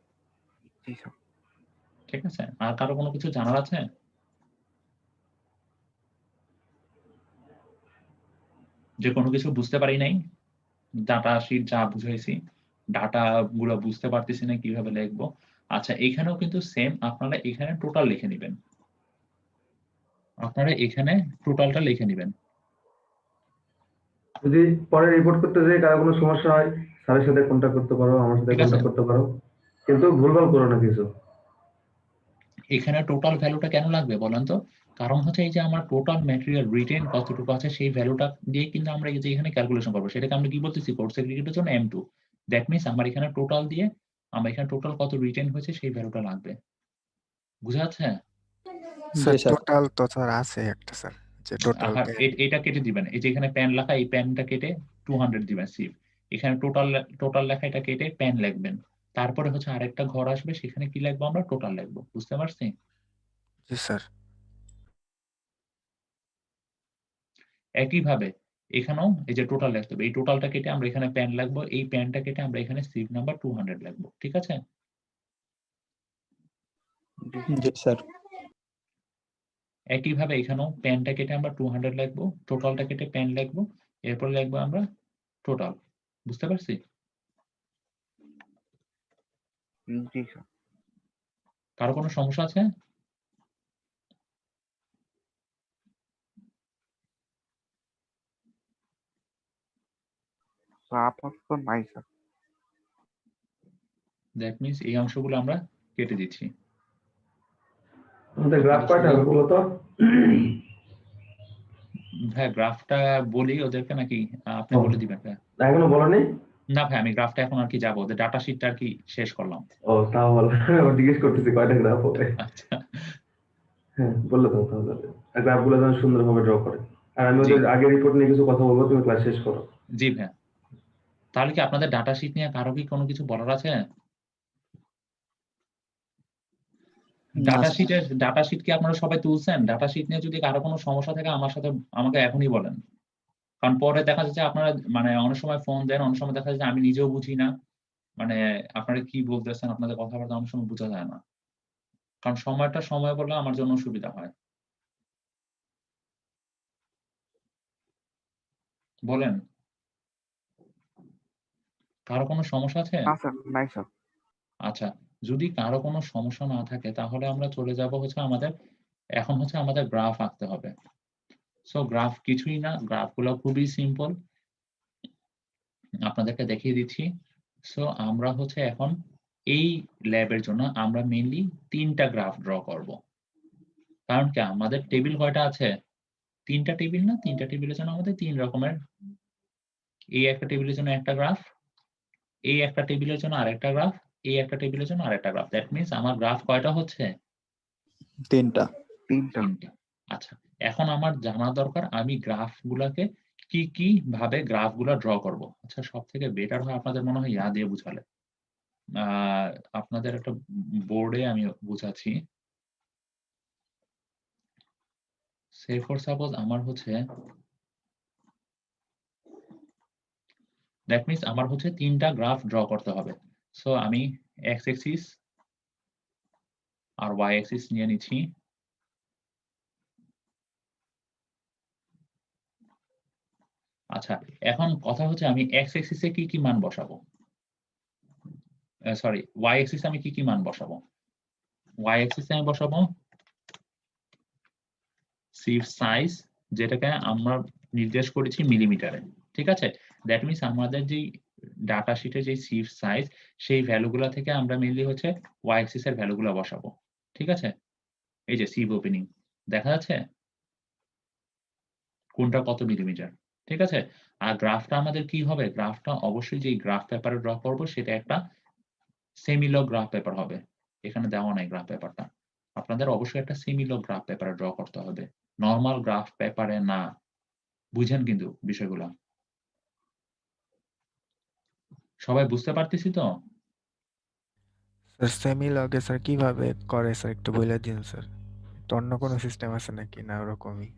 জি স্যার। ঠিক আছে? আর কারো কোনো কিছু জানার আছে? যে কোনো কিছু বুঝতে পারি নাই? ডাটা শিট যা বুঝাইছি, ডাটা গুলো বুঝতে পারতেছি না কিভাবে লিখবো। আচ্ছা, এখানেও কিন্তু সেম আপনারা এখানে টোটাল লিখে নিবেন। আপনারা এখানে টোটালটা লিখে নিবেন। যদি পরে রিপোর্ট করতে যাই কারো কোনো সমস্যা হয় স্যারের সাথে কন্ট্যাক্ট করতে পারো, আমার সাথে ঠিক আছে? কন্ট্যাক্ট করতে পারো, কিন্তু ভুলভাল করো না কিছু। এখানে টোটাল ভ্যালুটা কেন লাগবে বলেন তো? কারণ হচ্ছে এই যে আমার টোটাল ম্যাটেরিয়াল রিটেন কতটুকু আছে সেই ভ্যালুটা দিয়ে কিন্তু আমরা এই যে এখানে ক্যালকুলেশন করবো। সেটাকে আমরা কি বলতেছি? কোর্স সেগ্রিগেটের জন্য M2। দ্যাট মিনস আমার এখানে টোটাল দিয়ে আমরা এখানে টোটাল কত রিটেন হয়েছে সেই ভ্যালুটা লাগবে। বুঝা যাচ্ছে? স্যার জি স্যার। টোটাল তো স্যার আছে একটা স্যার, যে টোটাল আর এটা কেটে দিবেন। এই যে এখানে প্যান লেখা, এই প্যানটা কেটে 200 দিবেন সিভ। এখানে টোটাল লেখা, এটা কেটে প্যান লিখবেন। তারপরে হচ্ছে আরেকটা ঘর আসবে, সেখানে কি লিখবো আমরা? টোটাল লিখবো। বুঝতে পারছি? জি স্যার। একইভাবে এখানেও এই যে টোটাল লিখতে হবে। এই টোটালটা কেটে আমরা এখানে প্যান লিখবো। এই প্যানটা কেটে আমরা এখানে সিভ নাম্বার 200 লিখবো। ঠিক আছে? জি স্যার। একইভাবে এখানেও প্যানটা কেটে আমরা 200 লিখবো, টোটালটা কেটে প্যান লিখবো, এরপর লিখবো আমরা টোটাল। বুঝতে পারছি? জি স্যার। কারো কোনো সমস্যা আছে? আপাতত নাই স্যার। দ্যাট মিনস এই অংশগুলো আমরা কেটে দিচ্ছি। আমাদের গ্রাফ কয়টা হবে বলো তো? হ্যাঁ, গ্রাফটা বলি ওদেরকে নাকি আপনি বলে দিবেন? ভাই এখনো বলনি? না ভাই, আমি গ্রাফটা এখন আর কি যাবো, ওদের ডাটা শিটটা আর কি শেষ করলাম। ও তাও বলো, জিজ্ঞেস করতেছি কয়টা গ্রাফ হবে। আচ্ছা, হ্যাঁ বললে তো তাহলে গ্রাফ গুলো যেন সুন্দরভাবে ড্র করে। আর আমি জি ওদের আগের রিপোর্ট নিয়ে কিছু কথা বলবো, তুমি ক্লাস শেষ করো। জি ভাই। তাহলে কি আপনাদের ডাটা শিট নিয়ে কারো কি কোনো কিছু বলার আছে? ডাটা শিট কি আপনারা সবাই তুলছেন? ডাটা শিট নিয়ে যদি কারো কোনো সমস্যা থাকে আমাকে এখনই বলেন। কারণ পরে দেখা যাচ্ছে আপনারা মানে অনেক সময় ফোন দেন, অনেক সময় দেখা যাচ্ছে আমি নিজেও বুঝি না। মানে আপনারা কি বলতেছেন, আপনাদের কথাবার্তা অনেক সময় বোঝা যায় না। কারণ সময় বললে আমার জন্য সুবিধা হয়। বলেন। কারো কোনো সমস্যা আছে? না স্যার, নাই স্যার। আচ্ছা, যদি কারো কোনো সমস্যা না থাকে তাহলে আমরা চলে যাব হচ্ছে আমাদের গ্রাফ আঁকতে হবে। সো গ্রাফ কিছুই না, গ্রাফগুলো খুবই সিম্পল। আপনাদেরকে দেখিয়ে দিচ্ছি। সো আমরা হচ্ছে এখন এই ল্যাবের জন্য আমরা মেইনলি 3টা গ্রাফ ড্র করব। কারণ কি আমাদের টেবিল কয়টা আছে? 3টা টেবিল না? 3টা টেবিলের জন্য আমাদের 3 রকমের, এই একটা টেবিলের জন্য একটা গ্রাফ, এই একটা টেবিলের জন্য আরেকটা গ্রাফ, এই একটা টেবিলের জন্য আরেকটা গ্রাফ। দ্যাট মিনস আমার গ্রাফ কয়টা হচ্ছে? 3টা। 3টা। আচ্ছা, এখন আমার জানা দরকার আমি গ্রাফগুলাকে কি ভাবে গ্রাফগুলা ড্র করব। আচ্ছা, সবথেকে বেটার হয় আপনাদের মনে হয় ইয়া দিয়ে বুঝালে। আপনাদের একটা বোর্ডে আমি বুঝাচ্ছি। সে ফর সাপোজ আমার হচ্ছে দ্যাট মিনস আমার হচ্ছে 3টা গ্রাফ ড্র করতে হবে। সো আমি এক্স অ্যাক্সিস আর ওয়াই অ্যাক্সিস নিয়ে নিচ্ছি। আচ্ছা, এখন কথা হচ্ছে আমি এক্স অ্যাক্সিসে কি মান বসাবো? সরি, ওয়াই অ্যাক্সিসে আমি কি মান বসাবো? ওয়াই অ্যাক্সিসে আমি বসাবো সিভ সাইজ, যেটাকে আমরা নির্দেশ করেছি মিলিমিটারে। ঠিক আছে? দ্যাট মিনস আমাদের যেই ডাটা শিটে যে সিভ সাইজ সেই ভ্যালুগুলা থেকে আমরা মেইনলি হচ্ছে ওয়াই অ্যাক্সিস এর ভ্যালুগুলা বসাবো। ঠিক আছে? এই যে সিভ ওপেনিং দেখা যাচ্ছে কোনটা কত মিলিমিটার। ঠিক আছে? আর গ্রাফটা আমাদের কি হবে? গ্রাফটা অবশ্যই যেই গ্রাফ পেপারে ড্র করব সেটা একটা সেমিলগ গ্রাফ পেপার হবে। এখানে দেওয়া নাই গ্রাফ পেপারটা। আপনাদের অবশ্যই একটা সেমিলগ গ্রাফ পেপারে ড্র করতে হবে। নরমাল গ্রাফ পেপারে না। বুঝেন কিন্তু বিষয়গুলা। সবাই বুঝতে পারতেছি তো? স্যার সেমি লগে স্যার কিভাবে করে স্যার একটু বলে দিন স্যার। তো অন্য কোনো সিস্টেম আছে নাকি না ওরকমই?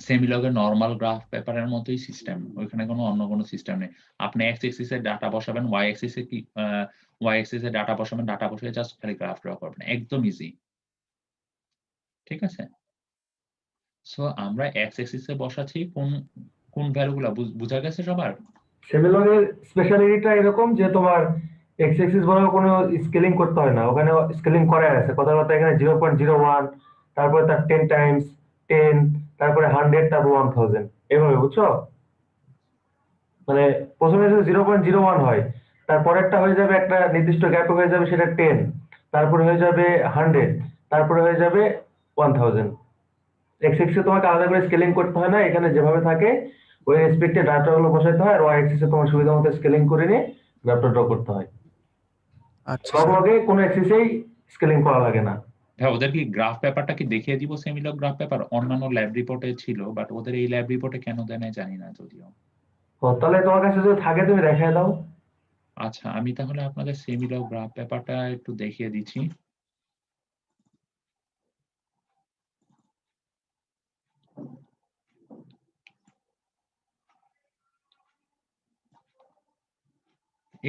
সেমিলগের নরমাল গ্রাফ পেপারের মতোই সিস্টেম। ওইখানে অন্য কোনো সিস্টেম নেই। আপনি এক্স অ্যাক্সিস এর ডাটা বসাবেন, ওয়াই অ্যাক্সিস এ ডাটা বসাবেন, ডাটা বসিয়ে জাস্ট খালি গ্রাফ ড্র করবেন। একদম ইজি। ঠিক আছে? সো আমরা এক্স অ্যাক্সিস এ বসাচ্ছি কোন ভ্যালুগুলা বুঝা গেছে সবার? সেমিলগের স্পেশালিটিটা এরকম যে তোমার এক্স অ্যাক্সিস বরাবর কোনো স্কেলিং করতে হয় না, ওখানে স্কেলিং করা আছে। কথা কথা এখানে 0.01, তারপরে তার 10 টাইমস 10, তারপরে 100, তারপর 1000 এভাবে, বুঝছো? মানে প্রথমে যদি 0.01 হয়, তারপরেরটা হয়ে যাবে একটা নির্দিষ্ট গ্যাপে হয়ে যাবে সেটা 10, তারপরে হয়ে যাবে 100, তারপরে হয়ে যাবে 1000। এক্স অ্যাক্সিসে তোমাকে আলাদা করে স্কেলিং করতে হয় না, এখানে যেভাবে থাকে ওই রেসপেক্টে ডাটাগুলো বসাইতে হয়, আর ওয়াই অ্যাক্সিসে তোমার সুবিধা মতো স্কেলিং করে নিয়ে গ্রাফটা ড্র করতে হয়। আচ্ছা স্যার। লগে কোনো অ্যাক্সিসেই স্কেলিং করা লাগে না। হ্যাঁ, ওদের কি গ্রাফ পেপারটা কি দেখিয়ে দিব? সেমিলগ গ্রাফ পেপার অন্যান্য ল্যাব রিপোর্টে ছিল, বাট ওদের এই ল্যাব রিপোর্টে কেন দেয় নাই জানি না যদিও। ও, তাহলে তোমার কাছে যদি থাকে তুমি দেখায় দাও। আচ্ছা, আমি তাহলে আপনাদের সেমিলগ গ্রাফ পেপারটা একটু দেখিয়ে দিচ্ছি।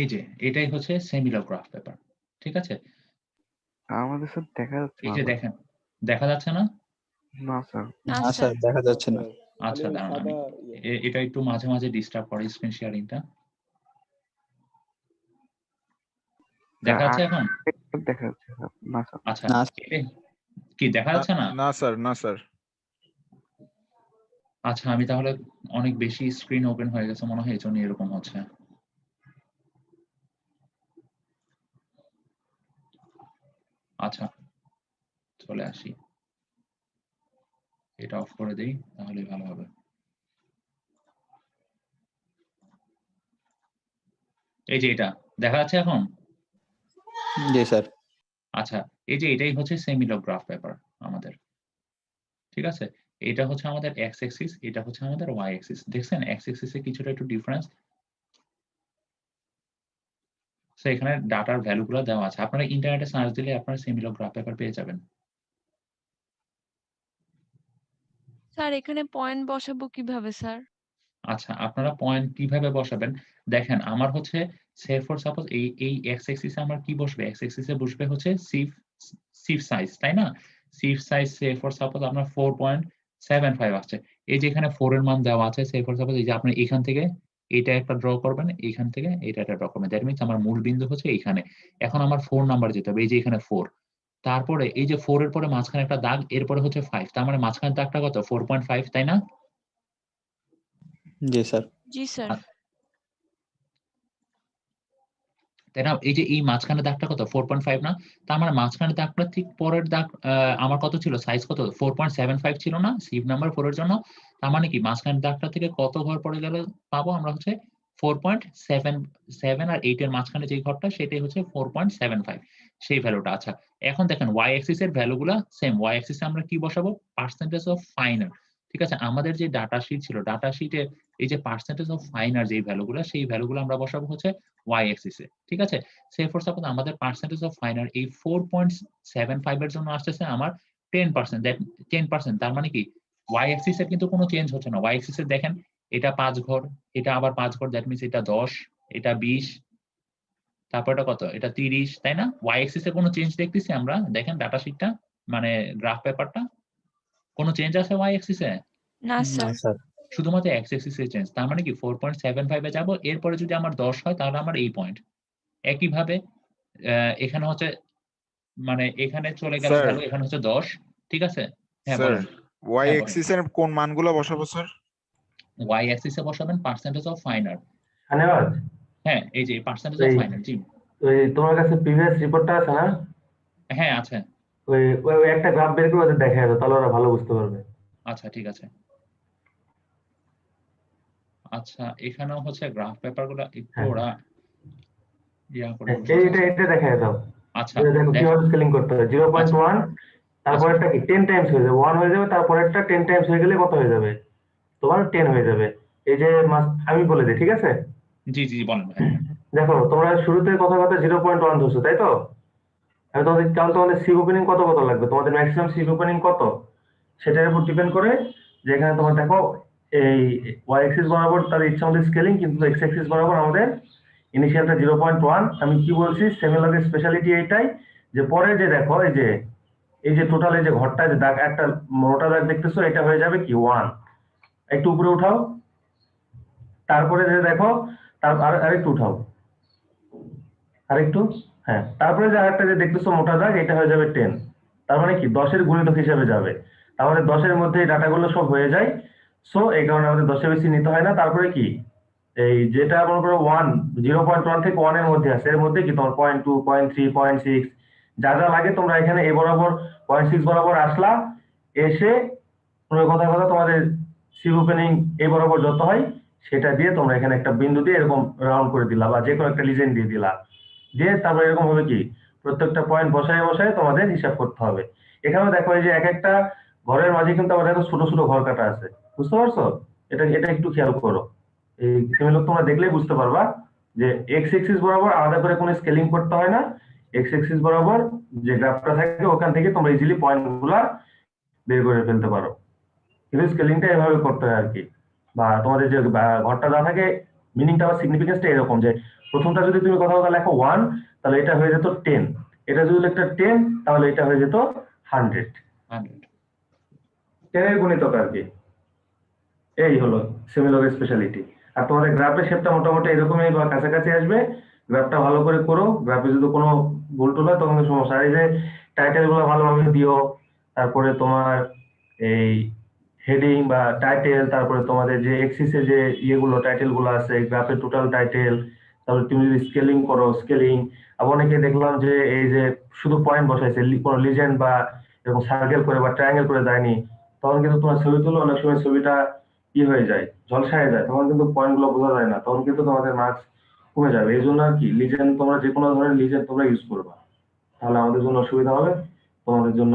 এই যে এটাই হচ্ছে সেমিলগ গ্রাফ পেপার। ঠিক আছে? আমাদের স্যার দেখা যাচ্ছে এই না যে তো। দেখেন, দেখা যাচ্ছে না? না স্যার। না না স্যার। স্যার, দেখা যাচ্ছে না। আচ্ছা, দাঁড়ান আমি এটা একটু মাঝে মাঝে ডিস্টার্ব করে স্ক্রিন শেয়ারিংটা। দেখা যাচ্ছে এখন? দেখা যাচ্ছে স্যার। না স্যার। আচ্ছা, না কি দেখা যাচ্ছে না? না স্যার, না স্যার। আচ্ছা, আমি তাহলে অনেক বেশি স্ক্রিন ওপেন হয়ে গেছে মনে হয়, এজন্য এরকম হচ্ছে। আচ্ছা, চলে আসি, এটা অফ করে দেই তাহলে ভালো হবে। এই যে এটা দেখা যাচ্ছে এখন? জি স্যার। আচ্ছা, এই যে এটাই হচ্ছে সেমিলগ গ্রাফ পেপার আমাদের। ঠিক আছে? এটা হচ্ছে আমাদের এক্স অ্যাক্সিস, এটা হচ্ছে আমাদের ওয়াই অ্যাক্সিস। দেখছেন এক্স অ্যাক্সিসে কিছুটা একটু ডিফারেন্স। সো এখানে ডাটার ভ্যালুগুলো দেওয়া আছে। আপনারা ইন্টারনেটে সার্চ দিলে আপনারা সেমিলগ গ্রাফ পেপার পেয়ে যাবেন। স্যার এখানে পয়েন্ট বসাবো কিভাবে স্যার? আচ্ছা, আপনারা পয়েন্ট কিভাবে বসাবেন? দেখেন আমার হচ্ছে সে ফর সাপোজ এই এক্স অ্যাক্সিসে আমার কি বসবে? এক্স অ্যাক্সিসে বসবে হচ্ছে সিভ সাইজ, তাই না? সিভ সাইজ সে ফর সাপোজ আপনার 4.75 আসছে। এই যে এখানে 4 এর মান দেওয়া আছে, সে ফর সাপোজ এই যে আপনি এখান থেকে এটা একটা ড্র করবেন, এখান থেকে এটা একটা ড্র করবেন। দ্যাট মিনস আমার মূল বিন্দু হচ্ছে এইখানে। এখন আমার 4 নাম্বার যেতে হবে। এই যে এখানে 4। তারপরে এই যে 4 এর পরে মাঝখানে একটা দাগ, এরপরে হচ্ছে 5। তার মানে মাঝখানের দাগটা কত? 4.5, তাই না? জি স্যার। জি স্যার। তাই না? এই যে এই মাঝখানের দাগটা কত? 4.5 না? তার মানে মাঝখানের দাগটার ঠিক পরের দাগ আমার কত ছিল? সাইজ কত? 4.75 ছিল না? সিভ নাম্বার 4 এর জন্য। তার মানে কি মাঝখানের দাগটা থেকে কত ঘর পড়ে গেলে পাবো আমরা হচ্ছে 4.77 আর 8 এর মাঝখানে যে ঘরটা সেটাই হচ্ছে 4.75 সেই ভ্যালুটা। আচ্ছা, এখন দেখেন y অ্যাক্সিস এর ভ্যালুগুলা সেম। y অ্যাক্সিস এ আমরা কি বসাবো? Percentage of finer. ঠিক আছে? আমাদের যে ডাটা শিট ছিল, ডাটা শিটে এই যে পার্সেন্টেজ অফ ফাইনার যেই ভ্যালুগুলা, সেই ভ্যালুগুলো আমরা বসাবো হচ্ছে y অ্যাক্সিস এ। ঠিক আছে? সে ফর সাপোজ আমাদের পার্সেন্টেজ অফ ফাইনার এই 4.75 এর জন্য আসতেছে আমার 10%। দ্যাট 10%। তার মানে কি y অ্যাক্সিস এর কিন্তু কোনো চেঞ্জ হচ্ছে না। y অ্যাক্সিস এ দেখেন এটা 5 ঘর, এটা আবার 5 ঘর, দ্যাট মিনস এটা 10, এটা 20, তারপর এটা কত? এটা 30, তাই না? y অ্যাক্সিস এ কোনো চেঞ্জ দেখতেছি আমরা? দেখেন ডাটা শিটটা মানে গ্রাফ পেপারটা কোনো চেঞ্জ আছে y অ্যাক্সিস এ? না না স্যার। স্যার। শুধুমাত্র x অ্যাক্সিস এ চেঞ্জ। তার মানে কি 4.75 এ যাব, এরপরে যদি আমার 10 হয় তাহলে আমার এই পয়েন্ট। একইভাবে এখানে হচ্ছে মানে এখানে চলে গেল স্যার ভ্যালু, এখানে হচ্ছে 10, ঠিক আছে? হ্যাঁ স্যার বলেন। y হ্যাঁ বলেন। অ্যাক্সিস এর কোন মানগুলো বসাবো স্যার? y অ্যাক্সিস এ বসাবেন পার্সেন্টেজ অফ ফাইনার। ধন্যবাদ। হ্যাঁ, এই যে পার্সেন্টেজ অফ এই ফাইনার। জি। ওই তোমার কাছে প্রিভিয়াস রিপোর্টটা আছে না? হ্যাঁ আছে। ওই ওই ওই একটা গ্রাফ বের করে ওদের দেখা যাবে, তাহলে ওরা ভালো বুঝতে পারবে। আচ্ছা ঠিক আছে। আচ্ছা, এখানেও হচ্ছে গ্রাফ পেপারগুলো একটু হ্যাঁ ওরা ইয়া করে হ্যাঁ, বসেছে। এটা এটা দেখা দাও। আচ্ছা দেখো দেখেন। কিভাবে স্কেলিং করতে হয়। 0.1 তারপরেরটা কি 10 টাইমস হয়ে যাবে, 1 হয়ে যাবে, তারপরেরটা 10 টাইমস হয়ে গেলে কত হয়ে যাবে? তোমার 10 হয়ে যাবে। এই যে আমি বলে দিই, ঠিক আছে? জি জি জি, বলেন ভাই। দেখো তোমরা শুরুতে কথা 0.1 ধরছো, তাই তো? আমি তোমাদের কারণ তোমাদের সিভ ওপেনিং কত কত লাগবে, তোমাদের ম্যাক্সিমাম সিভ ওপেনিং কত সেটার উপর ডিপেন্ড করে। যে এখানে তোমার দেখো এই ওয়াই অ্যাক্সিস বরাবর তার ইচ্ছা আমাদের স্কেলিং, কিন্তু এক্স অ্যাক্সিস বরাবর আমাদের ইনিশিয়ালটা 0.1। আমি কি বলছি, সেমিলগের স্পেশালিটি এইটাই যে পরে যে দেখো এই যে টোটাল এই যে ঘরটা যে দাগ একটা মোটা দাগ দেখতেছো, এটা হয়ে যাবে কি 1। একটু উপরে উঠাও, তারপরে যে দেখো তার আরেকটু উঠাও, আরেকটু, হ্যাঁ, তারপরে যে আরেকটা যে দেখতেছো মোটা দাগ, এটা হয়ে যাবে 10। তার মানে কি 10 এর গুণিতক হিসেবে যাবে। তাহলে 10 এর মধ্যে এই ডাটাগুলো সব হয়ে যায়। সো এই কারণে আমাদের 10 এর বেশি নিতে হয় না। তারপরে কি এই যেটা মনে করো 0.1 থেকে 1 এর মধ্যে আছে, এর মধ্যে কি তোমার 0.2, 0.3, 0.6 যা যা লাগে তোমরা এখানে এ বরাবর 0.6 বরাবর আসলা, এসে কথা তোমাদের সিভ ওপেনিং এ বরাবর যত হয় সেটা দিয়ে তোমরা এখানে একটা বিন্দু দিয়ে এরকম রাউন্ড করে দিলা, বা যে কোনো একটা লিজেন্ড দিয়ে দিলা, দিয়ে তারপরে এরকম হবে কি প্রত্যেকটা পয়েন্ট বসায় বসায় তোমাদের হিসাব করতে হবে। এখানেও দেখো এই যে এক একটা ঘরের মাঝে কিন্তু আবার দেখো ছোট ছোট ঘর কাটা আছে, বুঝতে পারছো? এটা এটা একটু খেয়াল করো। এই সিমিলক তোমরা দেখলেই বুঝতে পারবা যে এক্স এক্সিস বরাবর আলাদা করে কোনো স্কেলিং করতে হয় না। এক্স এক্সিস বরাবর যে গ্রাফটা থাকে ওখান থেকে তোমরা ইজিলি পয়েন্ট গুলা বের করে ফেলতে পারো। কিন্তু স্কেলিংটা এভাবে করতে হয় আর কি। বা তোমাদের যে ঘরটা যা থাকে মিনিংটা বা সিগনিফিকেন্সটা এরকম যে প্রথমটা যদি তুমি কথা লেখো 1, তাহলে এটা হয়ে যেত 10। এটা যদি একটা 10, তাহলে এটা হয়ে যেত 100। 10 এর গুণিতক আর কি। এই হলো সেমিলগের স্পেশালিটি। আর তোমাদের গ্রাফের শেপটা মোটামুটি এরকমই বা কাছাকাছি আসবে। গ্রাফটা ভালো করে করো, গ্রাফে যদি কোনো ভুল টুল হয় তখন সমস্যা। আর এই যে টাইটেল গুলো ভালোভাবে দিও, তারপরে তোমার এই হেডিং বা টাইটেল, তারপরে তোমাদের যে এক্সিসে যে ইয়েগুলো টাইটেল গুলো আছে, গ্রাফের টোটাল টাইটেল, তারপরে তুমি যদি স্কেলিং করো স্কেলিং। আবার অনেকে দেখলাম যে এই যে শুধু পয়েন্ট বসাইছে, কোনো লিজেন্ড বা এরকম সার্কেল করে বা ট্রায়াঙ্গেল করে দেয়নি, তখন কিন্তু তোমার ছবি তুলো অনেক সময় ছবিটা কি হয়ে যায়, ঝলসায় যায়, তখন কিন্তু পয়েন্ট গুলো বোঝা যায় না, তখন কিন্তু তোমাদের মার্কস কমে যাবে। এই জন্য আর কি লিজেন্ড তোমরা যে কোনো ধরনের লিজেন্ড তোমরা ইউজ করবা, তাহলে আমাদের জন্য সুবিধা হবে, তোমাদের জন্য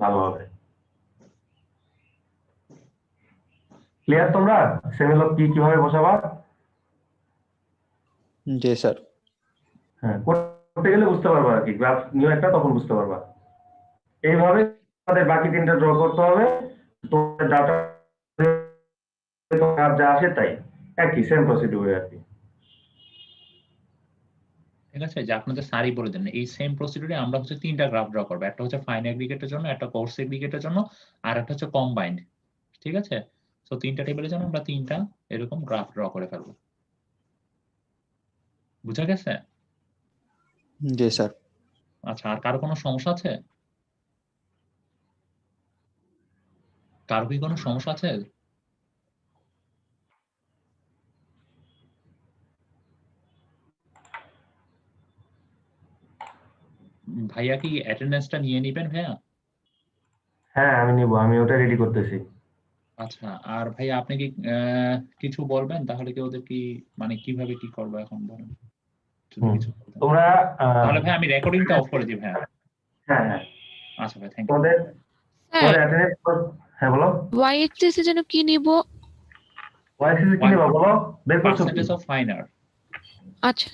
ভালো হবে। ক্লিয়ার তোমরা সেমিলগ কি কিভাবে বসাবা? জি স্যার। হ্যাঁ, করতে গেলে বুঝতে পারবা আর কি, গ্রাফ নিউ একটা তখন বুঝতে পারবা। এইভাবে আমাদের বাকি তিনটা ড্র করতে হবে, তোমার ডাটা যা আসে তাই, একই সেম প্রসিডিউর আর কি। ঠিক আছে, যে আপনাদের স্যারই বলে দেন এই সেম প্রসিডিউরে আমরা হচ্ছে তিনটা গ্রাফ ড্র করবো, একটা হচ্ছে ফাইন এগ্রিগেটের জন্য, একটা কোর্স এগ্রিগেটের জন্য, আর একটা হচ্ছে কম্বাইন্ড। ঠিক আছে, তো তিনটা টেবিলের জন্য আমরা তিনটা এরকম গ্রাফ ড্র করে ফেলবো। বুঝা গেছে? জি স্যার। আচ্ছা, আর কারো কোনো সমস্যা আছে? কারো কি কোনো সমস্যা আছে? ভাইয়া কি অ্যাটেন্ডেন্সটা নিয়ে নিবেন ভাইয়া? হ্যাঁ আমি নিব, আমি ওটা রেডি করতেছি। আচ্ছা, আর ভাইয়া আপনি কি কিছু বলবেন? তাহলে কি ওদের কি মানে কিভাবে কি করবো এখন বলেন যদি কিছু বলতেন। তোমরা তাহলে ভাই আমি রেকর্ডিংটা অফ করে দিই ভাইয়া। হ্যাঁ হ্যাঁ আচ্ছা ভাই, থ্যাংক ইউ। তোমাদের স্যার অ্যাটেন্ডেন্স, হ্যাঁ বলো, ওয়াইএক্সএস এর জন্য কি নিব? ওয়াইসিসি কি নেবা বলো, বের করছো কি? Percentage of fine art. আচ্ছা